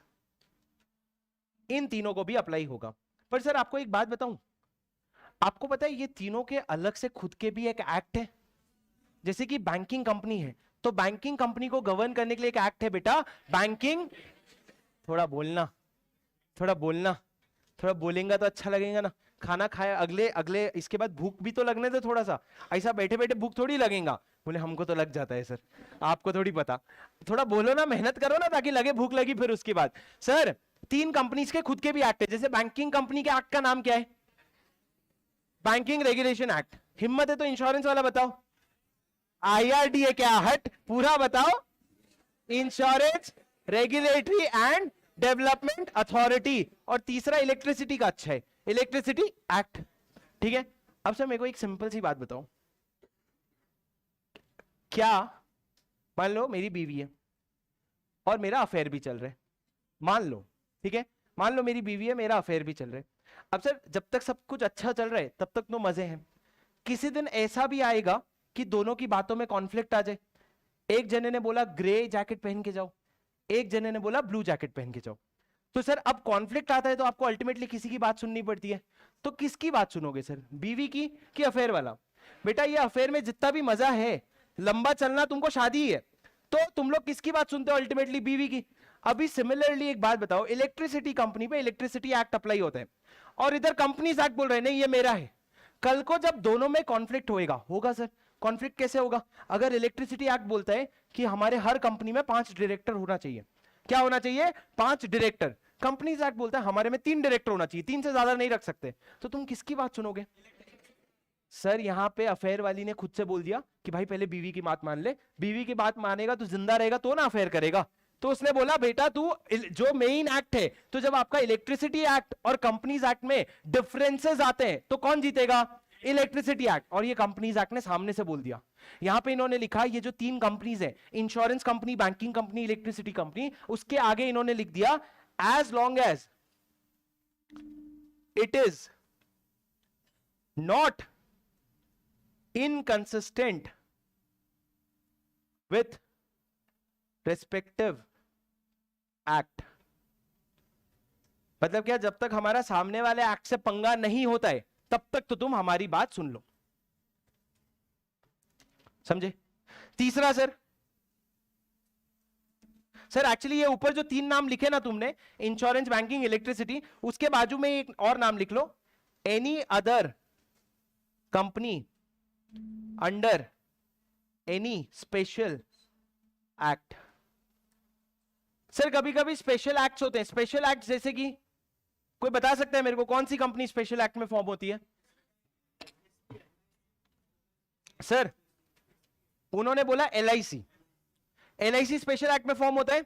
इन तीनों को भी अप्लाई होगा। पर सर आपको एक बात बताऊं, आपको पता है ये तीनों के अलग से खुद के भी एक एक्ट है। जैसे कि बैंकिंग कंपनी है, तो बैंकिंग कंपनी को गवर्न करने के लिए एक एक्ट है बेटा, बैंकिंग, थोड़ा बोलना, थोड़ा बोलना, थोड़ा बोलेंगे तो अच्छा लगेगा ना। खाना खाया, अगले अगले इसके बाद भूख भी तो लगने दे थोड़ा सा, ऐसा बैठे बैठे भूख थोड़ी लगेगा। बोले हमको तो लग जाता है सर, आपको थोड़ी पता। थोड़ा बोलो ना, मेहनत करो ना, ताकि लगे भूख लगी। फिर उसके बाद सर 3 कंपनीज के खुद के भी एक्ट है। जैसे बैंकिंग कंपनी के एक्ट का नाम क्या है? Banking regulation act. हिम्मत है तो इंश्योरेंस वाला बताओ। IRDA क्या? हट, पूरा बताओ। Insurance regulatory and development authority. और तीसरा इलेक्ट्रिसिटी का अच्छा है, इलेक्ट्रिसिटी एक्ट। ठीक है। अब सर मेरे को एक सिंपल सी बात बताओ, क्या मान लो मेरी बीवी है और मेरा अफेयर भी चल रहा है, मान लो, ठीक है, मान लो मेरी बीवी है, मेरा अफेयर भी चल रहा है। अब सर जब तक सब कुछ अच्छा चल रहा है तब तक तो मजे हैं। किसी दिन ऐसा भी आएगा कि दोनों की बातों में कॉन्फ्लिक्ट आ जाए। एक जने ने बोला ग्रे जैकेट पहन के जाओ, एक जने ने बोला ब्लू जैकेट पहन के जाओ। तो सर अब कॉन्फ्लिक्ट आता है तो आपको अल्टीमेटली किसी की बात सुननी पड़ती है। तो किसकी बात सुनोगे सर, बीवी की कि अफेयर वाला? बेटा ये अफेयर में जितना भी मजा है, लंबा चलना तुमको शादी है, तो तुम लोग किसकी बात सुनते हो? अल्टीमेटली बीवी की। अभी सिमिलरली एक बात बताओ, इलेक्ट्रिसिटी कंपनी पे इलेक्ट्रिसिटी एक्ट अप्लाई होता है, और इधर कंपनीज एक्ट बोल रहे हैं नहीं ये मेरा है। कल को जब दोनों में कॉन्फ्लिक्ट होएगा, होगा सर। कॉन्फ्लिक्ट कैसे होगा? अगर इलेक्ट्रिसिटी एक्ट बोलता है कि हमारे हर कंपनी में 5 डायरेक्टर होना चाहिए, क्या होना चाहिए? 5 डायरेक्टर। कंपनीज एक्ट बोलता है हमारे में 3 डायरेक्टर होना चाहिए, 3 से ज्यादा नहीं रख सकते। तो तुम किसकी बात सुनोगे? सर यहां पे अफेयर वाली ने खुद से बोल दिया कि भाई पहले बीवी की बात मान ले, बीवी की बात मानेगा तो जिंदा रहेगा तो ना अफेयर करेगा। तो उसने बोला बेटा तू जो मेन एक्ट है, तो जब आपका इलेक्ट्रिसिटी एक्ट और कंपनीज एक्ट में डिफरेंसेस आते हैं तो कौन जीतेगा? Electricity act. और ये कंपनीज एक्ट ने सामने से बोल दिया। यहां पे इन्होंने लिखा ये जो 3 कंपनीज है, insurance company, banking company, electricity company, उसके आगे इन्होंने लिख दिया as long as it is not inconsistent with respective act। मतलब क्या? जब तक हमारा सामने वाले एक्ट से पंगा नहीं होता है तब तक तो तुम हमारी बात सुन लो। समझे? तीसरा सर एक्चुअली ये ऊपर जो 3 नाम लिखे ना तुमने, इंश्योरेंस, बैंकिंग, इलेक्ट्रिसिटी, उसके बाजू में एक और नाम लिख लो, any other company under any special act. Sir कभी कभी स्पेशल एक्ट्स होते हैं, स्पेशल एक्ट जैसे कि कोई बता सकता है मेरे को कौन सी कंपनी स्पेशल एक्ट में फॉर्म होती है? सर उन्होंने बोला LIC, LIC स्पेशल एक्ट में फॉर्म होता है।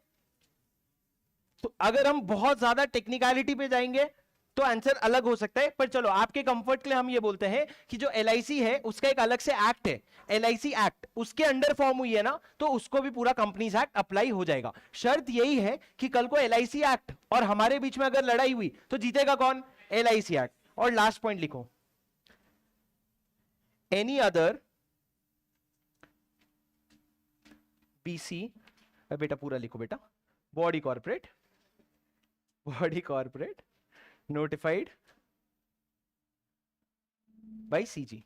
तो अगर हम बहुत ज्यादा टेक्निकलिटी पे जाएंगे तो आंसर अलग हो सकता है, पर चलो आपके कंफर्ट के लिए हम ये बोलते हैं कि जो LIC है उसका एक अलग से एक्ट है, LIC एक्ट, उसके अंडर फॉर्म हुई है ना, तो उसको भी पूरा कंपनीज एक्ट अप्लाई हो जाएगा। शर्त यही है कि कल को LIC एक्ट और हमारे बीच में अगर लड़ाई हुई तो जीतेगा कौन? LIC act. और लास्ट पॉइंट लिखो, एनी अदर BC, बेटा पूरा लिखो बेटा, body corporate notified by CG।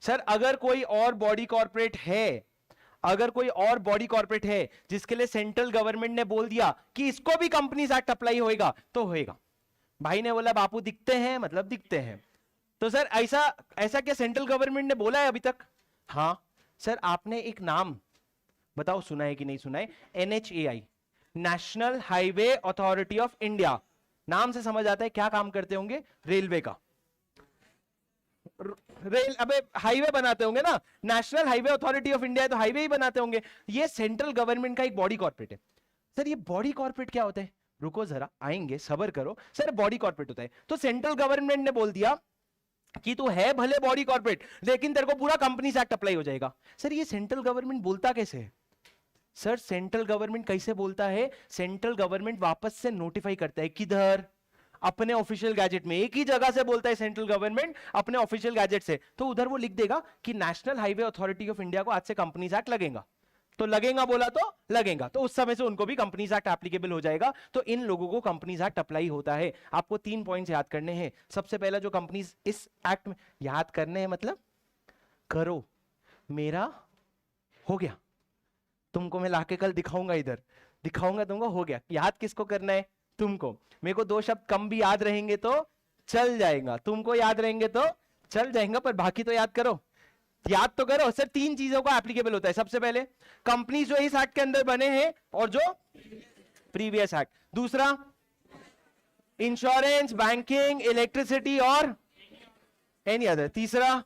Sir अगर कोई और बॉडी कॉर्पोरेट है, अगर कोई और बॉडी कॉर्पोरेट है जिसके लिए सेंट्रल गवर्नमेंट ने बोल दिया कि इसको भी कंपनीज एक्ट अप्लाई होएगा तो होएगा। भाई ने बोला बापू दिखते हैं मतलब दिखते हैं। तो सर ऐसा ऐसा क्या सेंट्रल गवर्नमेंट ने बोला है अभी तक? हाँ सर, आपने एक नाम बताओ, सुना है कि नहीं सुना है? NHAI, national highway authority of India. नाम से समझ आता है क्या काम करते होंगे? रेलवे का। रेल, अबे हाईवे बनाते होंगे ना, national highway authority of India है तो हाईवे ही बनाते होंगे। ये सेंट्रल गवर्नमेंट का एक बॉडी कॉर्पोरेट है। सर ये बॉडी कॉर्पोरेट क्या होता है? रुको जरा, आएंगे, सबर करो। सर बॉडी कॉर्पोरेट होता है तो सेंट्रल गवर्नमेंट ने बोल दिया कि तू है भले बॉडी कॉर्पोरेट लेकिन तेरे को पूरा कंपनीज एक्ट अप्लाई हो जाएगा। सर ये सेंट्रल गवर्नमेंट बोलता कैसे है? सर सेंट्रल गवर्नमेंट कैसे बोलता है? सेंट्रल गवर्नमेंट वापस से नोटिफाई करता है, किधर? अपने ऑफिशियल गैजेट में। एक ही जगह से बोलता है सेंट्रल गवर्नमेंट, अपने ऑफिशियल गैजेट से। तो उधर वो लिख देगा कि national highway authority of India को आज से कंपनीज एक्ट लगेगा। तो लगेगा बोला तो लगेगा, तो उस समय से उनको भी कंपनीज एक्ट एप्लीकेबल हो जाएगा। तो इन लोगों को कंपनीज एक्ट अप्लाई होता है। आपको 3 पॉइंट्स याद करने हैं। सबसे पहला जो कंपनीज इस एक्ट में याद करने हैं, मतलब करो, मेरा हो गया, तुमको मैं लाके कल दिखाऊंगा, इधर दिखाऊंगा तुमको, हो गया। याद किसको करना है? तुमको। मेरे को 2 शब्द कम भी याद रहेंगे तो चल जाएगा, तुमको याद रहेंगे तो चल जाएगा, पर बाकी तो याद करो, याद तो करो। सर 3 चीजों का एप्लीकेबल होता है। सबसे पहले कंपनी जो इस एक्ट के अंदर बने हैं और जो प्रीवियस एक्ट। दूसरा इंश्योरेंस, बैंकिंग, इलेक्ट्रिसिटी और एनी अदर। तीसरा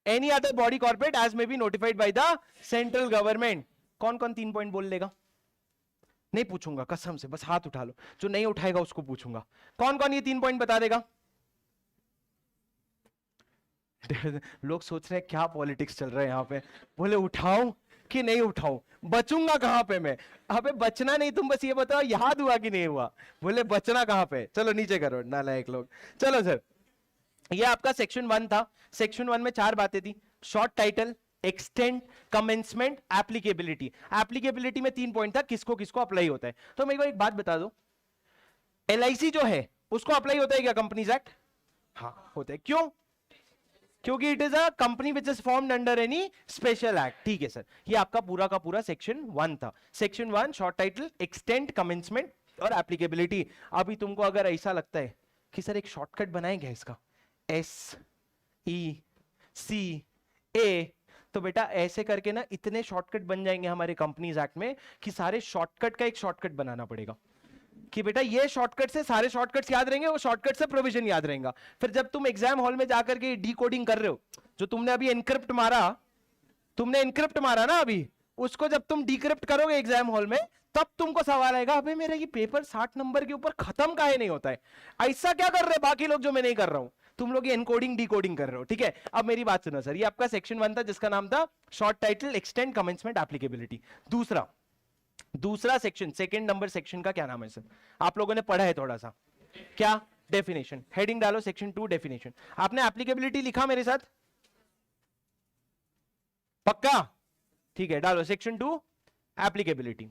any other body corporate as may be notified by the central government. कौन कौन 3 पॉइंट बोल लेगा? नहीं पूछूंगा कसम से, बस हाथ उठा लो, जो नहीं उठाएगा उसको पूछूंगा। कौन कौन ये 3 पॉइंट बता देगा? लोग सोच रहे हैं क्या पॉलिटिक्स चल रहा है यहाँ पे, बोले उठाऊं कि नहीं उठाऊं, बचूंगा कहां पे मैं? अबे बचना नहीं, तुम बस ये बताओ याद हुआ कि नहीं हुआ, बोले बचना कहां पे? चलो नीचे करो नालायक लोग। चलो सर, ये आपका सेक्शन 1 था। सेक्शन 1 में 4 बातें थी, short title, extend, commencement, applicability. Applicability में 3 पॉइंट था, किसको किसको अप्लाई होता है। तो मेरे को एक बात बता दो, LIC जो है उसको अप्लाई होता है क्या कंपनीज एक्ट? हाँ होता है। क्यों? क्योंकि it is a company which is formed under any special act. ठीक है सर, ये आपका पूरा का पूरा सेक्शन 1 था। Section 1 short title, extend, commencement और एप्लीकेबिलिटी। अभी तुमको अगर ऐसा लगता है कि सर एक शॉर्टकट बनाएंगे इसका, SECA, तो बेटा ऐसे करके ना इतने शॉर्टकट बन जाएंगे हमारे कंपनीज एक्ट में कि सारे शॉर्टकट का एक शॉर्टकट बनाना पड़ेगा कि बेटा ये शॉर्टकट से सारे शॉर्टकट्स याद रहेंगे, वो शॉर्टकट से प्रोविजन याद रहेगा। फिर जब तुम एग्जाम हॉल में जाकर के डिकोडिंग कर रहे हो, जो तुमने अभी एनक्रिप्ट मारा, तुमने एनक्रिप्ट मारा ना अभी, उसको जब तुम डिक्रिप्ट करोगे एग्जाम हॉल में, तब तुमको सवाल आएगा, अबे मेरा ये पेपर 60 नंबर के ऊपर खत्म काहे नहीं होता है? ऐसा क्या कर रहे हैं बाकी लोग जो मैं नहीं कर रहा हूं? तुम लोग ये एनकोडिंग डिकोडिंग कर रहे हो। ठीक है, अब मेरी बात सुनो सर, ये आपका सेक्शन 1 था जिसका नाम था short title, extend, commencement, applicability. दूसरा सेक्शन, सेकंड नंबर सेक्शन का क्या नाम है सर? आप लोगों ने पढ़ा है थोड़ा सा, क्या? डेफिनेशन। हेडिंग डालो सेक्शन 2 डेफिनेशन। आपने एप्लीकेबिलिटी लिखा मेरे साथ? पक्का? ठीक है, डालो सेक्शन 2 एप्लीकेबिलिटी।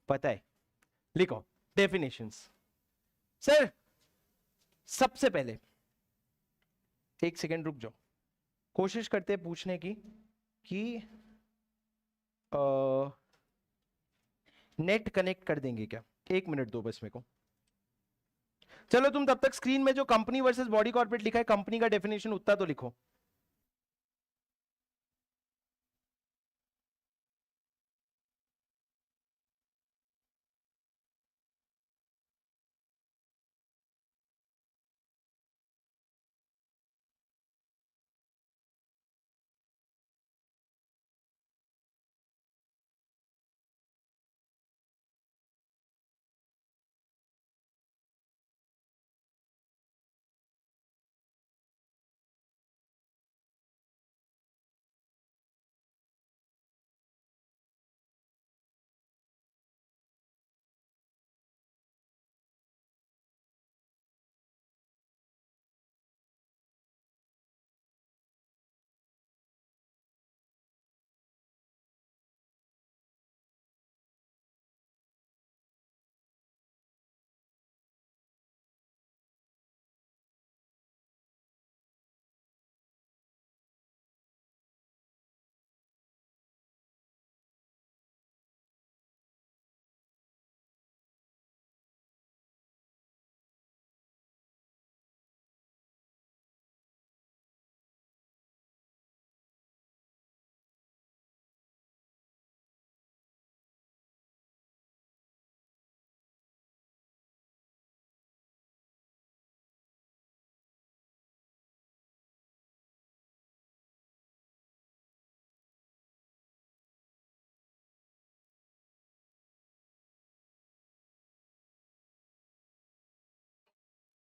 पता है, लिखो डेफिनेशंस। सर सबसे पहले एक सेकेंड रुक जाओ, कोशिश करते हैं पूछने की कि नेट कनेक्ट कर देंगे क्या? 1 मिनट दो बस मेरे को। चलो तुम तब तक स्क्रीन में जो कंपनी वर्सेस बॉडी कॉर्पोरेट लिखा है, कंपनी का डेफिनेशन उतना तो लिखो।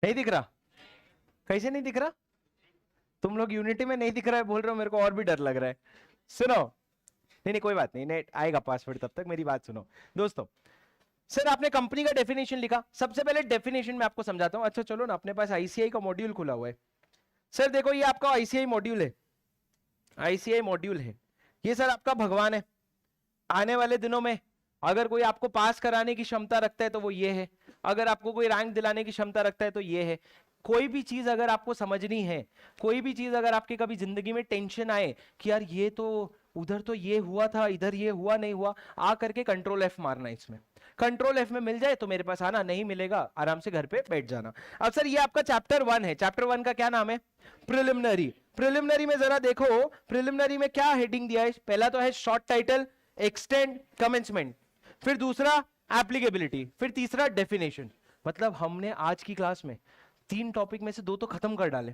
नहीं दिख रहा? कैसे नहीं दिख रहा? तुम लोग यूनिटी में नहीं दिख रहा है बोल रहे हो, मेरे को और भी डर लग रहा है। सुनो, नहीं नहीं कोई बात नहीं, नेट आएगा पासवर्ड, तब तक मेरी बात सुनो दोस्तों। सर आपने कंपनी का डेफिनेशन लिखा, सबसे पहले डेफिनेशन में आपको समझाता हूं। अच्छा चलो ना, अपने पास आईसीआई का मॉड्यूल खुला हुआ है। सर देखो ये आपका आईसीआई मॉड्यूल है, आईसीआई मॉड्यूल है ये। सर आपका भगवान है। आने वाले दिनों में अगर कोई आपको पास कराने की क्षमता रखता है तो वो ये है, अगर आपको कोई रैंक दिलाने की क्षमता रखता है तो ये है। कोई भी चीज अगर आपको समझनी है, कोई भी चीज अगर आपके कभी जिंदगी में टेंशन आए कि यार ये तो उधर तो ये हुआ था, इधर ये हुआ नहीं हुआ, आ करके कंट्रोल एफ मारना। इसमें कंट्रोल एफ में मिल जाए तो मेरे पास आना, नहीं मिलेगा आराम से घर पे बैठ जाना। अब सर ये आपका चैप्टर 1 है। चैप्टर 1 का क्या नाम है? प्रिलिमिनरी। प्रिलिमिनरी में जरा देखो, प्रिलिमिनरी में क्या हेडिंग दिया है? पहला तो है शॉर्ट टाइटल, एक्सटेंड, कमेंसमेंट, फिर दूसरा एप्लीकेबिलिटी, फिर तीसरा डेफिनेशन। मतलब हमने आज की क्लास में 3 टॉपिक में से 2 तो खत्म कर डाले,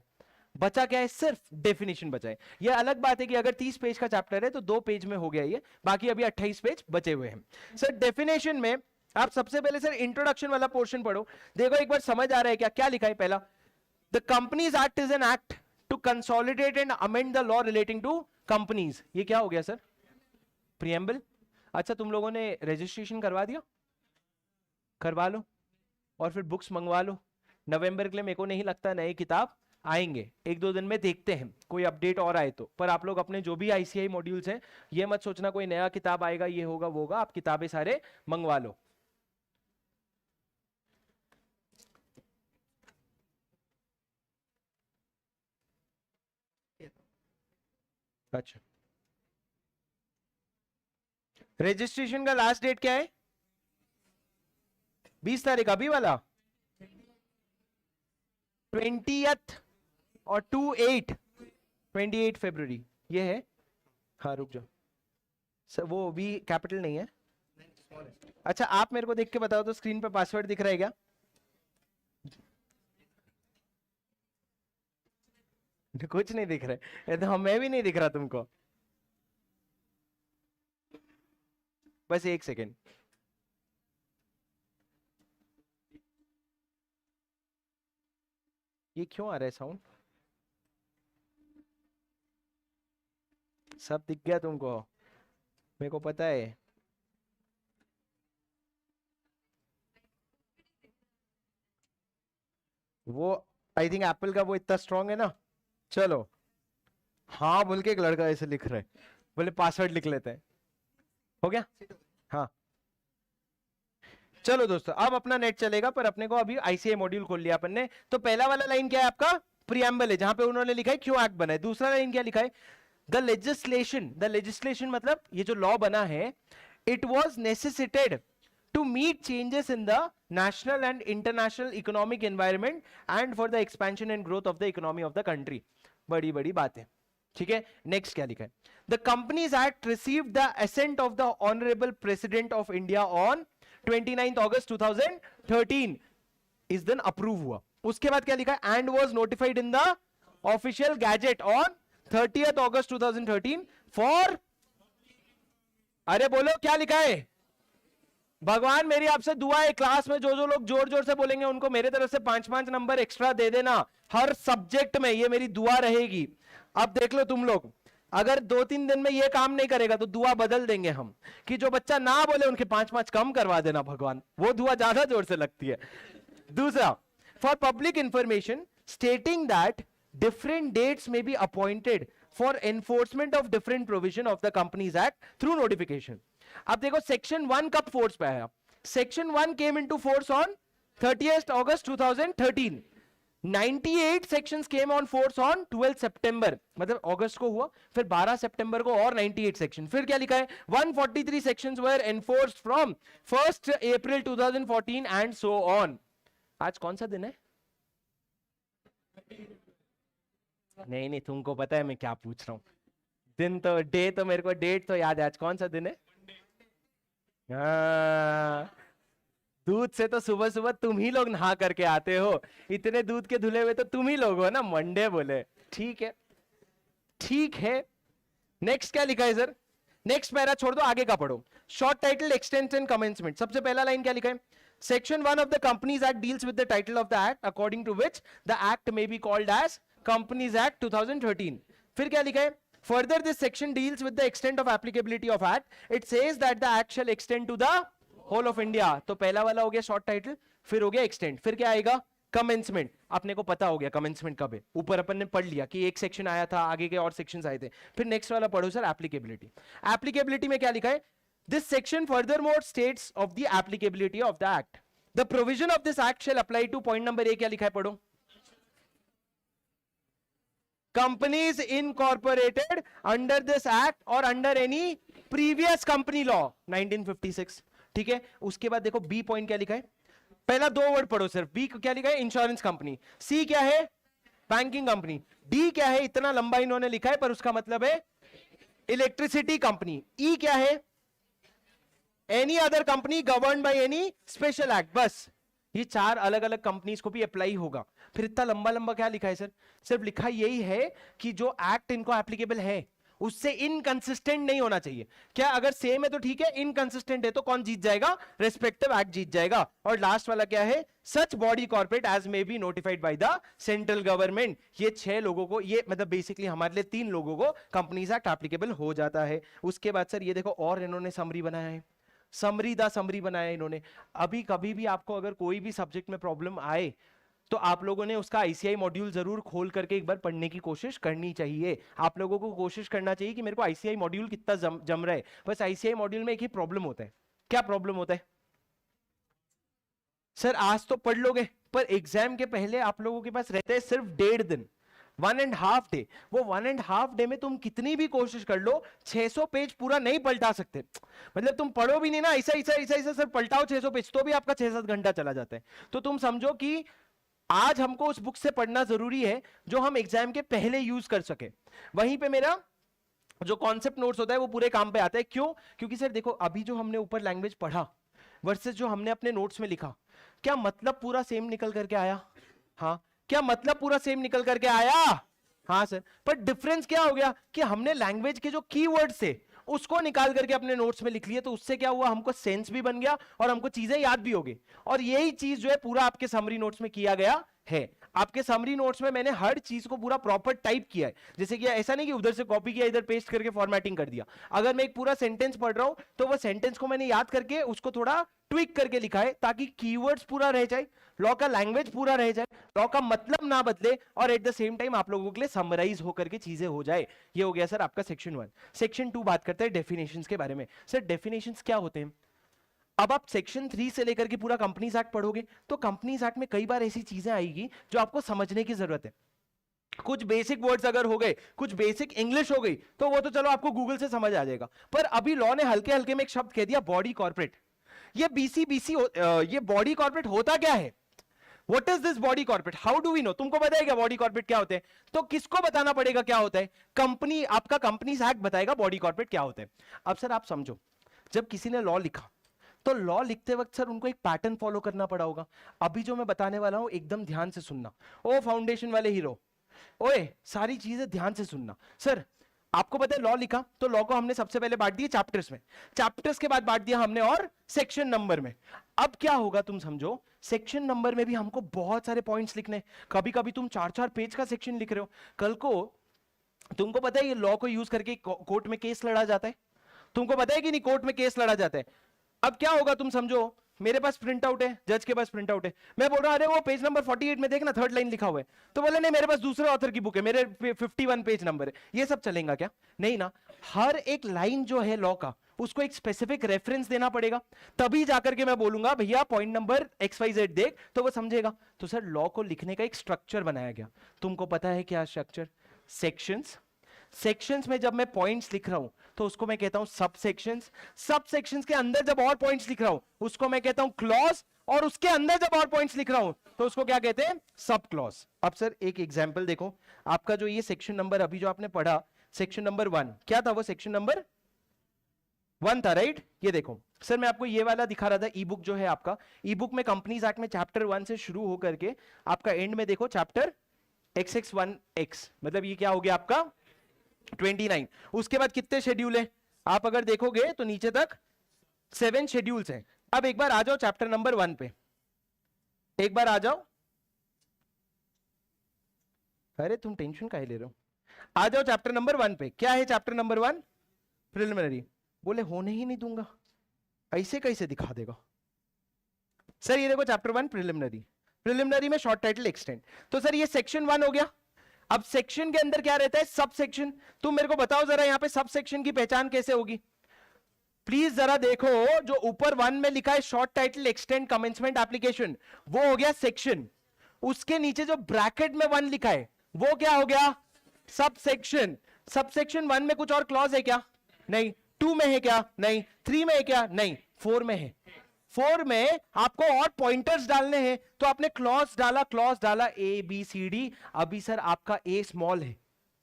बचा क्या है? सिर्फ डेफिनेशन बचा है। ये अलग बात है कि अगर 30 पेज का चैप्टर है तो 2 पेज में हो गया ये, बाकी अभी 28 पेज बचे हुए हैं। सर डेफिनेशन में आप सबसे पहले सर इंट्रोडक्शन वाला पोर्शन पढ़ो, देखो एक बार समझ आ रहा है क्या? क्या लिखा है? पहला, the companies act is an act to consolidate and amend the law relating to companies. ये क्या हो गया सर? प्रीएम्बल। अच्छा तुम लोगों ने रजिस्ट्रेशन करवा दिया? करवा लो और फिर बुक्स मंगवा लो। नवंबर के लिए मेरे को नहीं लगता नए किताब आएंगे, 1-2 दिन में देखते हैं कोई अपडेट और आए तो। पर आप लोग अपने जो भी आईसीआई मॉड्यूल्स हैं, ये मत सोचना कोई नया किताब आएगा, ये होगा वो होगा, आप किताबें सारे मंगवा लो। अच्छा रजिस्ट्रेशन का लास्ट डेट क्या है? 20 तारीख, अभी वाला 20th और 28 फरवरी ये है। हाँ रुक जाओ सर, वो भी कैपिटल नहीं है। अच्छा आप मेरे को देख के बताओ तो स्क्रीन पे पासवर्ड दिख रहा है क्या? कुछ नहीं दिख रहा है तो मैं भी नहीं दिख रहा तुमको। बस 1 सेकेंड। ये क्यों आ रहा है साउंड? सब दिख गया तुमको? मेरे को पता है। वो आई थिंक एप्पल का वो इतना स्ट्रांग है ना। चलो हाँ बोल के एक लड़का ऐसे लिख रहा है, बोले पासवर्ड लिख लेते हैं। हो गया? हाँ चलो दोस्तों अब अपना नेट चलेगा, पर अपने को अभी आईसीआई मॉड्यूल खोल लिया अपन ने। तो पहला वाला लाइन क्या है आपका? प्रियम्बल है, जहां पे उन्होंने लिखा है क्यों एक्ट बना है। दूसरा लाइन क्या लिखा है? द लेजिस्लेशन मतलब ये जो लॉ बना है, it was necessitated to meet changes in the national and international economic environment and for the expansion and growth of the economy of the country। बड़ी बड़ी बात है, ठीक है। नेक्स्ट क्या लिखा है? The Companies Act received the assent of the Honorable President of India on 29th August 2013 इस दिन अप्रूव हुआ। उसके बाद क्या लिखा है? And was notified in the official gazette on 30th August 2013 for, अरे बोलो क्या लिखा है? भगवान मेरी आपसे दुआ है, क्लास में जो जो लोग जोर जोर से बोलेंगे उनको मेरे तरफ से 5-5 नंबर एक्स्ट्रा दे देना हर सब्जेक्ट में, ये मेरी दुआ रहेगी। अब देख लो तुम लोग, अगर 2-3 दिन में ये काम नहीं करेगा तो दुआ बदल देंगे हम कि जो बच्चा ना बोले उनके 5-5 कम करवा देना भगवान, वो दुआ ज्यादा जोर से लगती है। दूसरा, for public information stating that different dates may be appointed for enforcement of different provision of the companies act through notification. अब देखो सेक्शन 1 कब फोर्स पे आया? Section 1 came into force on 30th August 2013। 98 sections came on force on 12 सितंबर, मतलब अगस्त को हुआ, फिर 12 सितंबर को और 98 सेक्शन। फिर क्या लिखा है? 143 sections were enforced from 1st April 2014 and so on. आज कौन सा दिन है? नहीं नहीं तुमको पता है मैं क्या पूछ रहा हूं। दिन तो, डे तो मेरे को, डेट तो याद है। आज कौन सा दिन है? दूध से तो सुबह सुबह तुम ही लोग नहा करके आते हो, इतने दूध के धुले हुए तो तुम ही लोग हो ना, मंडे बोले। ठीक है ठीक है। नेक्स्ट क्या लिखा है सर? नेक्स्ट पैरा छोड़ दो, आगे का पढ़ो। Short title, extent and commencement. सबसे पहला लाइन क्या लिखा है? Section 1 of the companies act deals with the title of the act according to which the act may be called as companies act 2013। फिर क्या लिखा है? Further this section deals with the extent of applicability of act. It says that the act shall extend to the whole of India. तो पहला वाला हो गया short title, फिर हो गया एक्सटेंड, फिर क्या आएगा? कमेंसमेंट। अपने को पता हो गया कमेंसमेंट कब है, ऊपर अपन ने पढ़ लिया कि एक सेक्शन आया था, आगे के और सेक्शंस आए थे। फिर नेक्स्ट वाला पढ़ो सर, एप्लीकेबिलिटी। एप्लीकेबिलिटी में क्या लिखा है? This section furthermore states of the applicability of the act. The provision of this act shall apply to, point number A क्या लिखा है पढ़ो, companies incorporated under this act और under any previous company law 1956। ठीक है, उसके बाद देखो बी पॉइंट क्या लिखा है? पहला दो वर्ड पढ़ो सिर्फ। बी क्या लिखा है? Insurance company. सी क्या है? Banking company. डी क्या है? इतना लंबा इन्होंने लिखा है पर उसका मतलब है इलेक्ट्रिसिटी कंपनी। ई क्या है? Any other company govern by any special act. बस ये चार अलग अलग कंपनीज को भी अप्लाई होगा। फिर इतना लंबा लंबा क्या लिखा है सर? सिर्फ लिखा यही है कि जो एक्ट इनको एप्लीकेबल है उससे इनकंसिस्टेंट नहीं होना चाहिए। क्या अगर सेम है तो ठीक है, इनकंसिस्टेंट है तो कौन जीत जाएगा? रेस्पेक्टिव एक्ट जीत जाएगा। और लास्ट वाला क्या है? Such body corporate as may be notified by the central government. ये 6 लोगों को, ये मतलब बेसिकली हमारे लिए 3 लोगों को कंपनीज एक्ट एप्लीकेबल हो जाता है। उसके बाद सर ये देखो और इन्होंने समरी बनाया है, समरी दा समरी बनाया इन्होंने। अभी कभी भी आपको अगर कोई भी सब्जेक्ट में प्रॉब्लम आए तो आप लोगों ने उसका आईसीआई मॉड्यूल जरूर खोल करके एक बार पढ़ने की कोशिश करनी चाहिए। आप लोगों को कोशिश करना चाहिए कि मेरे को आईसीआई मॉड्यूल कितना जम रहा है। बस आईसीआई मॉड्यूल में एक ही प्रॉब्लम होता है। क्या प्रॉब्लम होता है सर? आज तो पढ़ लोगे पर एग्जाम के पहले आप लोगों के पास रहते हैं सिर्फ 1.5 दिन, 1.5 डे। वो 1.5 डे में तुम कितनी भी कोशिश कर लो 600 पेज पूरा नहीं पलटा सकते। मतलब तुम पढ़ो भी नहीं ना, ऐसा ऐसा ऐसा ऐसा सर पलटाओ 600 पेज तो भी आपका 6-7 घंटा चला जाता है। तो तुम समझो कि आज हमको उस बुक से पढ़ना जरूरी है जो हम एग्जाम के पहले यूज कर सके। वहीं पे मेरा जो कॉन्सेप्ट नोट्स होता है वो पूरे काम पे आता है। क्यों? क्योंकि सर देखो अभी जो हमने ऊपर लैंग्वेज पढ़ा वर्सेस जो हमने अपने नोट्स में लिखा, क्या मतलब पूरा सेम निकल करके आया? हाँ, क्या मतलब पूरा सेम निकल करके आया? हाँ सर, पर डिफरेंस क्या हो गया कि हमने लैंग्वेज के जो कीवर्ड्स थे उसको निकाल करके अपने नोट्स में लिख लिए। तो उससे क्या हुआ? हमको सेंस भी बन गया और हमको चीजें याद भी हो गई। और यही चीज जो है पूरा आपके समरी नोट्स में किया गया है। आपके समरी नोट्स में मैंने हर चीज को पूरा प्रॉपर टाइप किया है। जैसे कि ऐसा नहीं कि उधर से कॉपी किया इधर पेस्ट करके फॉर्मेटिंग कर दिया। अगर मैं एक पूरा सेंटेंस पढ़ रहा हूं तो वो सेंटेंस को मैंने याद करके उसको थोड़ा ट्विक करके लिखा है ताकि कीवर्ड्स पूरा रह जाए, लॉ का लैंग्वेज पूरा रह जाए, लॉ का मतलब ना बदले और एट द सेम टाइम आप लोगों के लिए समराइज होकर के चीजें हो जाए। ये हो गया सर आपका सेक्शन 1। सेक्शन 2 बात करते हैं डेफिनेशंस के बारे में। सर डेफिनेशंस क्या होते हैं? अब आप सेक्शन 3 से लेकर के पूरा कंपनीज एक्ट पढ़ोगे तो कंपनीज एक्ट में कई बार ऐसी चीजें आएगी जो आपको समझने की जरूरत है। कुछ बेसिक वर्ड्स अगर हो गए, कुछ बेसिक इंग्लिश हो गई तो वो तो चलो आपको गूगल से समझ आ जाएगा। पर अभी लॉ ने हल्के हल्के में एक शब्द कह दिया बॉडी कॉर्पोरेट। ये बीसी ये बॉडी कॉर्पोरेट होता क्या है? What is this body corporate? How do we know? तुमको पता है क्या बॉडी कॉर्पोरेट क्या होते हैं? तो किसको बताना पड़ेगा क्या होता है? कंपनी, आपका कंपनीज एक्ट बताएगा बॉडी कॉर्पोरेट क्या होता है। अब सर आप समझो, जब किसी ने लॉ लिखा तो लॉ लिखते वक्त सर उनको एक पैटर्न फॉलो करना पड़ा होगा। अभी जो मैं बताने वाला हूं एकदम ध्यान से सुनना। ओ फाउंडेशन वाले हीरो, ओए सारी चीजें ध्यान से सुनना। सर आपको पता है लॉ लिखा तो लॉ को हमने सबसे पहले बांट दिया चैप्टर्स में, चैप्टर्स के बाद बांट दिया हमने और सेक्शन नंबर में। अब क्या होगा तुम समझो, सेक्शन नंबर में भी हमको बहुत सारे पॉइंट्स लिखने। कभी कभी तुम 4-4 पेज का सेक्शन लिख रहे हो। कल को तुमको पता है ये लॉ को यूज करके कोर्ट में केस लड़ा जाता है। तुमको पता है कि नहीं कोर्ट में केस लड़ा जाता है। अब क्या होगा तुम समझो, मेरे पास प्रिंट आउट है, जज के पास प्रिंट आउट है, मैं बोल रहा हूं अरे वो पेज नंबर 48 में देखना 3rd लाइन लिखा हुआ है। तो बोले नहीं मेरे पास दूसरे ऑथर की बुक है, मेरे 51 पेज नंबर है। ये सब चलेगा क्या? नहीं ना। हर एक लाइन जो है लॉ का उसको एक स्पेसिफिक रेफरेंस देना पड़ेगा, तभी जाकर के मैं बोलूंगा भैया पॉइंट नंबर XYZ देख, तो वो समझेगा। तो सर लॉ को लिखने का एक स्ट्रक्चर बनाया गया। तुमको पता है क्या स्ट्रक्चर? सेक्शंस। सेक्शंस में जब मैं पॉइंट्स लिख रहा हूं तो उसको मैं कहता हूं सब सेक्शंस। सब सेक्शंस के अंदर जब और पॉइंट्स लिख रहा हूं उसको मैं कहता हूं क्लॉज, और उसके अंदर जब और पॉइंट्स लिख रहा हूं तो उसको क्या कहते हैं? Sub clause. अब सर एक एग्जांपल देखो, आपका जो ये सेक्शन नंबर अभी जो आपने पढ़ा सेक्शन नंबर 1 क्या था? वो सेक्शन नंबर 1 था, राइट? ये देखो सर मैं आपको ये वाला दिखा रहा था, ई बुक जो है आपका, ई बुक में कंपनीज एक्ट में चैप्टर 1 से शुरू होकर के आपका एंड में देखो चैप्टर XX1X, मतलब ये क्या हो गया आपका 29। उसके बाद कितने शेड्यूल है? आप अगर देखोगे तो नीचे तक 7 शेड्यूल्स हैं। अब एक बार आ जाओ चैप्टर नंबर 1 पे, एक बार आ जाओ। अरे तुम टेंशन काहे ले रहे हो, आ जाओ चैप्टर नंबर 1 पे। क्या है चैप्टर नंबर 1? प्रिलिमिनरी। बोले होने ही नहीं दूंगा, ऐसे कैसे दिखा देगा सर? ये देखो चैप्टर 1 प्रिलिमिनरी, प्रिलिमिनरी में शॉर्ट टाइटल एक्सटेंड। तो सर ये सेक्शन 1 हो गया। अब सेक्शन के अंदर क्या रहता है? Sub section. तुम मेरे को बताओ जरा यहां पे सब सेक्शन की पहचान कैसे होगी? प्लीज जरा देखो, जो ऊपर 1 में लिखा है short title extend commencement application, वो हो गया सेक्शन। उसके नीचे जो ब्रैकेट में 1 लिखा है वो क्या हो गया? Sub section. सब सेक्शन 1 में कुछ और क्लॉज है क्या? नहीं। 2 में है क्या? नहीं। 3 में है क्या? नहीं। 4 में है। 4 में आपको और पॉइंटर्स डालने हैं, तो आपने क्लॉज डाला, क्लॉज डाला ए बी सी डी। अभी सर आपका ए स्मॉल है,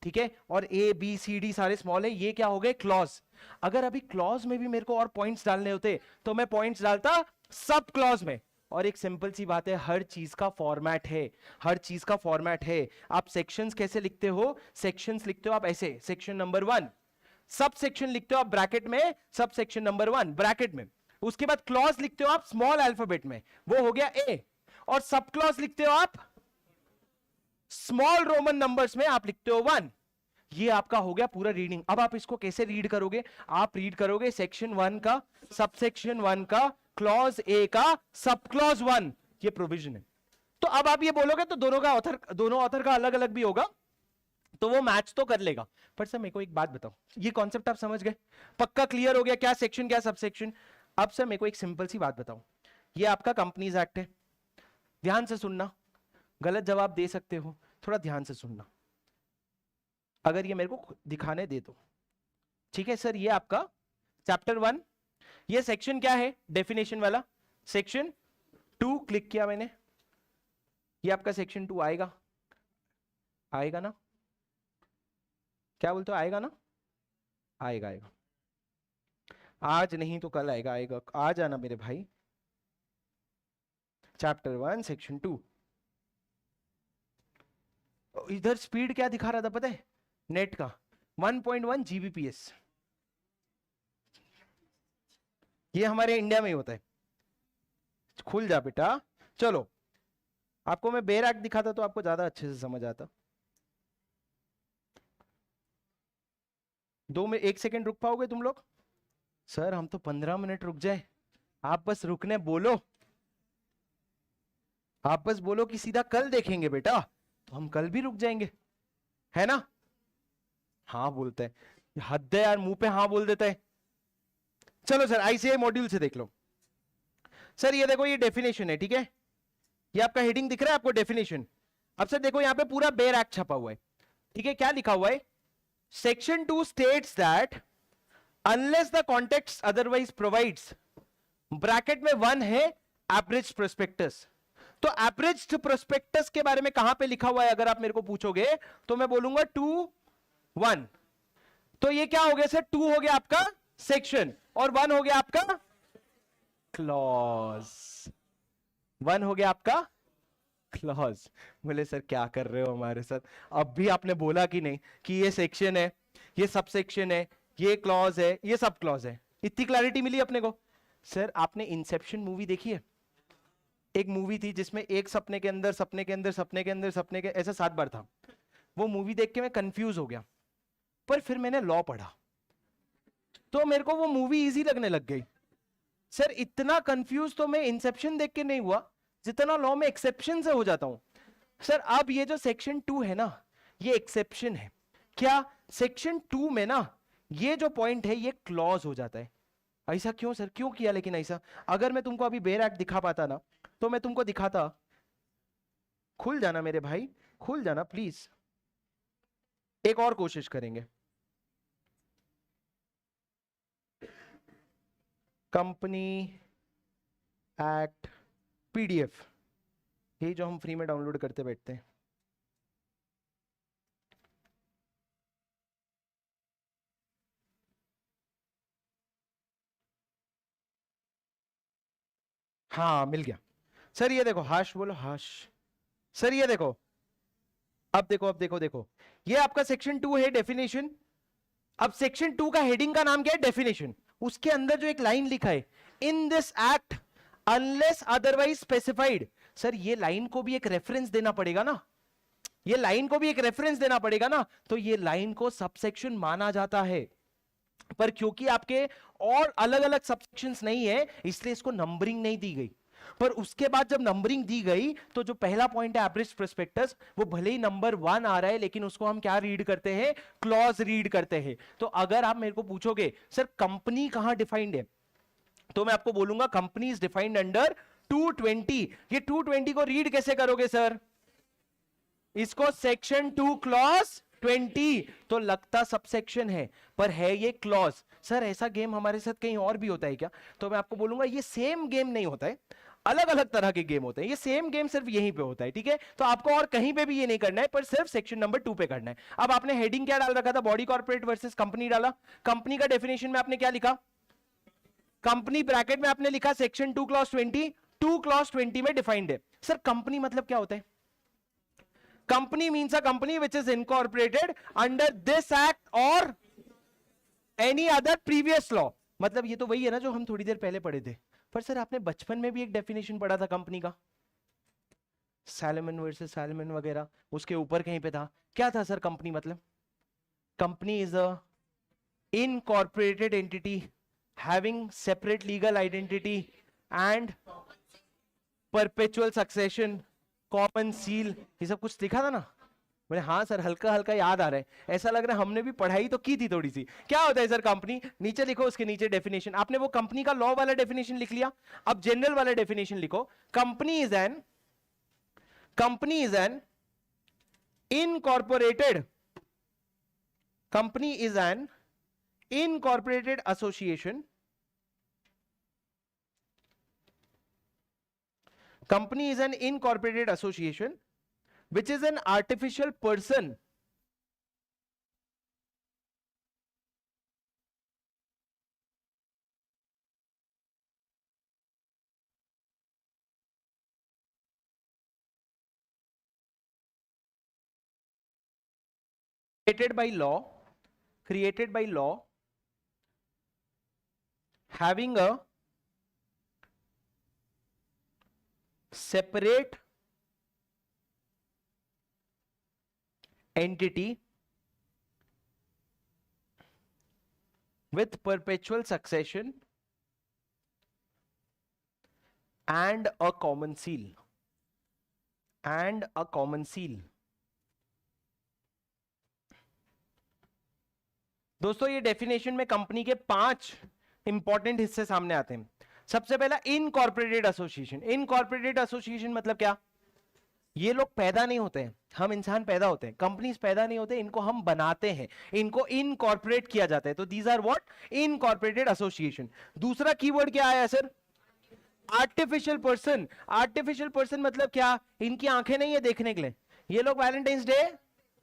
ठीक है, और ए बी सी डी सारे स्मॉल है, ये क्या हो गए? क्लॉज। अगर अभी क्लॉज में भी मेरे को और पॉइंट्स डालने होते तो मैं पॉइंट्स डालता सब क्लॉज में। और एक सिंपल सी बात है, हर चीज का फॉर्मेट है, हर चीज का फॉर्मेट है। आप सेक्शंस कैसे लिखते हो? सेक्शंस लिखते हो आप ऐसे, सेक्शन नंबर 1। सब सेक्शन लिखते हो आप ब्रैकेट में, सब सेक्शन नंबर 1 ब्रैकेट में। उसके बाद क्लॉज लिखते हो आप स्मॉल अल्फाबेट में, वो हो गया ए। और सब क्लॉज लिखते हो आप स्मॉल रोमन नंबर्स में, आप लिखते हो 1। ये आपका हो गया पूरा रीडिंग। अब आप इसको कैसे रीड करोगे? आप रीड करोगे सेक्शन 1 का, सब सेक्शन 1 का, क्लॉज ए का, सब क्लॉज 1, ये प्रोविजन है। तो अब आप ये बोलोगे तो दोनों ऑथर का अलग अलग भी होगा, तो वो मैच तो कर लेगा। पर सर मेरे को एक बात बताओ, ये कॉन्सेप्ट आप समझ गए? पक्का क्लियर हो गया क्या सेक्शन क्या सब सेक्शन? अब सर मेरे को एक सिंपल सी बात बताओ, ये आपका कंपनीज एक्ट है, ध्यान से सुनना, गलत जवाब दे सकते हो, थोड़ा ध्यान से सुनना। अगर ये मेरे को दिखाने दे दो, ठीक है सर, ये आपका चैप्टर 1, ये सेक्शन क्या है? डेफिनेशन वाला सेक्शन 2 क्लिक किया मैंने, ये आपका सेक्शन 2 आएगा, आएगा ना? क्या बोलते हो, आएगा ना? आएगा आएगा, आज नहीं तो कल आएगा, आएगा, आ जाना मेरे भाई। Chapter 1 section 2। इधर स्पीड क्या दिखा रहा था पता है? नेट का 1.1 Gbps। ये हमारे इंडिया में ही होता है। खुल जा बेटा। चलो, आपको मैं बेयर एक्ट दिखाता तो आपको ज्यादा अच्छे से समझ आता। 1 सेकंड रुक पाओगे तुम लोग? सर हम तो 15 मिनट रुक जाए, आप बस रुकने बोलो, आप बस बोलो कि सीधा कल देखेंगे बेटा, तो हम कल भी रुक जाएंगे, है ना? हाँ बोलते हैं, हद है यार, मुंह पे हाँ बोल देता है। चलो सर आईसीआई मॉड्यूल से देख लो। सर ये देखो, ये डेफिनेशन है, ठीक है, ये आपका हेडिंग दिख रहा है आपको, डेफिनेशन। अब सर देखो यहाँ पे पूरा बेयर एक्ट छपा हुआ है, ठीक है, क्या लिखा हुआ है? Section 2 states that unless the context otherwise provides, bracket में 1 है एवरेज प्रोस्पेक्टस। तो एवरेज प्रोस्पेक्टस के बारे में कहां पे लिखा हुआ है अगर आप मेरे को पूछोगे, तो मैं बोलूंगा 2.1। तो ये क्या हो गया सर? 2 हो गया आपका सेक्शन और 1 हो गया आपका क्लॉज। 1 हो गया आपका क्लॉज। बोले सर क्या कर रहे हो हमारे साथ? अब भी आपने बोला कि नहीं कि ये सेक्शन है, ये सब सेक्शन है, ये क्लॉज है, ये सब क्लॉज है। इतनी क्लैरिटी मिली अपने को। सर आपने इंसेप्शन मूवी देखी है? एक मूवी थी जिसमें एक सपने के अंदर सपने के अंदर सपने के अंदर सपने के, ऐसा 7 बार था। वो मूवी देख के मैं कंफ्यूज हो गया, पर फिर मैंने लॉ पढ़ा तो मेरे को वो मूवी इजी लगने लग गई। सर इतना कंफ्यूज तो मैं इंसेप्शन देख के नहीं हुआ जितना लॉ में एक्सेप्शन से हो जाता हूं। सर अब ये जो सेक्शन 2 है ना, ये एक्सेप्शन है। क्या? सेक्शन 2 में ना ये जो पॉइंट है ये क्लॉज हो जाता है। ऐसा क्यों सर, क्यों किया लेकिन ऐसा? अगर मैं तुमको अभी बेयर एक्ट दिखा पाता ना तो मैं तुमको दिखाता। खुल जाना मेरे भाई, खुल जाना प्लीज। एक और कोशिश करेंगे। कंपनी एक्ट पीडीएफ, ये जो हम फ्री में डाउनलोड करते बैठते हैं। हाँ मिल गया। सर ये देखो, हाश बोलो, हाश। सर ये देखो, अब देखो, अब देखो, देखो ये आपका सेक्शन 2 है डेफिनेशन। अब सेक्शन 2 का हेडिंग का नाम क्या है? डेफिनेशन। उसके अंदर जो एक लाइन लिखा है, in this act unless otherwise specified. Sir ये लाइन को भी एक रेफरेंस देना पड़ेगा ना, ये लाइन को भी एक रेफरेंस देना पड़ेगा ना, तो ये लाइन को सबसेक्शन माना जाता है। पर क्योंकि आपके और अलग अलग सबसेक्शंस नहीं है, इसलिए इसको नंबरिंग नहीं दी गई। पर उसके बाद जब नंबरिंग दी गई तो जो पहला पॉइंट है एब्रिव्ड प्रोस्पेक्टस, वो भले ही नंबर 1 आ रहा है, लेकिन उसको हम क्या रीड करते हैं? क्लॉज रीड करते हैं। तो अगर आप मेरे को पूछोगे सर कंपनी कहां डिफाइंड है, तो मैं आपको बोलूंगा कंपनी इज डिफाइंड अंडर 220। ये 220 को रीड कैसे करोगे सर? इसको सेक्शन 2 क्लॉज 20। तो लगता सबसेक्शन है पर है ये क्लॉज। सर ऐसा गेम हमारे साथ कहीं और भी होता है क्या? तो मैं आपको बोलूंगा ये सेम गेम नहीं होता है, अलग अलग तरह के गेम होते हैं। ये सेम गेम सिर्फ यहीं पे होता है, ठीक है? तो आपको और कहीं पे भी ये नहीं करना है, पर सिर्फ सेक्शन नंबर 2 पे करना है। अब आपने हेडिंग क्या डाल रखा था? बॉडी कॉर्पोरेट वर्सेस कंपनी डाला। कंपनी का डेफिनेशन में आपने क्या लिखा? कंपनी ब्रैकेट में आपने लिखा सेक्शन 2 क्लॉज 20। 2 क्लॉज 20 में डिफाइंड है। सर कंपनी मतलब क्या होता है? Company means a company which is incorporated under this act और एनी अदर प्रीवियस लॉ। मतलब ये तो वही है ना जो हम थोड़ी देर पहले पढ़े थे। पर सर आपने बचपन में भी एक डेफिनेशन पढ़ा था कंपनी का, सैलमन वर्सेस सैलमन वगैरह, उसके ऊपर कहीं पे था। क्या था सर कंपनी मतलब? Company is a incorporated entity having separate legal identity and perpetual succession, common seal, ये सब कुछ लिखा था ना? बोले हाँ सर हल्का हल्का याद आ रहा है। ऐसा लग रहा है हमने भी पढ़ाई तो की थी थोड़ी सी। क्या होता है सर कंपनी? नीचे लिखो उसके नीचे डेफिनेशन। आपने वो कंपनी का लॉ वाला डेफिनेशन लिख लिया, अब जनरल वाला डेफिनेशन लिखो। Company is an incorporated, company is an incorporated association, company is an incorporated association which is an artificial person created by law having a separate entity with perpetual succession and a common seal. दोस्तों ये definition में company के 5 important हिस्से सामने आते हैं। सबसे पहला इनकॉर्पोरेटेड एसोसिएशन। इनकॉर्पोरेटेड एसोसिएशन मतलब क्या? ये लोग पैदा नहीं होते हैं, हम इंसान पैदा होते हैं, कंपनीज पैदा नहीं होते, इनको हम बनाते हैं, इनको इनकॉर्पोरेट किया जाता है। तो these are what? Incorporated association. दूसरा कीवर्ड क्या आया sir? Artificial person. Artificial person मतलब क्या? इनकी आंखें नहीं है देखने के लिए, ये लोग वैलेंटाइंस डे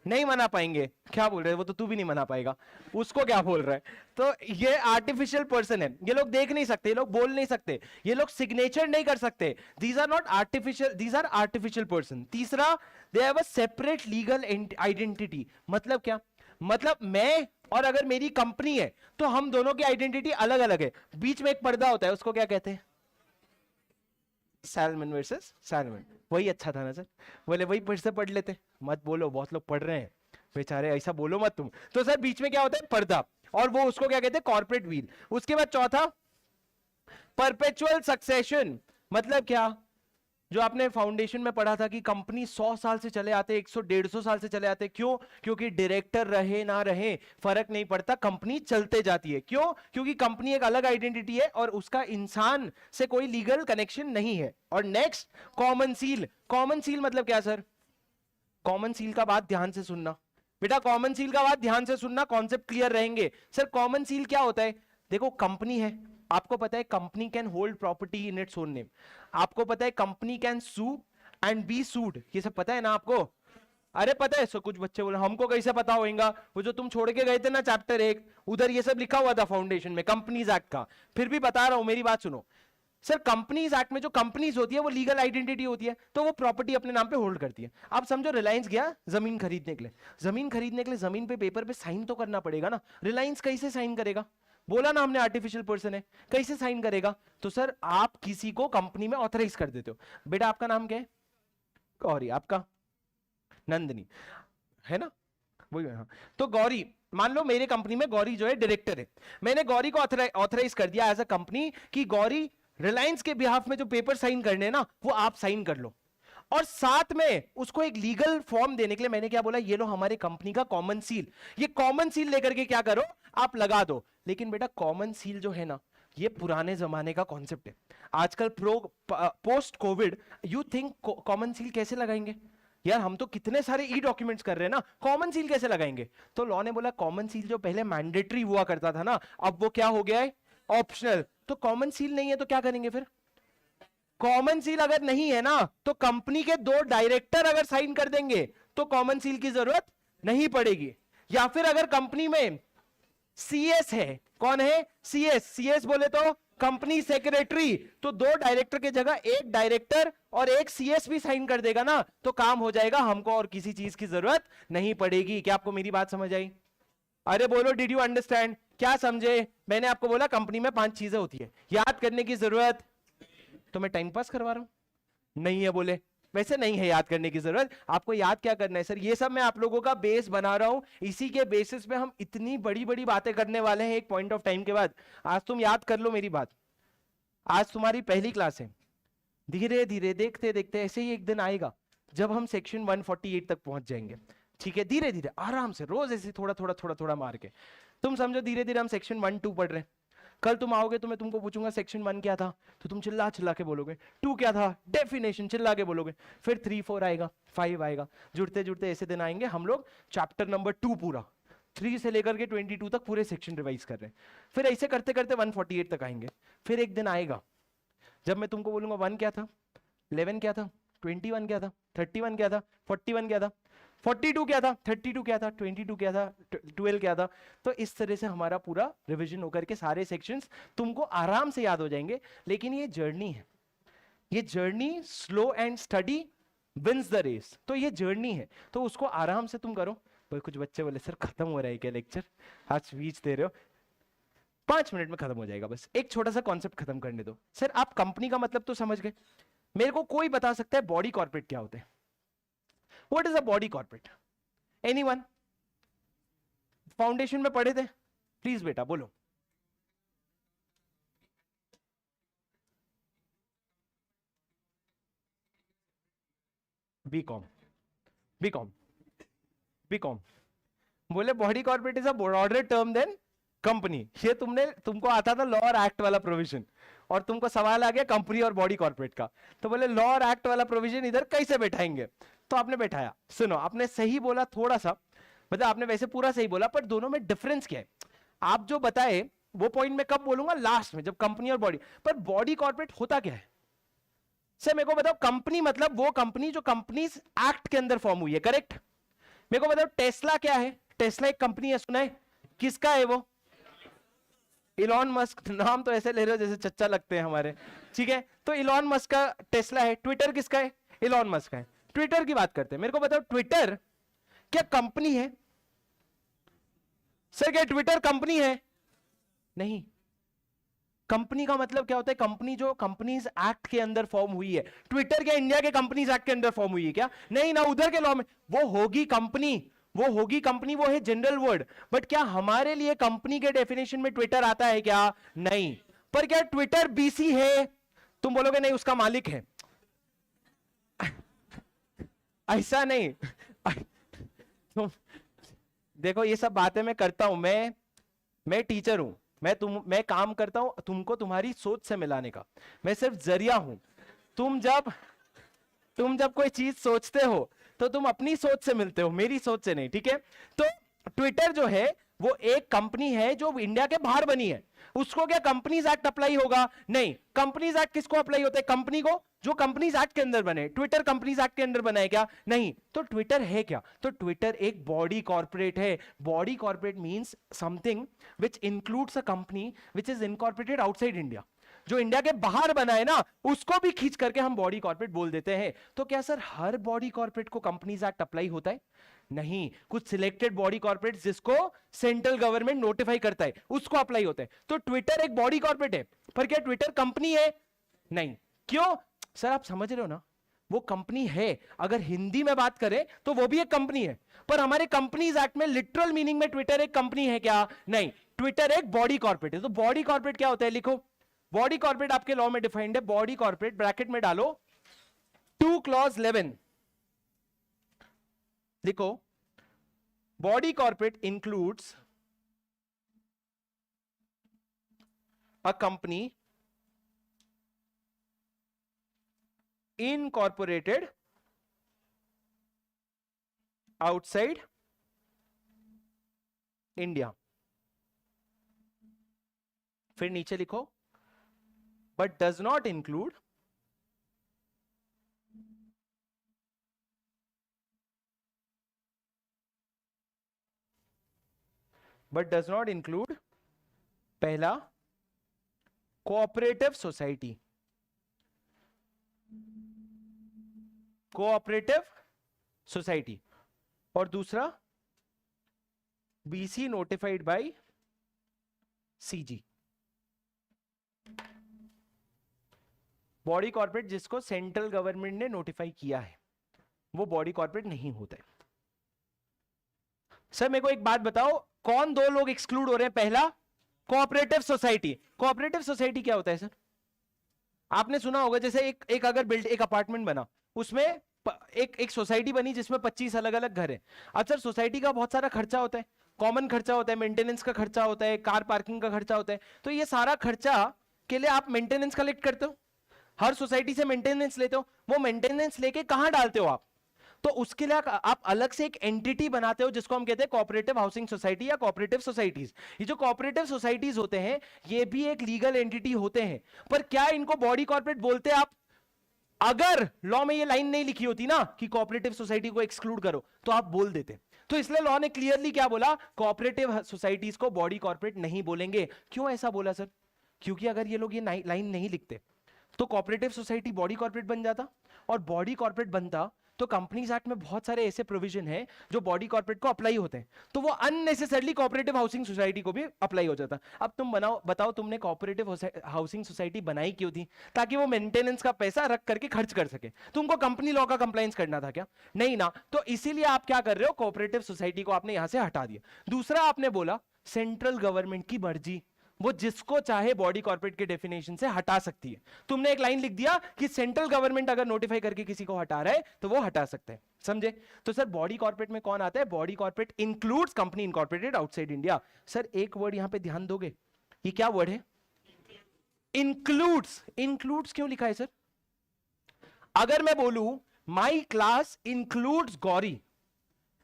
नहीं मना पाएंगे। क्या बोल रहे हैं? वो तो तू भी नहीं मना पाएगा, उसको क्या बोल रहा है? तो ये आर्टिफिशियल पर्सन है, ये लोग देख नहीं सकते, ये लोग बोल नहीं सकते, ये लोग सिग्नेचर नहीं कर सकते। These are not artificial, these are artificial person. तीसरा, they have a separate legal identity. मतलब क्या? मतलब मैं और अगर मेरी कंपनी है तो हम दोनों की आइडेंटिटी अलग अलग है, बीच में एक पर्दा होता है, उसको क्या कहते हैं? Salmon versus salmon. वही अच्छा था ना सर? बोले वही फिर से पढ़ लेते। मत बोलो, बहुत लोग पढ़ रहे हैं बेचारे, ऐसा बोलो मत तुम। तो सर बीच में क्या होता है? पर्दा, और वो उसको क्या कहते हैं? Corporate wheel. उसके बाद चौथा, परपेचुअल सक्सेशन। मतलब क्या? जो आपने फाउंडेशन में पढ़ा था कि कंपनी 100 साल से चले आते, 100-150 साल से चले आते। क्यों? क्योंकि डायरेक्टर रहे ना रहे फर्क नहीं पड़ता, कंपनी चलते जाती है। क्यों? क्योंकि कंपनी एक अलग आइडेंटिटी है और उसका इंसान से कोई लीगल कनेक्शन नहीं है। और next, common seal. Common seal मतलब क्या सर? कॉमन सील का बात ध्यान से सुनना बेटा, कॉमन सील का बात ध्यान से सुनना, कॉन्सेप्ट क्लियर रहेंगे। सर कॉमन सील क्या होता है? देखो कंपनी है, आपको पता है company can hold property in its own name, आपको पता है company can sue and be sued, ये सब पता है ना आपको? अरे पता है सो? कुछ बच्चे बोले हमको कैसे पता होगा? वो जो तुम छोड़ के गए थे ना चैप्टर 1, उधर ये सब लिखा हुआ था फाउंडेशन में, कंपनीज एक्ट का। फिर भी बता रहा हूं, मेरी बात सुनो। सर कंपनीज एक्ट में जो कंपनीज होती है वो लीगल आइडेंटिटी होती है, तो वो प्रॉपर्टी अपने नाम पे होल्ड करती है। आप समझो रिलायंस गया जमीन खरीदने के लिए, जमीन खरीदने के लिए जमीन पे पेपर पे साइन तो करना पड़ेगा ना। रिलायंस कैसे साइन करेगा? बोला ना हमने आर्टिफिशियल पर्सन है, कैसे साइन करेगा? तो सर आप किसी को कंपनी में ऑथराइज कर देते हो। बेटा आपका नाम क्या है? गौरी। आपका? नंदनी, है ना? वही। हाँ, तो गौरी, मान लो मेरे कंपनी में गौरी जो है डायरेक्टर है, मैंने गौरी को ऑथराइज कर दिया एज अ कंपनी कि गौरी रिलायंस के बिहाफ में जो पेपर साइन करने हैं ना वो आप साइन कर लो। और साथ में उसको एक लीगल फॉर्म देने के लिए मैंने क्या बोला, ये लो हमारे कंपनी का कॉमन सील, ये कॉमन सील लेकर के क्या करो, आप लगा दो। लेकिन बेटा कॉमन सील जो है ना ये पुराने जमाने का कॉन्सेप्ट है। आजकल post Covid you think common seal कैसे लगाएंगे? यार हम तो कितने सारे ई डॉक्यूमेंट्स कर रहे हैं ना, कॉमन सील कैसे लगाएंगे? तो लॉ ने बोला कॉमन सील जो पहले मैंडेटरी हुआ करता था ना, अब वो क्या हो गया है, ऑप्शनल। तो कॉमन सील नहीं है तो क्या करेंगे फिर? कॉमन सील अगर नहीं है ना तो कंपनी के 2 डायरेक्टर अगर साइन कर देंगे तो कॉमन सील की जरूरत नहीं पड़ेगी। या फिर अगर कंपनी में सीएस है, कौन है? सीएस। सीएस बोले तो कंपनी सेक्रेटरी, तो 2 डायरेक्टर की जगह 1 डायरेक्टर और 1 सीएस भी साइन कर देगा ना तो काम हो जाएगा, हमको और किसी चीज की जरूरत नहीं पड़ेगी। क्या आपको मेरी बात समझ आई? अरे बोलो डिड यू अंडरस्टैंड? क्या समझे? मैंने आपको बोला कंपनी में 5 चीजें होती है, याद करने की जरूरत। तो मैं टाइम पास करवा रहा हूं? नहीं है बोले। वैसे नहीं है याद करने की जरूरत, आपको याद क्या करना है सर, ये सब मैं आप लोगों का बेस बना रहा हूं, इसी के बेसिस पे हम इतनी बड़ी बड़ी बातें करने वाले हैं एक पॉइंट ऑफ टाइम के बाद। आज तुम याद कर लो मेरी बात, आज तुम्हारी पहली क्लास है, धीरे धीरे देखते देखते ऐसे ही एक दिन आएगा जब हम सेक्शन 148 तक पहुंच जाएंगे। ठीक है, धीरे धीरे आराम से रोज ऐसे थोड़ा थोड़ा थोड़ा थोड़ा मार के, तुम समझो धीरे धीरे हम सेक्शन 1-2 पढ़ रहे हैं। कल तुम आओगे तो मैं तुमको पूछूंगा सेक्शन 1 क्या था, तो तुम चिल्ला चिल्ला के बोलोगे। 2 क्या था, डेफिनेशन, चिल्ला के बोलोगे। फिर 3-4 आएगा, 5 आएगा, जुड़ते जुड़ते ऐसे दिन आएंगे हम लोग चैप्टर नंबर 2 पूरा 3 से लेकर के 22 तक पूरे सेक्शन रिवाइज कर रहे हैं। फिर ऐसे करते करते 148 तक आएंगे। फिर एक दिन आएगा जब मैं तुमको बोलूंगा 1 क्या था, 11 क्या था, 21 क्या था, 31 क्या था, 41 क्या था, 42 क्या था, 32 क्या था, 22 क्या था, 12 क्या था। तो इस तरह से हमारा पूरा रिवीजन होकर के सारे सेक्शंस तुमको आराम से याद हो जाएंगे। लेकिन ये जर्नी है, ये journey slow and steady wins the race. तो ये जर्नी है, तो उसको आराम से तुम करो। भाई कुछ बच्चे बोले सर खत्म हो रहा है क्या लेक्चर, आज स्पीच दे रहे हो? 5 मिनट में खत्म हो जाएगा, बस एक छोटा सा कॉन्सेप्ट खत्म करने दो। सर आप कंपनी का मतलब तो समझ गए, मेरे को कोई बता सकता है बॉडी कॉर्पोरेट क्या होते हैं? What is a body corporate? Anyone? Foundation में पढ़े थे? प्लीज बेटा बोलो। BCom, BCom, BCom. बोले body corporate is a broader term than company. ये तुमको आता था लॉ और एक्ट वाला प्रोविजन, और तुमको सवाल आ गया कंपनी और बॉडी कॉर्पोरेट का, तो बोले लॉ और एक्ट वाला प्रोविजन इधर कैसे बैठाएंगे? तो आपने बैठाया। सुनो, आपने सही बोला थोड़ा सा, मतलब आपने वैसे पूरा सही बोला, पर दोनों में डिफरेंस क्या है आप जो बताए वो पॉइंट मैं कब बोलूंगा, लास्ट में, जब कंपनी और बॉडी। पर बॉडी कॉर्पोरेट होता क्या है सर मेरे को बताओ? कंपनी मतलब वो कंपनी जो कंपनीज एक्ट के अंदर फॉर्म हुई है, करेक्ट? मेरे को बताओ टेस्ला क्या है? टेस्ला एक कंपनी है, सुना है? किसका है वो? Elon Musk. नाम तो ऐसे ले रहे हो जैसे चच्चा लगते हैं हमारे, ठीक है? तो इलॉन मस्क का टेस्ला है। ट्विटर किसका है? इलॉन मस्क का है। ट्विटर की बात करते हैं, मेरे को बताओ ट्विटर क्या कंपनी है? सर क्या ट्विटर कंपनी है? नहीं। कंपनी का मतलब क्या होता है? कंपनी जो कंपनीज एक्ट के अंदर फॉर्म हुई है। ट्विटर क्या इंडिया के कंपनीज एक्ट के अंदर फॉर्म हुई है क्या? नहीं ना, उधर के लॉ में वो होगी कंपनी, वो होगी कंपनी, वो है जनरल वर्ड। बट क्या हमारे लिए कंपनी के डेफिनेशन में ट्विटर आता है क्या? नहीं। पर क्या ट्विटर बीसी है? तुम बोलोगे नहीं उसका मालिक है। ऐसा नहीं। तुम देखो ये सब बातें मैं करता हूं, मैं टीचर हूं, मैं काम करता हूं तुमको तुम्हारी सोच से मिलाने का, मैं सिर्फ जरिया हूं। तुम जब कोई चीज सोचते हो तो तुम अपनी सोच से मिलते हो, मेरी सोच से नहीं, ठीक है? तो ट्विटर जो है वो एक कंपनी है जो इंडिया के बाहर बनी है। उसको क्या कंपनीज एक्ट अप्लाई होगा? नहीं। कंपनीज एक्ट किसको अप्लाई होता है? कंपनी को, जो कंपनीज एक्ट के अंदर बने। ट्विटर कंपनीज एक्ट के अंदर बना है क्या? नहीं। तो ट्विटर है क्या? तो ट्विटर एक बॉडी कॉर्पोरेट है। Body corporate means something which includes a company which is incorporated outside India. जो इंडिया के बाहर बना है ना, उसको भी खींच करके हम बॉडी कॉर्पोरेट बोल देते हैं। तो क्या सर हर बॉडी कॉर्पोरेट को कंपनीज एक्ट अप्लाई होता है? नहीं, कुछ सिलेक्टेड बॉडी कॉर्पोरेट जिसको सेंट्रल गवर्नमेंट नोटिफाई करता है उसको अप्लाई होता है। तो ट्विटर एक बॉडी कॉर्पोरेट है, पर क्या ट्विटर कंपनी है? नहीं। क्यों सर? आप समझ रहे हो ना, वो कंपनी है। अगर हिंदी में बात करें तो वो भी एक कंपनी है, पर हमारे कंपनीज एक्ट में लिटरल मीनिंग में ट्विटर एक कंपनी है क्या? नहीं, ट्विटर एक बॉडी कॉर्पोरेट है। तो बॉडी कॉर्पोरेट क्या होता है? लिखो, बॉडी कॉर्पोरेट आपके लॉ में डिफाइंड है। बॉडी कॉर्पोरेट ब्रैकेट में डालो 2 clause 11, लिखो, body corporate includes a company incorporated outside India। फिर नीचे लिखो, but does not include पहला कोऑपरेटिव सोसाइटी, और दूसरा BC notified by CG. Body corporate जिसको सेंट्रल गवर्नमेंट ने नोटिफाई किया है वो बॉडी कॉर्पोरेट नहीं होता है। सर मेरे को एक बात बताओ, कौन दो लोग एक्सक्लूड हो रहे हैं? पहला कोऑपरेटिव सोसाइटी। कोऑपरेटिव सोसाइटी क्या होता है सर? आपने सुना होगा, जैसे एक अगर एक अपार्टमेंट बना, उसमें एक सोसाइटी बनी जिसमें 25 अलग अलग घर है। अब सर सोसाइटी का बहुत सारा खर्चा होता है, कॉमन खर्चा होता है, मेंटेनेंस का खर्चा होता है, कार पार्किंग का खर्चा होता है। तो ये सारा खर्चा के लिए आप मेंटेनेंस कलेक्ट करते हो, हर सोसाइटी से मेंटेनेंस लेते हो। वो मेंटेनेंस लेके कहां डालते हो आप? तो उसके लिए आप अलग से एक एंटिटी बनाते हो जिसको हम कहते हैं कोऑपरेटिव हाउसिंग सोसाइटी या कोऑपरेटिव सोसाइटीज। ये जो कोऑपरेटिव सोसाइटीज होते हैं ये भी एक लीगल एंटिटी होते हैं, पर क्या इनको बॉडी कॉर्पोरेट बोलते हैं आप? अगर लॉ में ये लाइन नहीं लिखी होती ना कि कोऑपरेटिव सोसाइटी को एक्सक्लूड करो तो आप बोल देते। तो इसलिए लॉ ने क्लियरली क्या बोला? कोऑपरेटिव सोसाइटीज को बॉडी कॉर्पोरेट नहीं बोलेंगे। क्यों ऐसा बोला सर? क्योंकि अगर ये लोग ये लाइन नहीं लिखते तो कोऑपरेटिव सोसाइटी बॉडी कॉर्पोरेट बन जाता, और बॉडी कॉर्पोरेट बनता तो कंपनीज एक्ट में बहुत सारे ऐसे प्रोविजन हैं जो बॉडी कॉर्पोरेट को अप्लाई होते हैं, तो वो अननेसेसरली कोऑपरेटिव हाउसिंग सोसाइटी को भी अप्लाई हो जाता। अब तुम बताओ तुमने कोऑपरेटिव हाउसिंग सोसाइटी बनाई क्यों थी? ताकि वो मेंटेनेंस का पैसा रख करके खर्च कर सके। तुमको कंपनी लॉ का कंप्लायंस करना था क्या? नहीं ना। तो इसीलिए आप क्या कर रहे हो, कोऑपरेटिव सोसाइटी को आपने यहां से हटा दिया। दूसरा आपने बोला सेंट्रल गवर्नमेंट की मर्जी, वो जिसको चाहे बॉडी कॉर्पोरेट के डेफिनेशन से हटा सकती है। तुमने एक लाइन लिख दिया कि सेंट्रल गवर्नमेंट अगर नोटिफाई करके किसी को हटा रहा है तो वो हटा सकते हैं। समझे? तो सर बॉडी कॉर्पोरेट में कौन आता है? Body corporate includes company incorporated outside India. Sir एक वर्ड यहां पे ध्यान दोगे, ये क्या वर्ड है? इंक्लूड्स। इंक्लूड्स क्यों लिखा है सर? अगर मैं बोलूं माई क्लास इंक्लूड्स गौरी,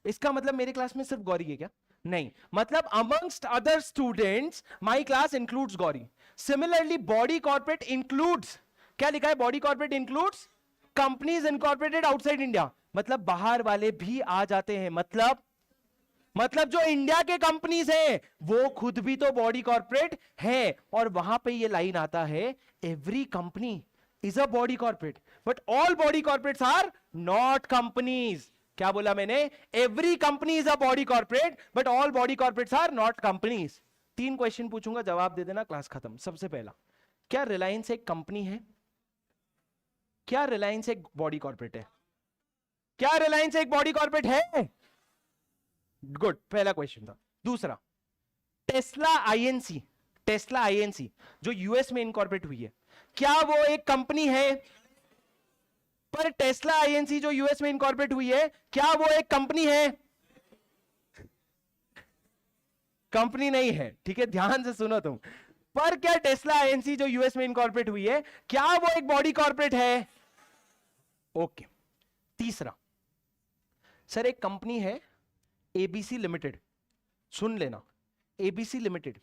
इसका मतलब मेरे क्लास में सिर्फ गौरी है क्या? नहीं, मतलब amongst other students my class includes Gauri. Similarly body corporate includes, क्या लिखा है? body corporate includes companies incorporated outside India, मतलब बाहर वाले भी आ जाते हैं। मतलब जो इंडिया के कंपनीज हैं वो खुद भी तो बॉडी कॉर्पोरेट है, और वहां पे ये लाइन आता है every company is a body corporate but all body corporates are not companies. क्या बोला मैंने? Every company is a body corporate but all body corporates are not companies. 3 question पूछूंगा, जवाब दे देना, क्लास खत्म। सबसे पहला, क्या रिलायंस एक कंपनी है? क्या रिलायंस एक बॉडी कॉर्पोरेट है? क्या रिलायंस एक बॉडी कॉर्पोरेट है? गुड, पहला क्वेश्चन था। दूसरा, टेस्ला आईएनसी जो यूएस में इनकॉर्पोरेट हुई है, क्या वो एक कंपनी है? पर टेस्ला आईएनसी जो यूएस में इनकॉर्पोरेट हुई है, क्या वो एक कंपनी है? कंपनी नहीं है, ठीक है, ध्यान से सुनो तुम। पर क्या टेस्ला आईएनसी जो यूएस में इनकॉर्पोरेट हुई है, क्या वो एक बॉडी कॉर्पोरेट है? ओके। तीसरा, सर एक कंपनी है एबीसी लिमिटेड, सुन लेना, एबीसी लिमिटेड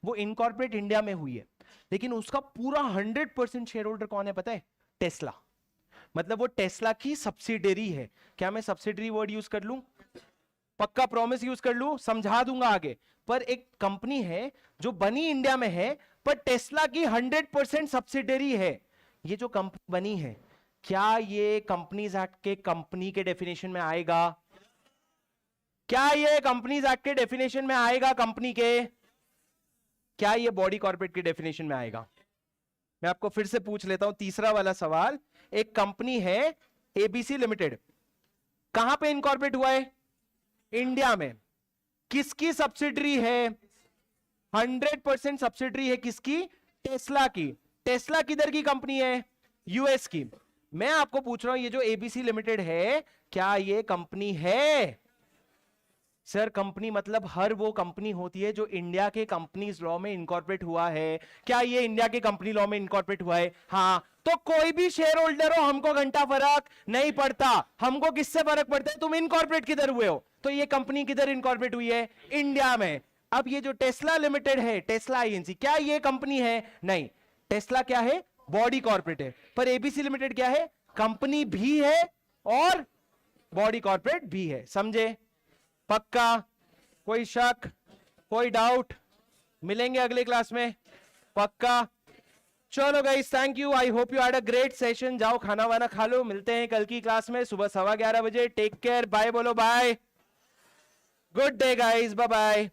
वो इनकॉर्पोरेट इंडिया में हुई है, लेकिन उसका पूरा 100% शेयर होल्डर कौन है पता है? टेस्ला। मतलब वो टेस्ला की सब्सिडरी है। क्या मैं सब्सिडरी वर्ड यूज कर लूं? पक्का प्रॉमिस यूज कर लूं, समझा दूंगा आगे। पर एक कंपनी है जो बनी इंडिया में है पर टेस्ला की 100% सब्सिडरी है। ये जो कंपनी बनी है, क्या ये कंपनीज एक्ट के कंपनी के डेफिनेशन में आएगा? क्या ये कंपनीज एक्ट के डेफिनेशन में आएगा? कंपनी के? क्या ये बॉडी कॉर्पोरेट के डेफिनेशन में आएगा? मैं आपको फिर से पूछ लेता हूं तीसरा वाला सवाल। एक कंपनी है एबीसी लिमिटेड, कहां पे इनकॉर्पोरेट हुआ है? इंडिया में। किसकी सब्सिडरी है? 100% सब्सिडरी है किसकी? टेस्ला की। टेस्ला किधर की कंपनी है? यूएस की। मैं आपको पूछ रहा हूं ये जो एबीसी लिमिटेड है, क्या ये कंपनी है? सर कंपनी मतलब हर वो कंपनी होती है जो इंडिया के कंपनीज लॉ में इनकॉर्पोरेट हुआ है। क्या ये इंडिया के कंपनी लॉ में इनकॉर्पोरेट हुआ है? हाँ। तो कोई भी शेयर होल्डर हो, हमको घंटा फर्क नहीं पड़ता। हमको किससे फर्क पड़ता है? तुम इनकॉर्पोरेट किधर हुए हो। तो ये कंपनी किधर इनकॉर्पोरेट हुई है? इंडिया में। अब ये जो टेस्ला लिमिटेड है, टेस्ला आईएनसी, क्या ये कंपनी है? नहीं। टेस्ला क्या है? बॉडी कॉर्पोरेट है। पर एबीसी लिमिटेड क्या है? कंपनी भी है और बॉडी कॉर्पोरेट भी है। समझे? पक्का? कोई शक, कोई डाउट? मिलेंगे अगले क्लास में, पक्का? चलो guys, thank you. I hope you had a great session. जाओ खाना वाना खा लो, मिलते हैं कल की क्लास में सुबह 11:15 बजे। टेक केयर, बाय बोलो, bye. Good day guys, bye bye.